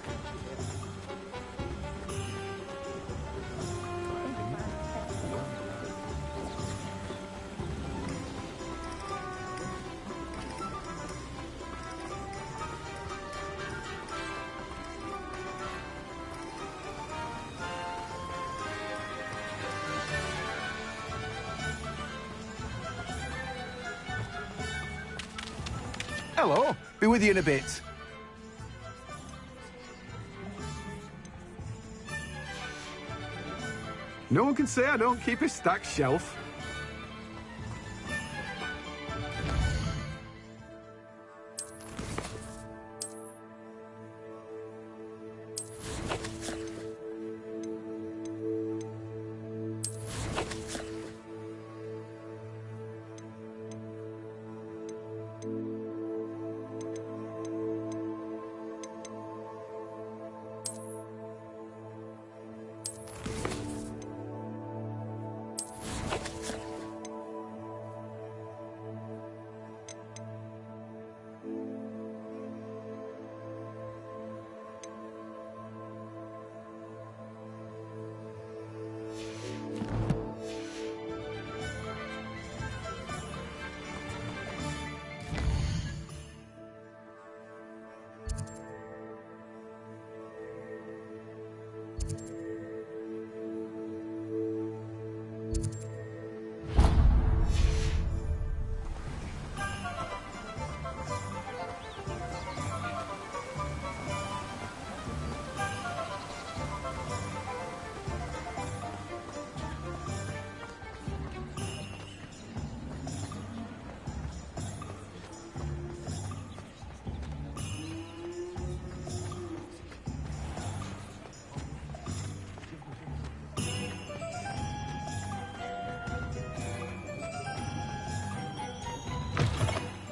Hello. Be with you in a bit. No one can say I don't keep a stacked shelf.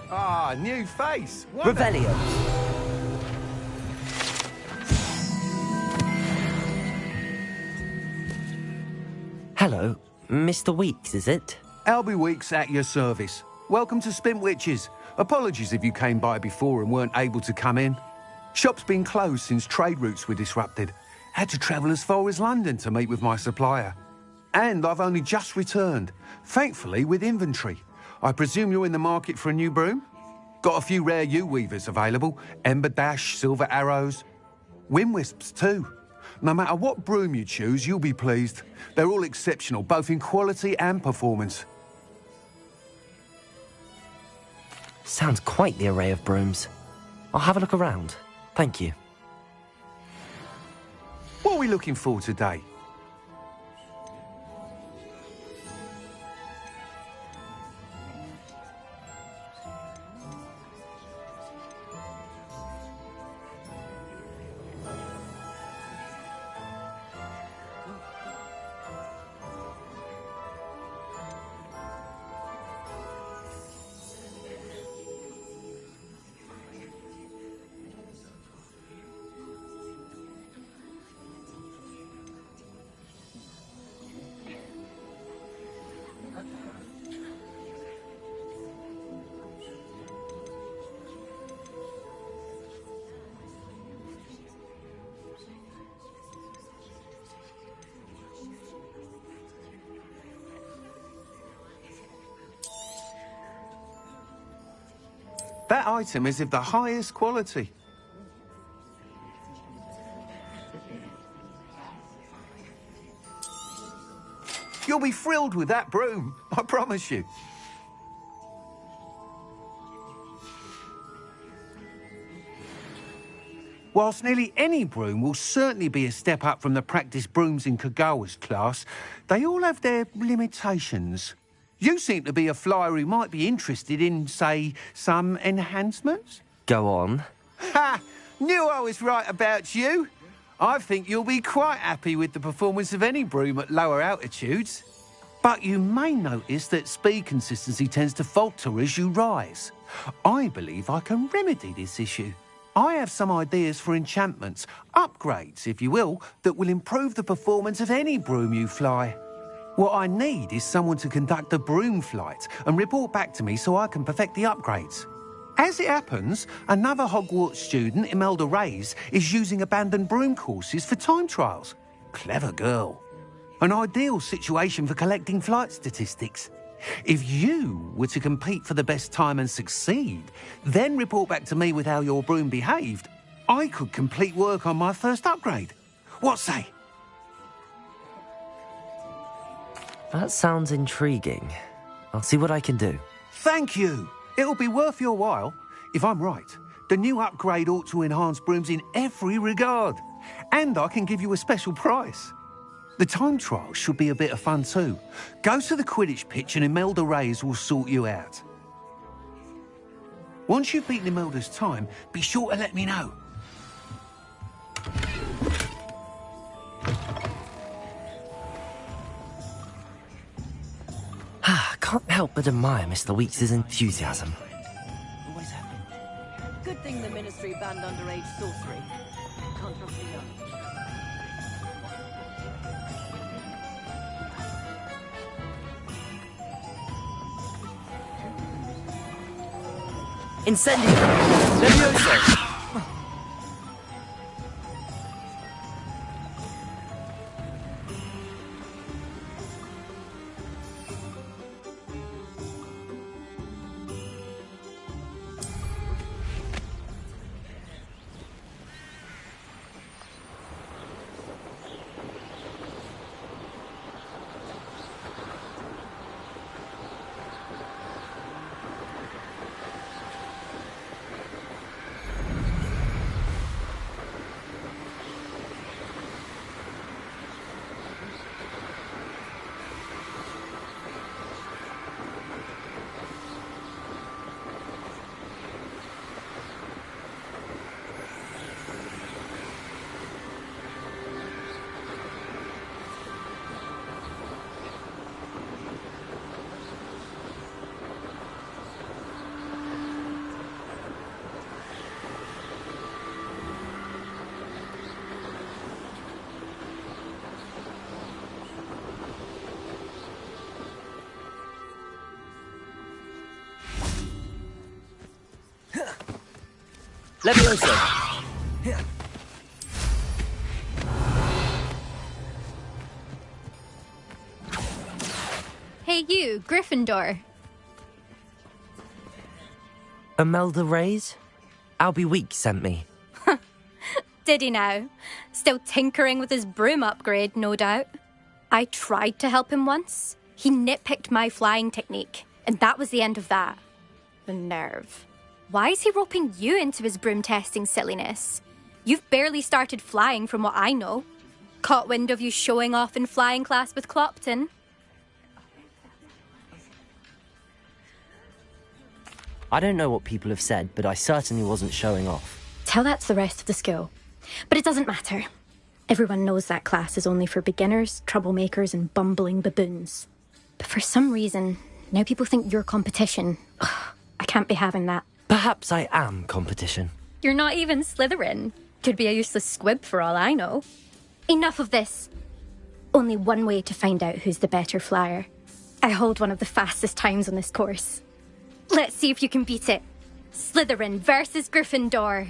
Ah, new face. Revelio. Hello, Mr. Weeks, is it? Albie Weeks at your service. Welcome to Spint Witches. Apologies if you came by before and weren't able to come in. Shop's been closed since trade routes were disrupted. Had to travel as far as London to meet with my supplier. And I've only just returned, thankfully with inventory. I presume you're in the market for a new broom? Got a few rare yew-weavers available. Ember Dash, Silver Arrows. Wind Wisps too. No matter what broom you choose, you'll be pleased. They're all exceptional, both in quality and performance. Sounds quite the array of brooms. I'll have a look around. Thank you. What are we looking for today? That item is of the highest quality. You'll be thrilled with that broom, I promise you. Whilst nearly any broom will certainly be a step up from the practice brooms in Kagawa's class, they all have their limitations. You seem to be a flyer who might be interested in, say, some enhancements? Go on. Ha! Knew I was right about you. I think you'll be quite happy with the performance of any broom at lower altitudes. But you may notice that speed consistency tends to falter as you rise. I believe I can remedy this issue. I have some ideas for enchantments, upgrades, if you will, that will improve the performance of any broom you fly. What I need is someone to conduct a broom flight and report back to me so I can perfect the upgrades. As it happens, another Hogwarts student, Imelda Reyes, is using abandoned broom courses for time trials. Clever girl. An ideal situation for collecting flight statistics. If you were to compete for the best time and succeed, then report back to me with how your broom behaved, I could complete work on my first upgrade. What say? That sounds intriguing. I'll see what I can do. Thank you. It'll be worth your while. If I'm right, the new upgrade ought to enhance brooms in every regard. And I can give you a special price. The time trial should be a bit of fun too. Go to the Quidditch pitch and Imelda Reyes will sort you out. Once you've beaten Imelda's time, be sure to let me know. Can't help but admire Mr. Weeks' enthusiasm. Good thing the Ministry banned underage sorcery. Can't trust me now. Incendio! Levioso! Levioso! Hey you, Gryffindor. Imelda Reyes? Albie Weeks sent me. Did he now? Still tinkering with his broom upgrade, no doubt. I tried to help him once. He nitpicked my flying technique, and that was the end of that. The nerve. Why is he roping you into his broom testing silliness? You've barely started flying from what I know. Caught wind of you showing off in flying class with Clopton. I don't know what people have said, but I certainly wasn't showing off. Tell that to the rest of the school. But it doesn't matter. Everyone knows that class is only for beginners, troublemakers, and bumbling baboons. But for some reason, now people think you're competition. Ugh, I can't be having that. Perhaps I am competition. You're not even Slytherin. Could be a useless squib for all I know. Enough of this. Only one way to find out who's the better flyer. I hold one of the fastest times on this course. Let's see if you can beat it. Slytherin versus Gryffindor.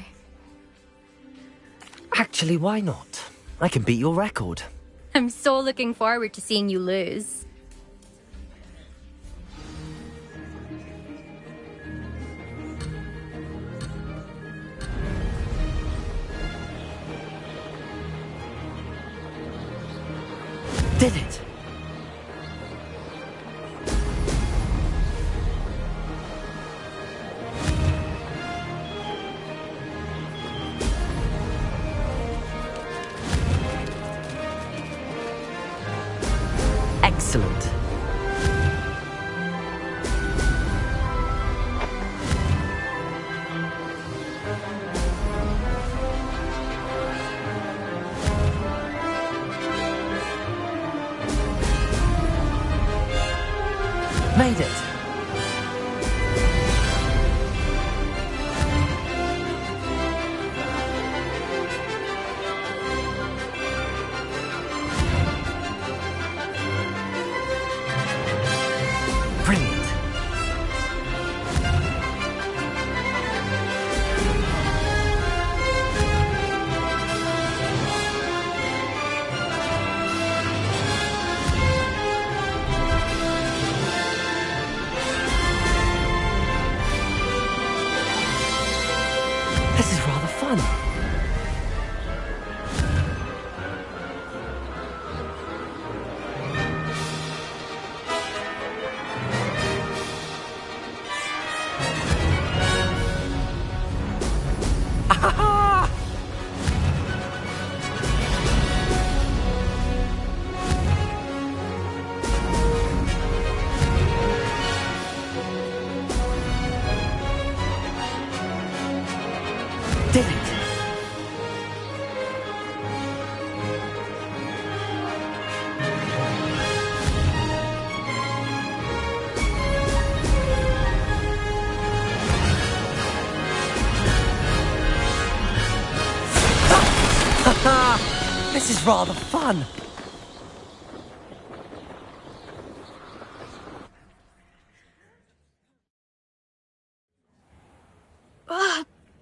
Actually, why not? I can beat your record. I'm so looking forward to seeing you lose. Did it! Excellent. Made it. Brilliant. This is rather fun. Ah! Did it! This is rather fun.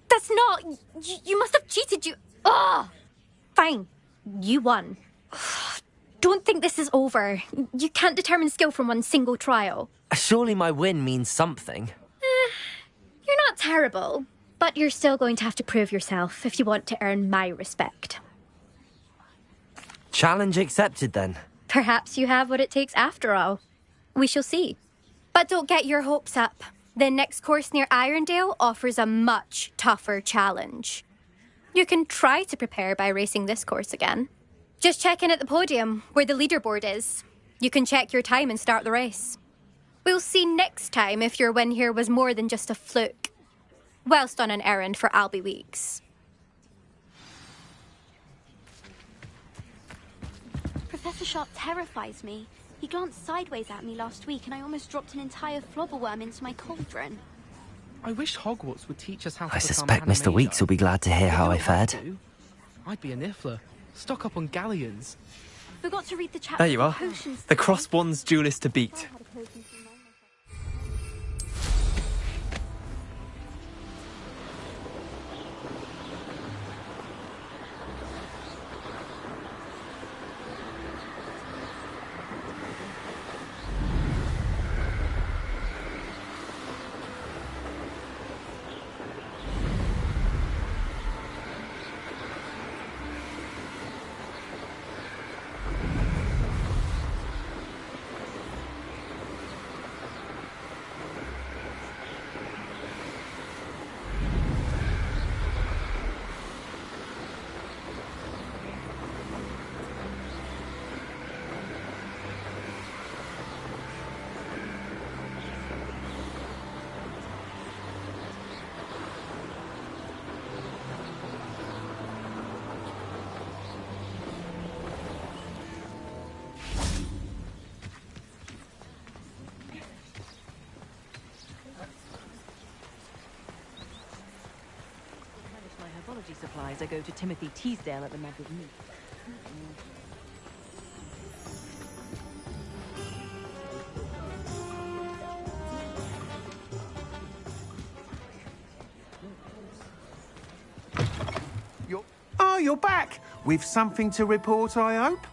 That's not... You must have cheated, you... Ugh! Fine. You won. Don't think this is over. You can't determine skill from one single trial. Surely my win means something. You're not terrible, but you're still going to have to prove yourself if you want to earn my respect. Challenge accepted then. Perhaps you have what it takes after all. We shall see. But don't get your hopes up. The next course near Irondale offers a much tougher challenge. You can try to prepare by racing this course again. Just check in at the podium, where the leaderboard is. You can check your time and start the race. We'll see next time if your win here was more than just a fluke. Whilst on an errand for Albie Weeks. Professor Sharp terrifies me. He glanced sideways at me last week and I almost dropped an entire flobberworm into my cauldron. I wish Hogwarts would teach us how to I become suspect Mr. Weeks will be glad to hear how I fared. I'd be a niffler. Stock up on galleons. Forgot to read the chapter. There you are. Potions The crosswands duelist to beat. Supplies, I go to Timothy Teasdale at the Madrid Meet. You're back! With something to report, I hope?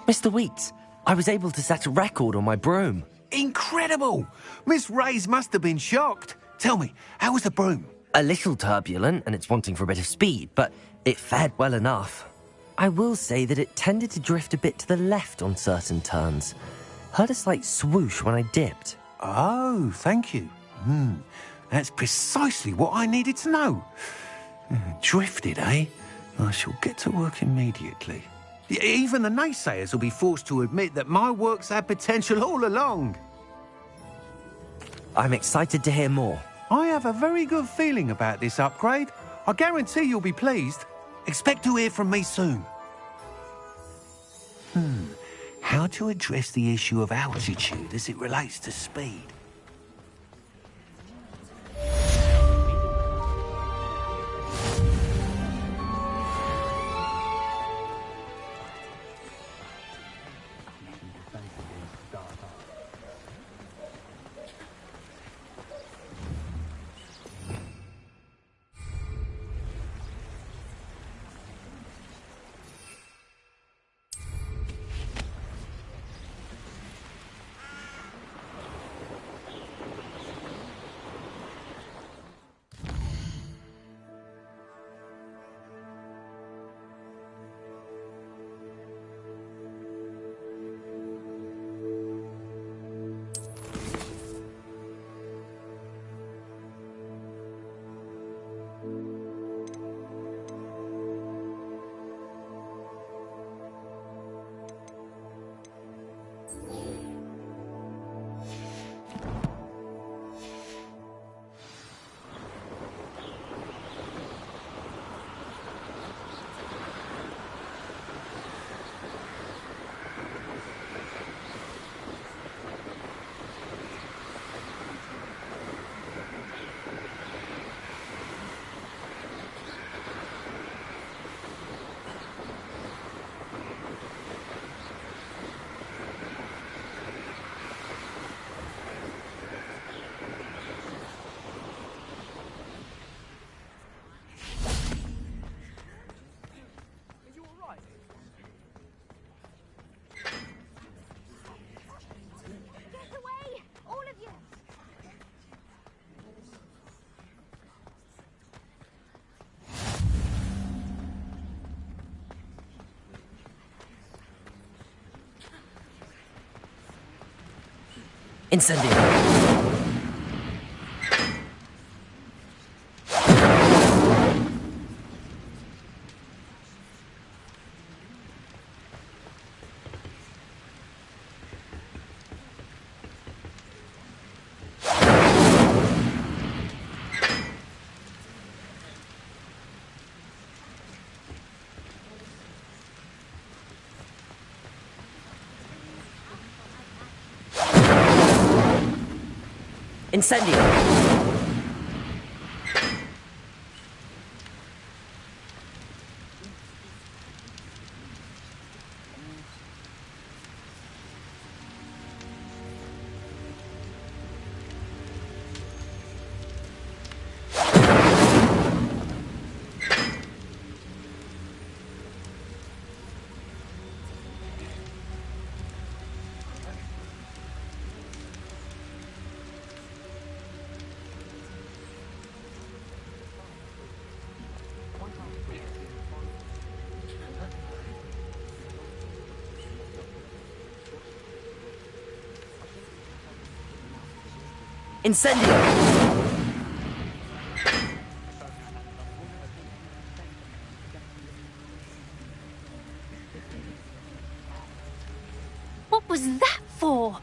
Mr. Weeks, I was able to set a record on my broom. Incredible! Miss Reyes must have been shocked. Tell me, how was the broom? A little turbulent, and it's wanting for a bit of speed, but it fared well enough. I will say that it tended to drift a bit to the left on certain turns. Heard a slight swoosh when I dipped. Oh, thank you. That's precisely what I needed to know. Drifted, eh? I shall get to work immediately. Even the naysayers will be forced to admit that my work's had potential all along. I'm excited to hear more. I have a very good feeling about this upgrade. I guarantee you'll be pleased. Expect to hear from me soon. How to address the issue of altitude as it relates to speed? Incendio. Incendio. Incendio! What was that for?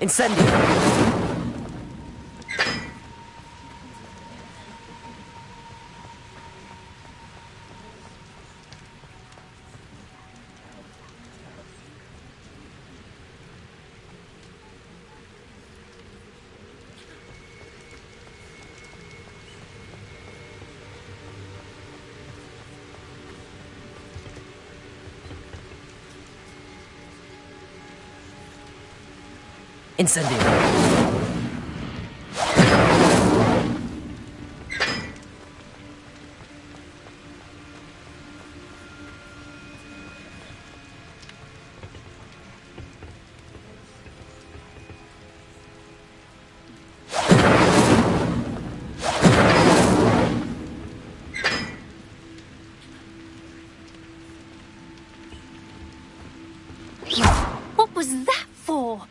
Incendio! Incendio! What was that for?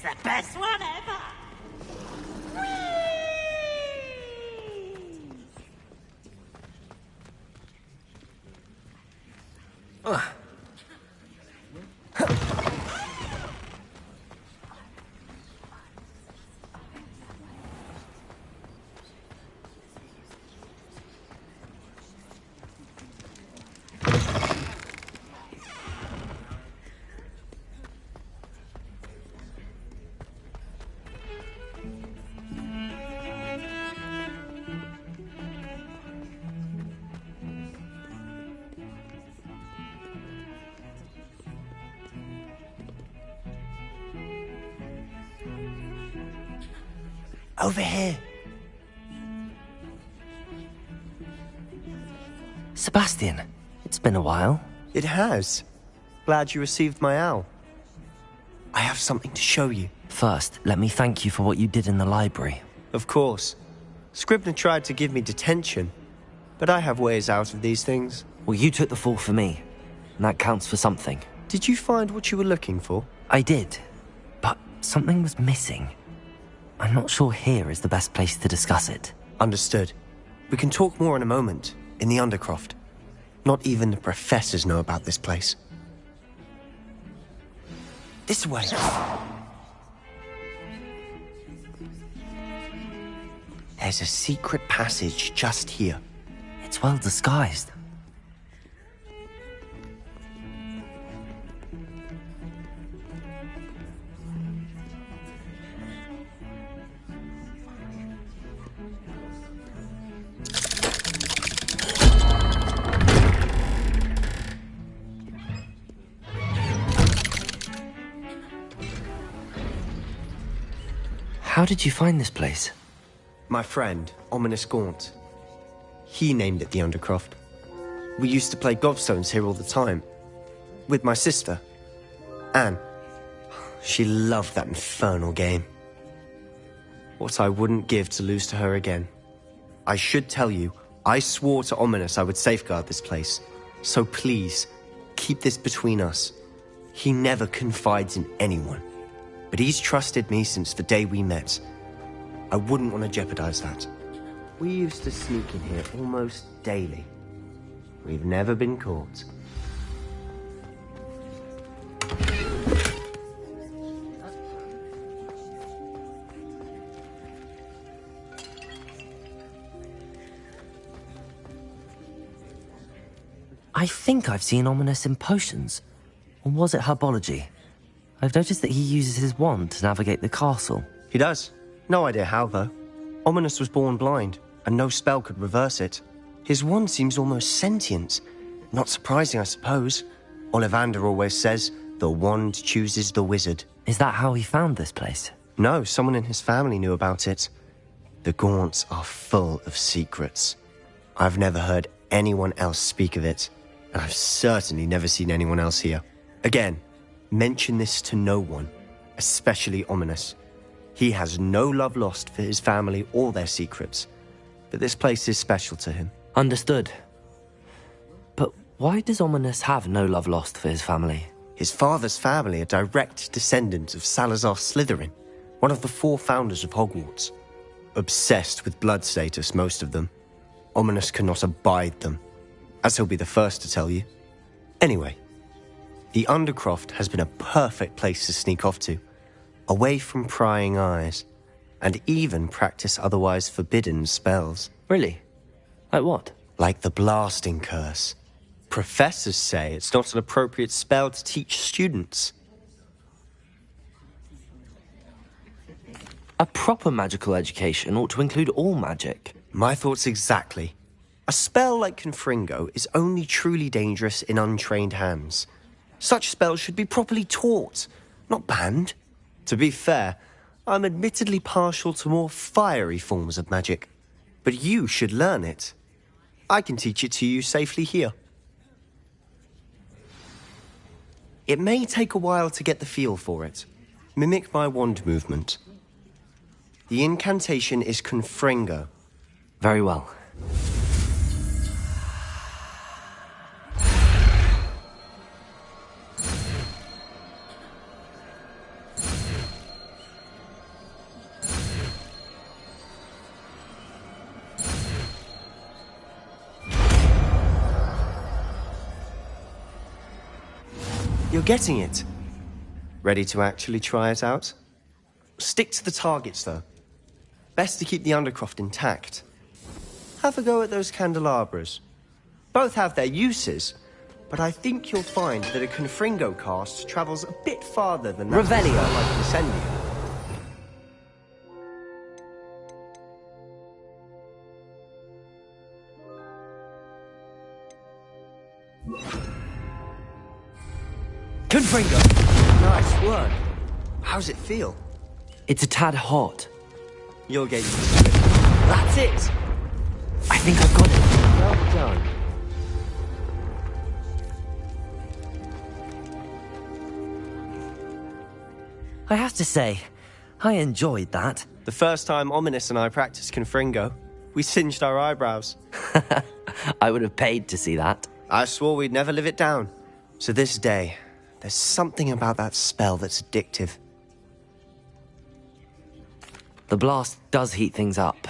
the best one ever. Over here. Sebastian, it's been a while. It has. Glad you received my owl. I have something to show you. First, let me thank you for what you did in the library. Of course. Scribner tried to give me detention, but I have ways out of these things. Well, you took the fall for me, and that counts for something. Did you find what you were looking for? I did, but something was missing. I'm not sure here is the best place to discuss it. Understood. We can talk more in a moment, in the Undercroft. Not even the professors know about this place. This way. There's a secret passage just here. It's well disguised. How did you find this place? My friend, Ominous Gaunt. He named it the Undercroft. We used to play gobstones here all the time. With my sister, Anne. She loved that infernal game. What I wouldn't give to lose to her again. I should tell you, I swore to Ominous I would safeguard this place. So please, keep this between us. He never confides in anyone. But he's trusted me since the day we met. I wouldn't want to jeopardize that. We used to sneak in here almost daily. We've never been caught. I think I've seen Ominous in potions. Or was it herbology? I've noticed that he uses his wand to navigate the castle. He does. No idea how, though. Ominous was born blind, and no spell could reverse it. His wand seems almost sentient. Not surprising, I suppose. Ollivander always says, the wand chooses the wizard. Is that how he found this place? No, someone in his family knew about it. The Gaunts are full of secrets. I've never heard anyone else speak of it, and I've certainly never seen anyone else here. Again, mention this to no one, especially Ominous. He has no love lost for his family or their secrets, but this place is special to him. Understood. But why does Ominous have no love lost for his family? His father's family are direct descendants of Salazar Slytherin, one of the 4 founders of Hogwarts. Obsessed with blood status, most of them. Ominous cannot abide them, as he'll be the first to tell you. Anyway, the Undercroft has been a perfect place to sneak off to, away from prying eyes, and even practice otherwise forbidden spells. Really? Like what? Like the blasting curse. Professors say it's not an appropriate spell to teach students. A proper magical education ought to include all magic. My thoughts exactly. A spell like Confringo is only truly dangerous in untrained hands. Such spells should be properly taught, not banned. To be fair, I'm admittedly partial to more fiery forms of magic. But you should learn it. I can teach it to you safely here. It may take a while to get the feel for it. Mimic my wand movement. The incantation is Confringo. Very well. You're getting it. Ready to actually try it out? Stick to the targets, though. Best to keep the Undercroft intact. Have a go at those candelabras. Both have their uses, but I think you'll find that a Confringo cast travels a bit farther than that Revelio. like Incendio. Confringo! Nice work. How's it feel? It's a tad hot. You'll get used to it. That's it! I think I've got it. Well done. I have to say, I enjoyed that. The first time Ominous and I practiced Confringo, we singed our eyebrows. I would have paid to see that. I swore we'd never live it down. So this day, there's something about that spell that's addictive. The blast does heat things up.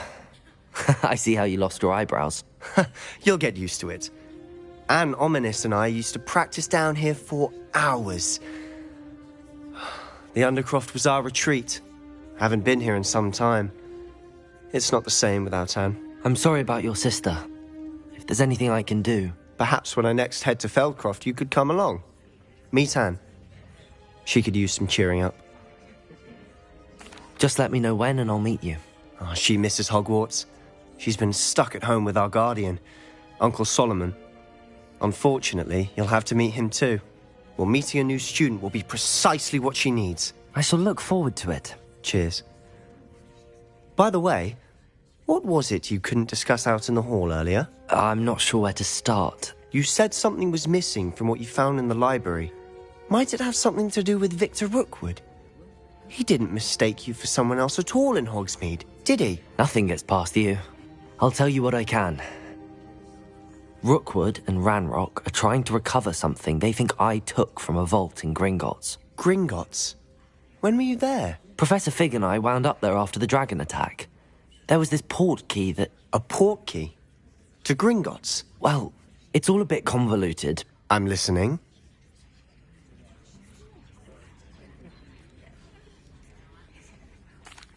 I see how you lost your eyebrows. You'll get used to it. Anne Ominous and I used to practice down here for hours. The Undercroft was our retreat. Haven't been here in some time. It's not the same without Anne. I'm sorry about your sister. If there's anything I can do... Perhaps when I next head to Feldcroft, you could come along. Meet Anne. She could use some cheering up. Just let me know when and I'll meet you. Oh, she misses Hogwarts. She's been stuck at home with our guardian, Uncle Solomon. Unfortunately, you'll have to meet him too. Well, meeting a new student will be precisely what she needs. I shall look forward to it. Cheers. By the way, what was it you couldn't discuss out in the hall earlier? I'm not sure where to start. You said something was missing from what you found in the library. Might it have something to do with Victor Rookwood? He didn't mistake you for someone else at all in Hogsmeade, did he? Nothing gets past you. I'll tell you what I can. Rookwood and Ranrock are trying to recover something they think I took from a vault in Gringotts. Gringotts? When were you there? Professor Fig and I wound up there after the dragon attack. There was this port key that... A port key? To Gringotts? Well, it's all a bit convoluted. I'm listening.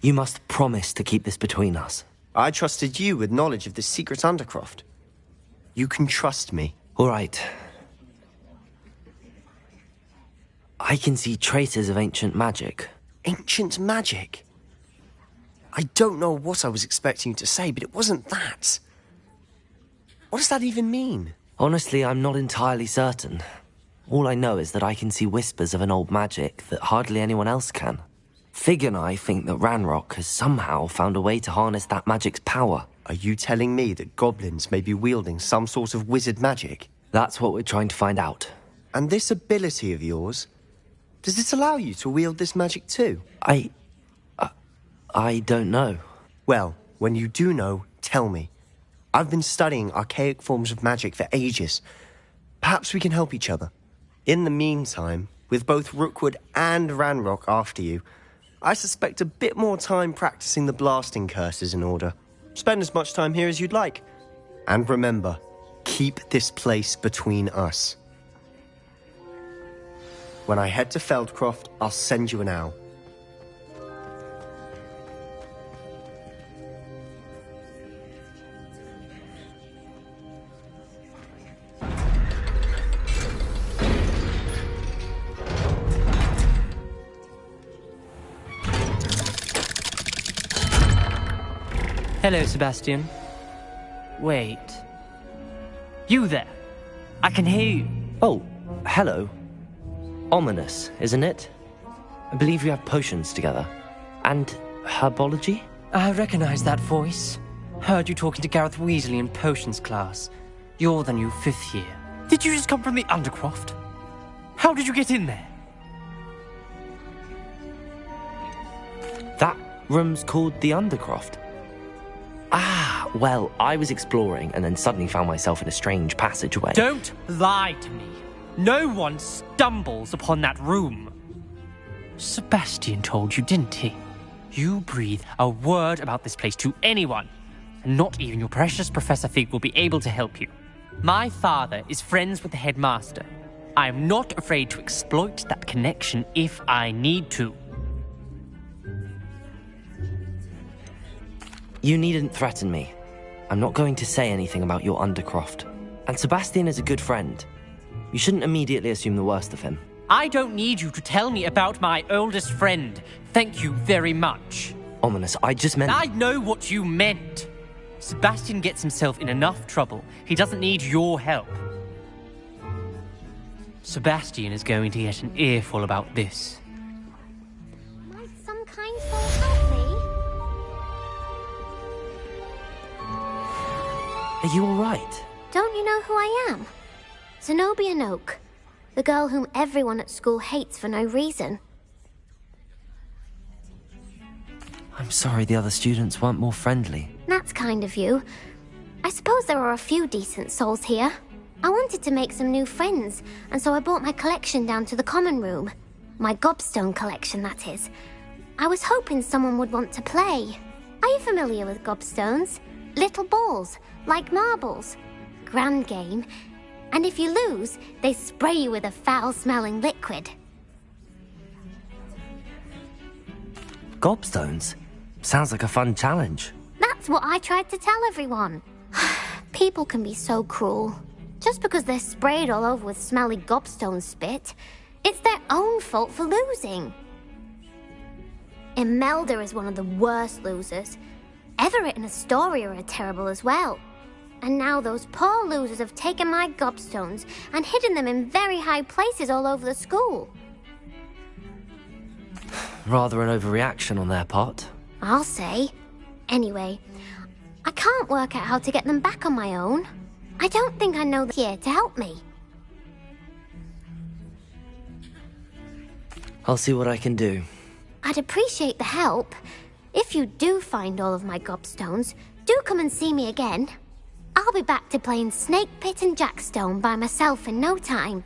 You must promise to keep this between us. I trusted you with knowledge of the secret Undercroft. You can trust me. All right. I can see traces of ancient magic. Ancient magic? I don't know what I was expecting you to say, but it wasn't that. What does that even mean? Honestly, I'm not entirely certain. All I know is that I can see whispers of an old magic that hardly anyone else can. Fig and I think that Ranrock has somehow found a way to harness that magic's power. Are you telling me that goblins may be wielding some sort of wizard magic? That's what we're trying to find out. And this ability of yours, does it allow you to wield this magic too? I don't know. Well, when you do know, tell me. I've been studying archaic forms of magic for ages. Perhaps we can help each other. In the meantime, with both Rookwood and Ranrock after you, I suspect a bit more time practicing the blasting curses in order. Spend as much time here as you'd like. And remember, keep this place between us. When I head to Feldcroft, I'll send you an owl. Hello, Sebastian. Wait. You there? I can hear you. Oh, hello. Ominous, isn't it? I believe we have potions together. And herbology? I recognize that voice. Heard you talking to Gareth Weasley in potions class. You're the new 5th year. Did you just come from the Undercroft? How did you get in there? That room's called the Undercroft. Ah, well, I was exploring and then suddenly found myself in a strange passageway. Don't lie to me. No one stumbles upon that room. Sebastian told you, didn't he? You breathe a word about this place to anyone, and not even your precious Professor Fig will be able to help you. My father is friends with the headmaster. I'm not afraid to exploit that connection if I need to. You needn't threaten me. I'm not going to say anything about your Undercroft. And Sebastian is a good friend. You shouldn't immediately assume the worst of him. I don't need you to tell me about my oldest friend. Thank you very much. Ominous, I just meant... I know what you meant. Sebastian gets himself in enough trouble. He doesn't need your help. Sebastian is going to get an earful about this. Might some kind soul help me? Are you all right? Don't you know who I am? Zenobia Noak, the girl whom everyone at school hates for no reason. I'm sorry the other students weren't more friendly. That's kind of you. I suppose there are a few decent souls here. I wanted to make some new friends, and so I brought my collection down to the common room. My gobstone collection, that is. I was hoping someone would want to play. Are you familiar with gobstones? Little balls, like marbles. Grand game. And if you lose, they spray you with a foul-smelling liquid. Gobstones? Sounds like a fun challenge. That's what I tried to tell everyone. People can be so cruel. Just because they're sprayed all over with smelly gobstone spit, it's their own fault for losing. Imelda is one of the worst losers. Everett and Astoria are terrible as well. And now those poor losers have taken my gobstones and hidden them in very high places all over the school. Rather an overreaction on their part. I'll say. Anyway, I can't work out how to get them back on my own. I don't think I know the here to help me. I'll see what I can do. I'd appreciate the help. If you do find all of my gobstones, do come and see me again. I'll be back to playing Snake Pit and Jackstone by myself in no time.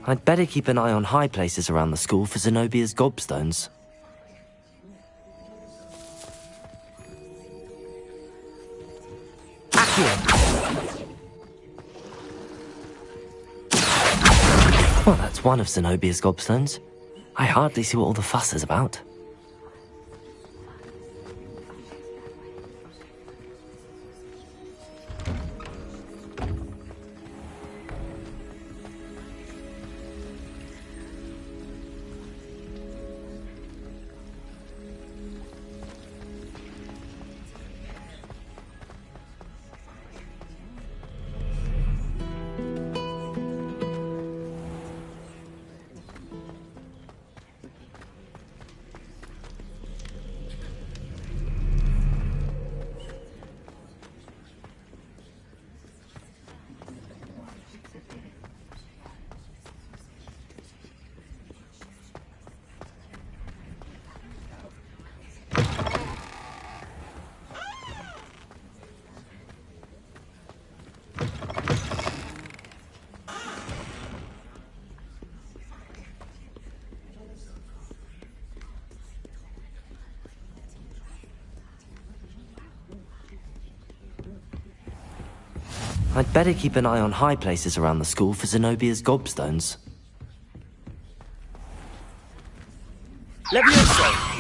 I'd better keep an eye on high places around the school for Zenobia's gobstones. Well, that's one of Zenobia's gobstones. I hardly see what all the fuss is about. I'd better keep an eye on high places around the school for Zenobia's gobstones. Levioso!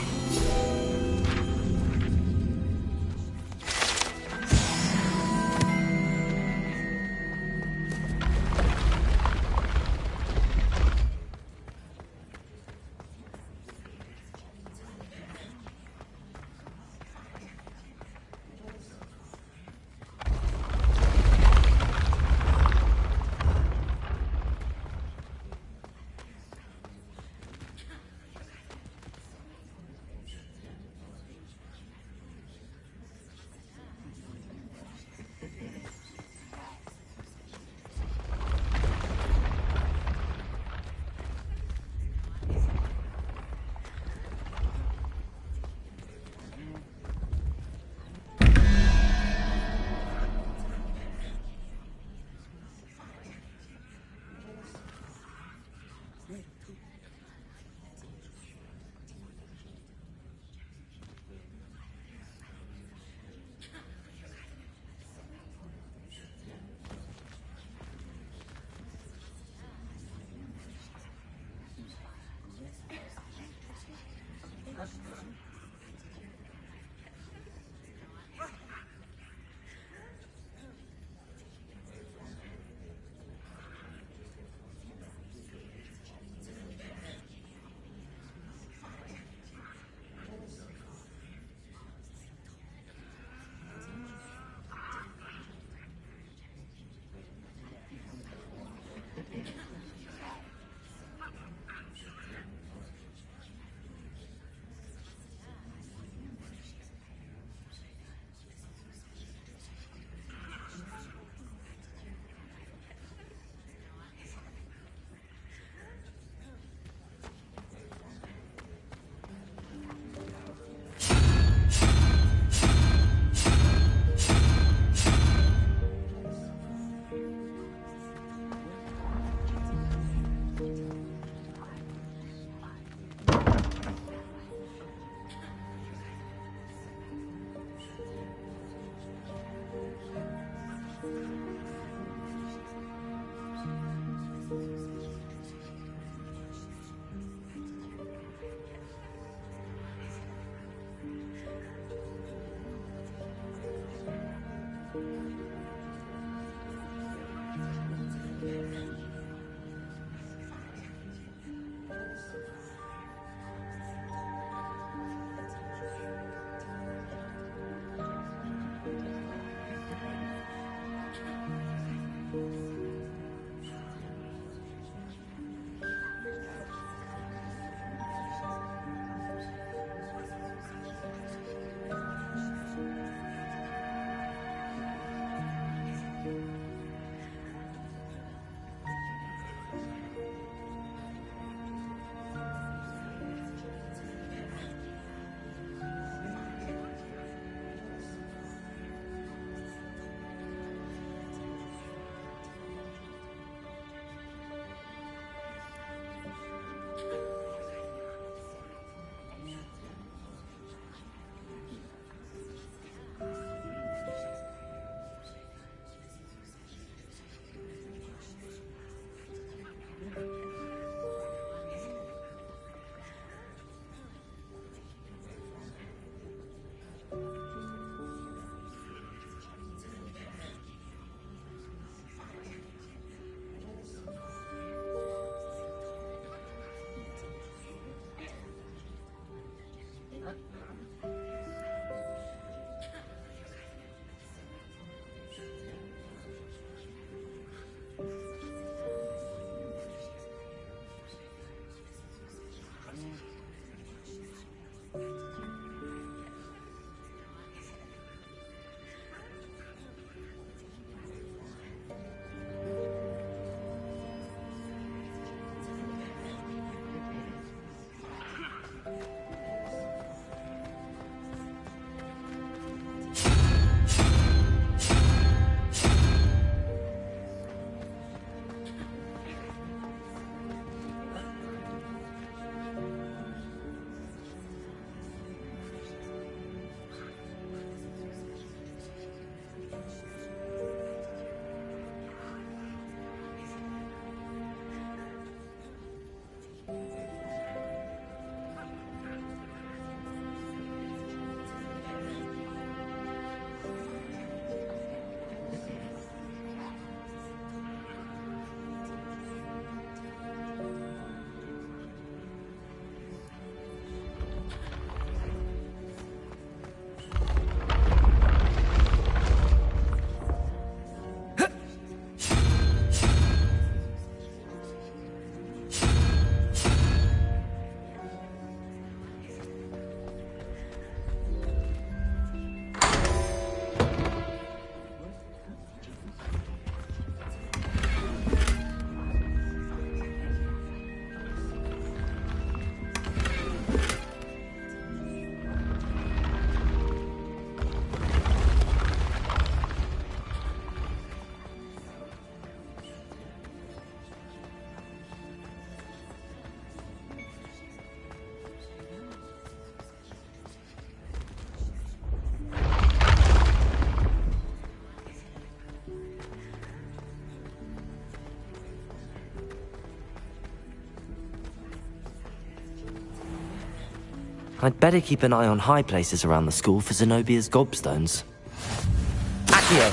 I'd better keep an eye on high places around the school for Zenobia's gobstones. Accio!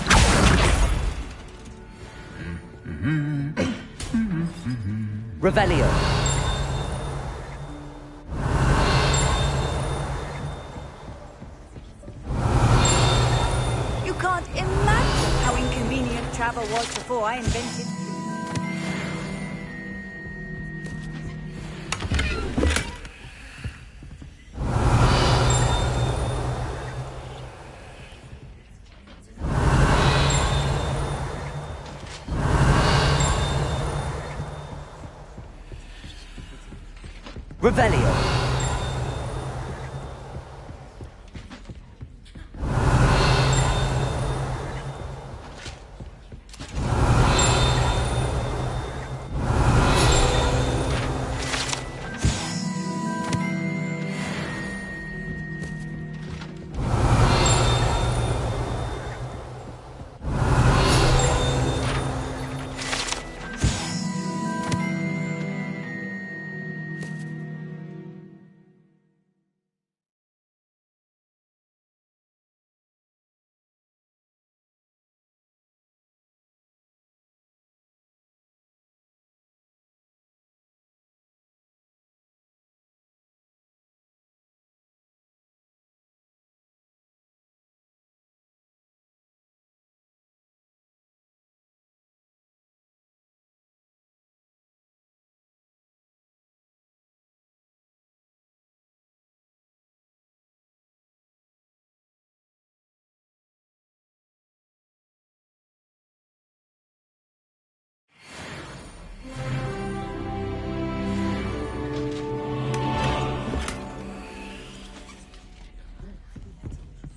Revelio! You can't imagine how inconvenient travel was before I invented. Revelio!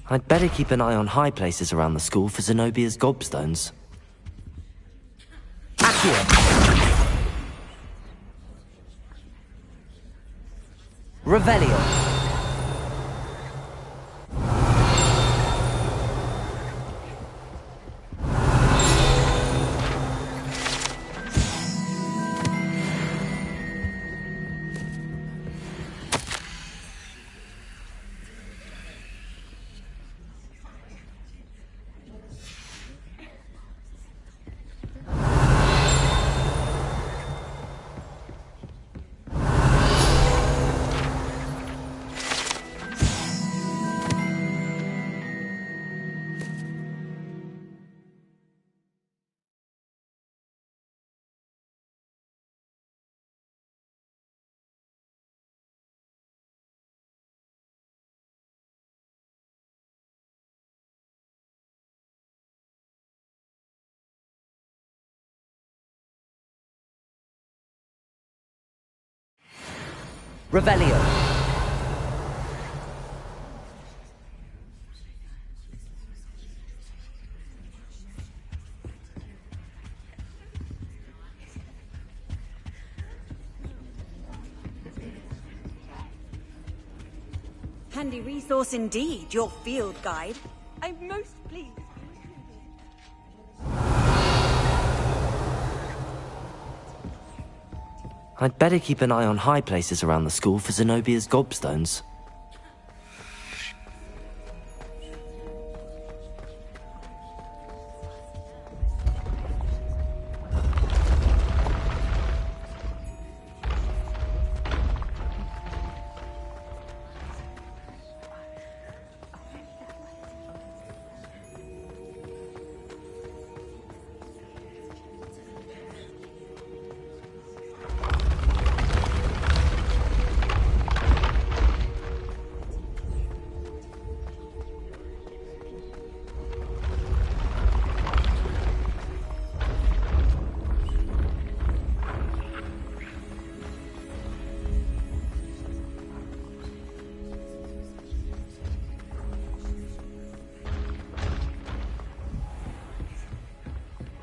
I'd better keep an eye on high places around the school for Zenobia's gobstones. Accio! Revelio! Revelio! Handy resource indeed, your field guide. I'm most pleased. I'd better keep an eye on high places around the school for Zenobia's gobstones.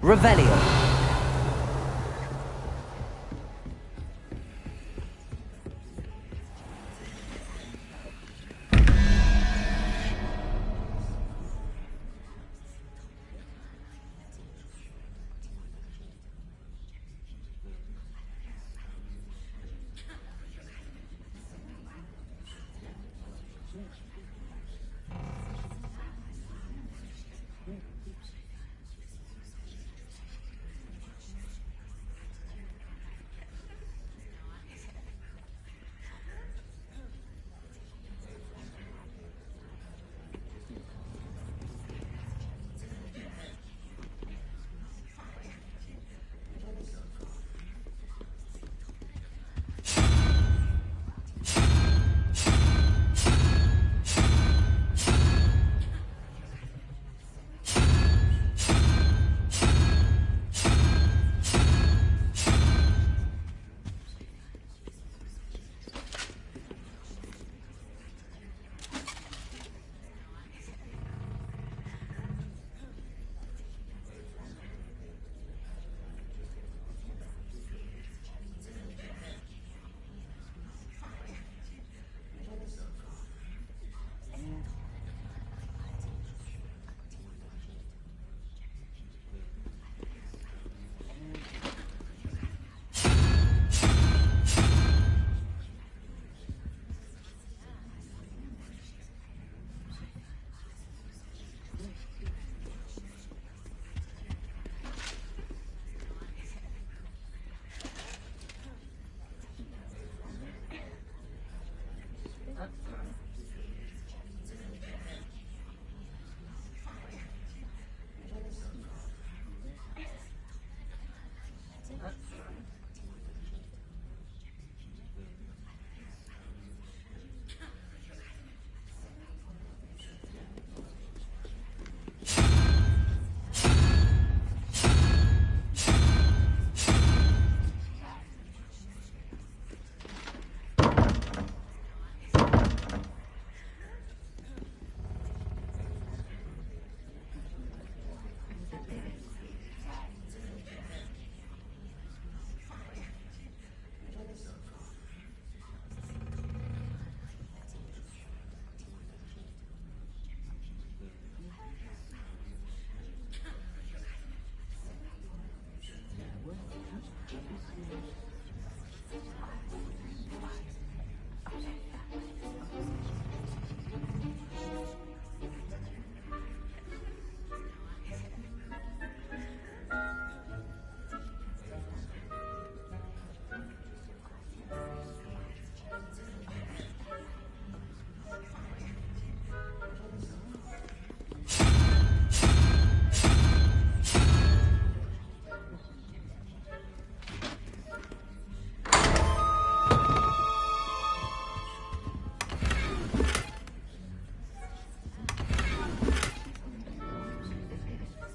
Revelio!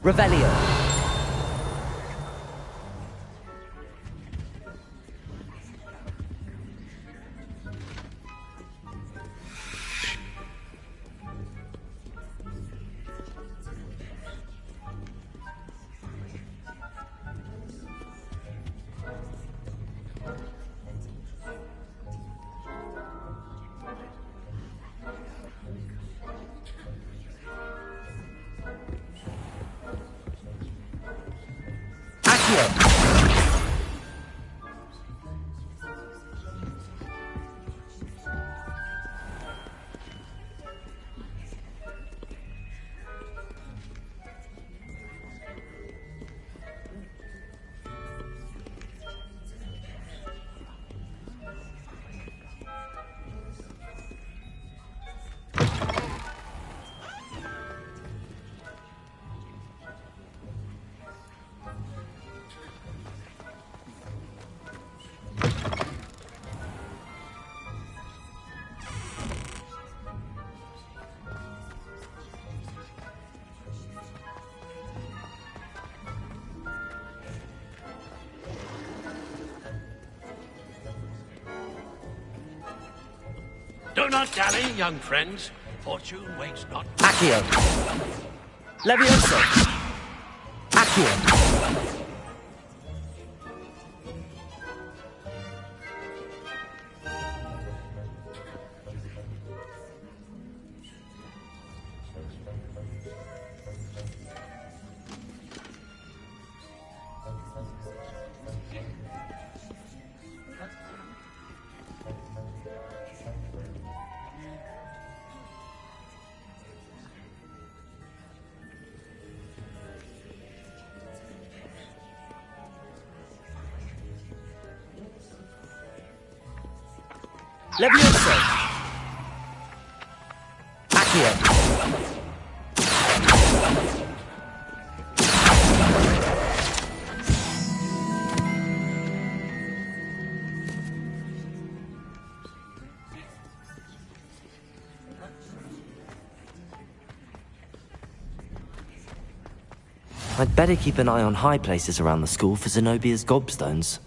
Revelio. Do not dally, young friends. Fortune waits not. Accio. Levioso. Accio. Levioso. Accio. I'd better keep an eye on high places around the school for Zenobia's gobstones.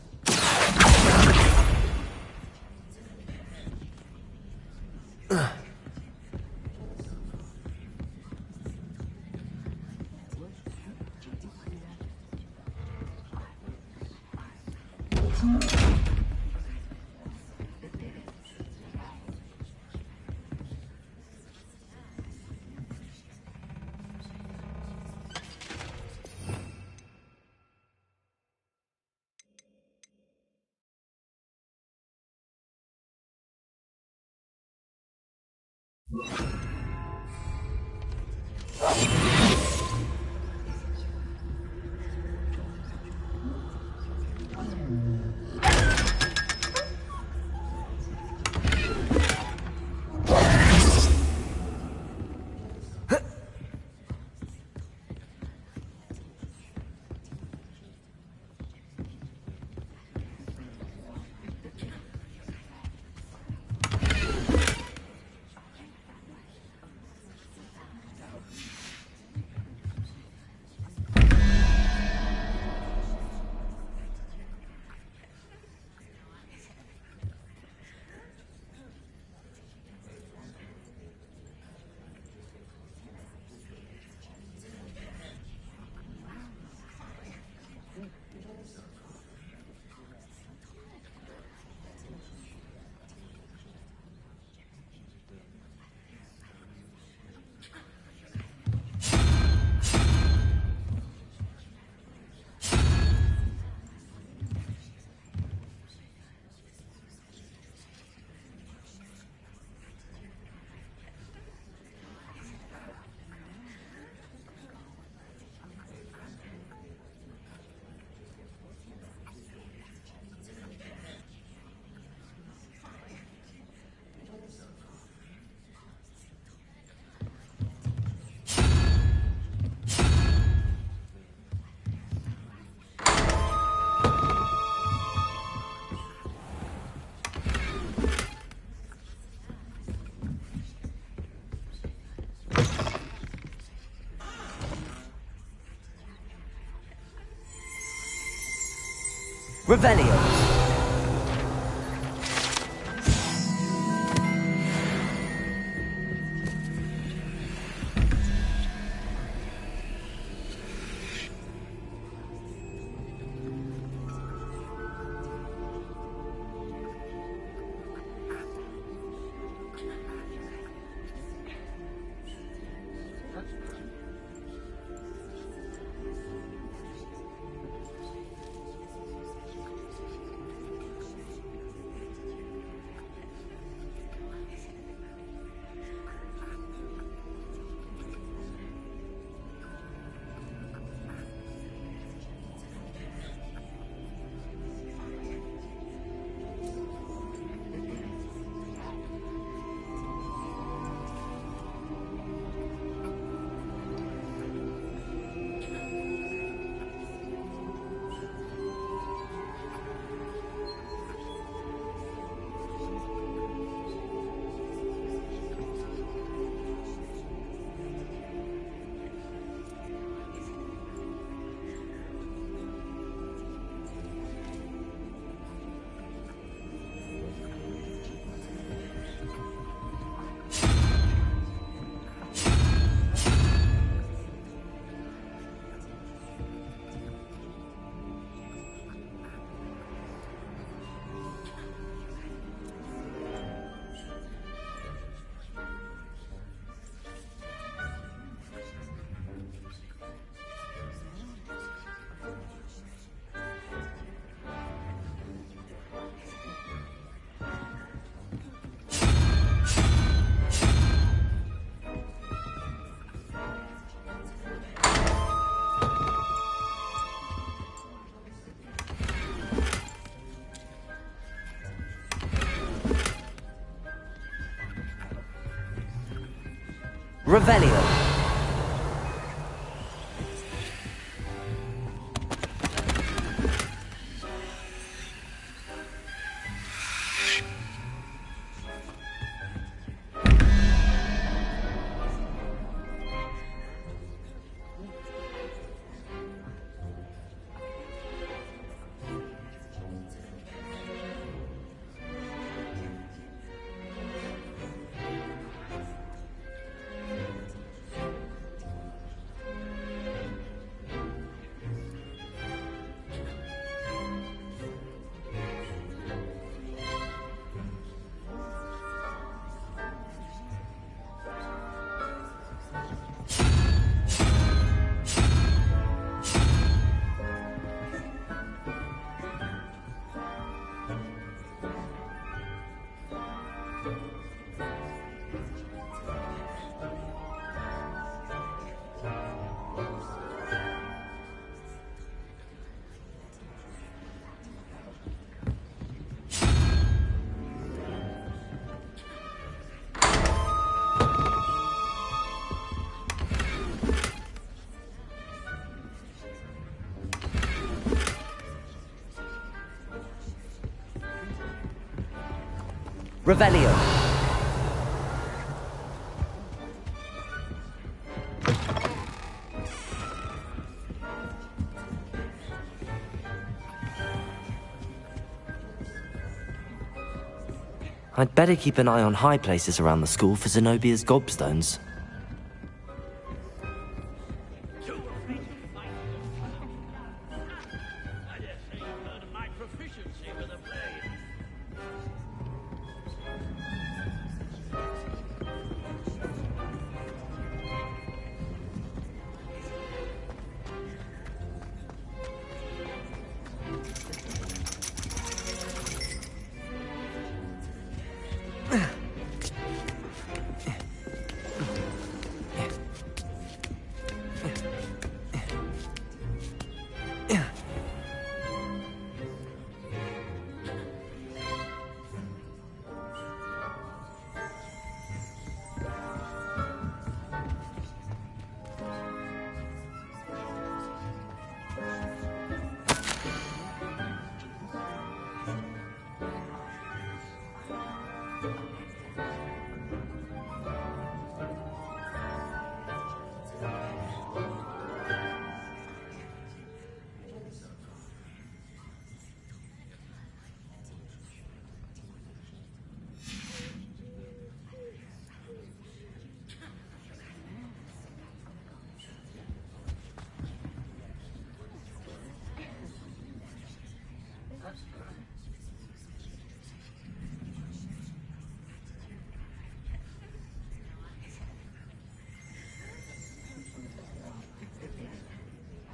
Revelio. Revelio. Revelio. I'd better keep an eye on high places around the school for Zenobia's gobstones.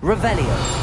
Revelio.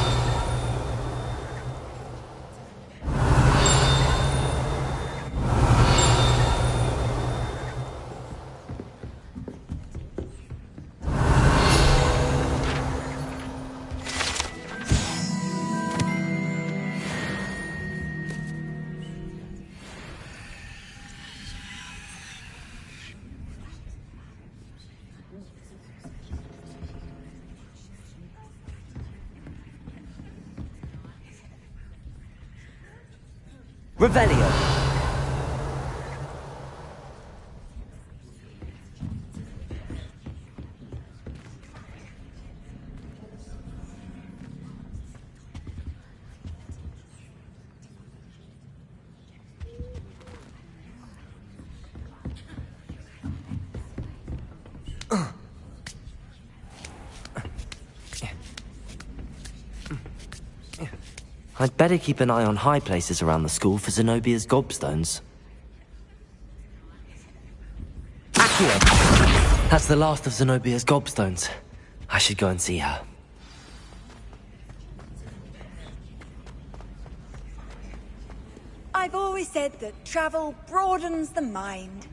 Revelio. I'd better keep an eye on high places around the school for Zenobia's gobstones. Accio! That's the last of Zenobia's gobstones. I should go and see her. I've always said that travel broadens the mind.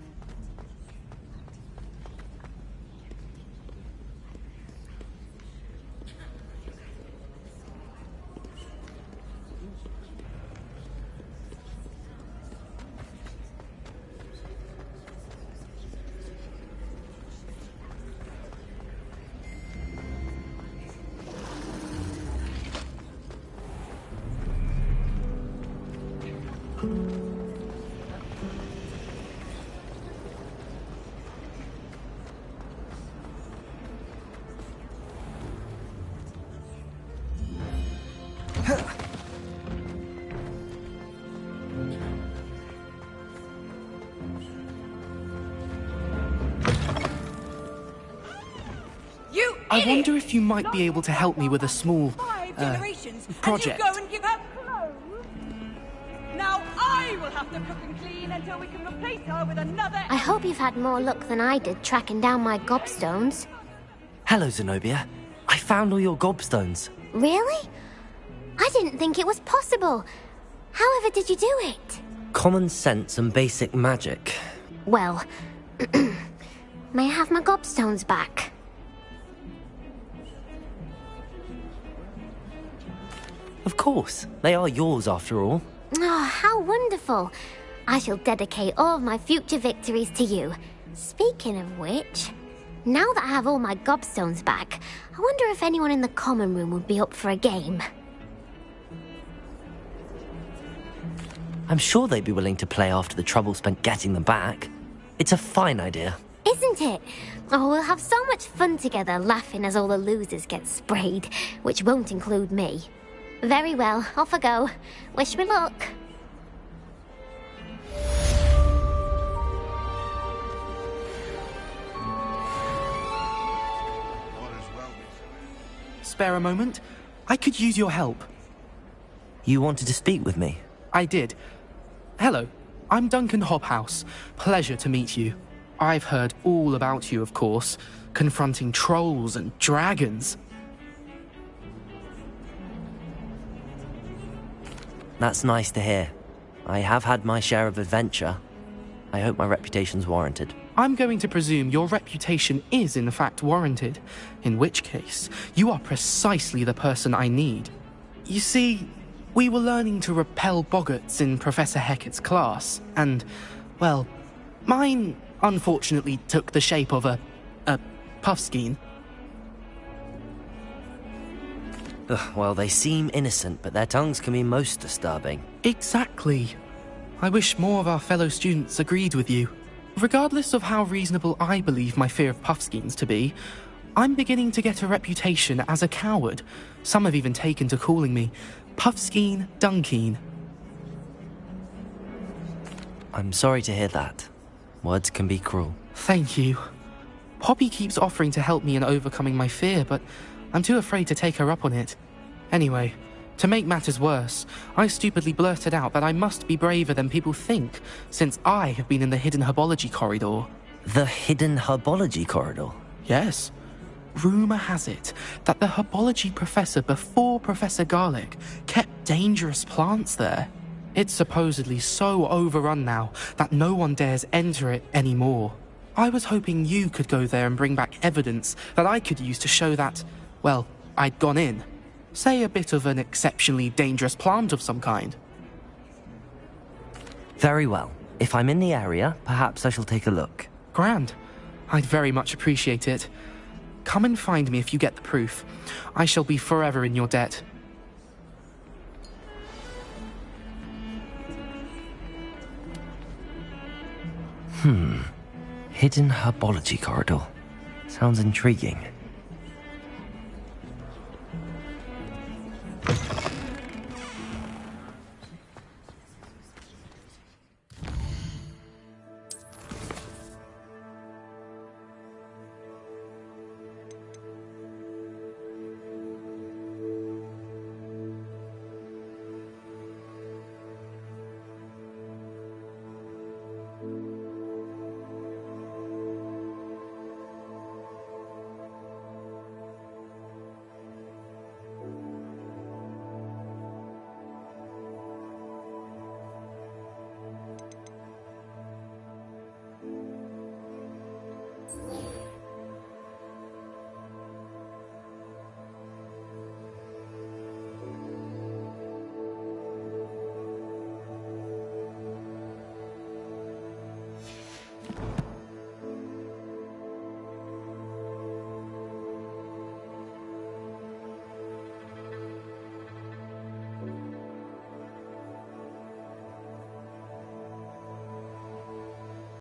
I wonder if you might be able to help me with a small, project. Go and give her clothes? Now I will have to cook and clean until we can replace her with another... I hope you've had more luck than I did tracking down my gobstones. Hello, Zenobia. I found all your gobstones. Really? I didn't think it was possible. However did you do it? Common sense and basic magic. Well, may I have my gobstones back? Of course. They are yours after all. Oh, how wonderful. I shall dedicate all of my future victories to you. Speaking of which, now that I have all my gobstones back, I wonder if anyone in the common room would be up for a game. I'm sure they'd be willing to play after the trouble spent getting them back. It's a fine idea. Isn't it? Oh, we'll have so much fun together laughing as all the losers get sprayed, which won't include me. Very well, off I go. Wish me luck. Spare a moment? I could use your help. You wanted to speak with me? I did. Hello, I'm Duncan Hobhouse. Pleasure to meet you. I've heard all about you, of course, confronting trolls and dragons. That's nice to hear. I have had my share of adventure. I hope my reputation's warranted. I'm going to presume your reputation is in fact warranted, in which case, you are precisely the person I need. You see, we were learning to repel boggarts in Professor Hecat's class, and, well, mine unfortunately took the shape of a puffskein. Well, they seem innocent, but their tongues can be most disturbing. Exactly. I wish more of our fellow students agreed with you. Regardless of how reasonable I believe my fear of puffskeins to be, I'm beginning to get a reputation as a coward. Some have even taken to calling me Puffskein Dunkeen. I'm sorry to hear that. Words can be cruel. Thank you. Poppy keeps offering to help me in overcoming my fear, but I'm too afraid to take her up on it. Anyway, to make matters worse, I stupidly blurted out that I must be braver than people think, since I have been in the hidden herbology corridor. The hidden herbology corridor? Yes. rumour has it that the herbology professor before Professor Garlic kept dangerous plants there. It's supposedly so overrun now that no one dares enter it anymore. I was hoping you could go there and bring back evidence that I could use to show that, well, I'd gone in. Say a bit of an exceptionally dangerous plant of some kind. Very well. If I'm in the area, perhaps I shall take a look. Grand. I'd very much appreciate it. Come and find me if you get the proof. I shall be forever in your debt. Hidden herbology corridor. Sounds intriguing.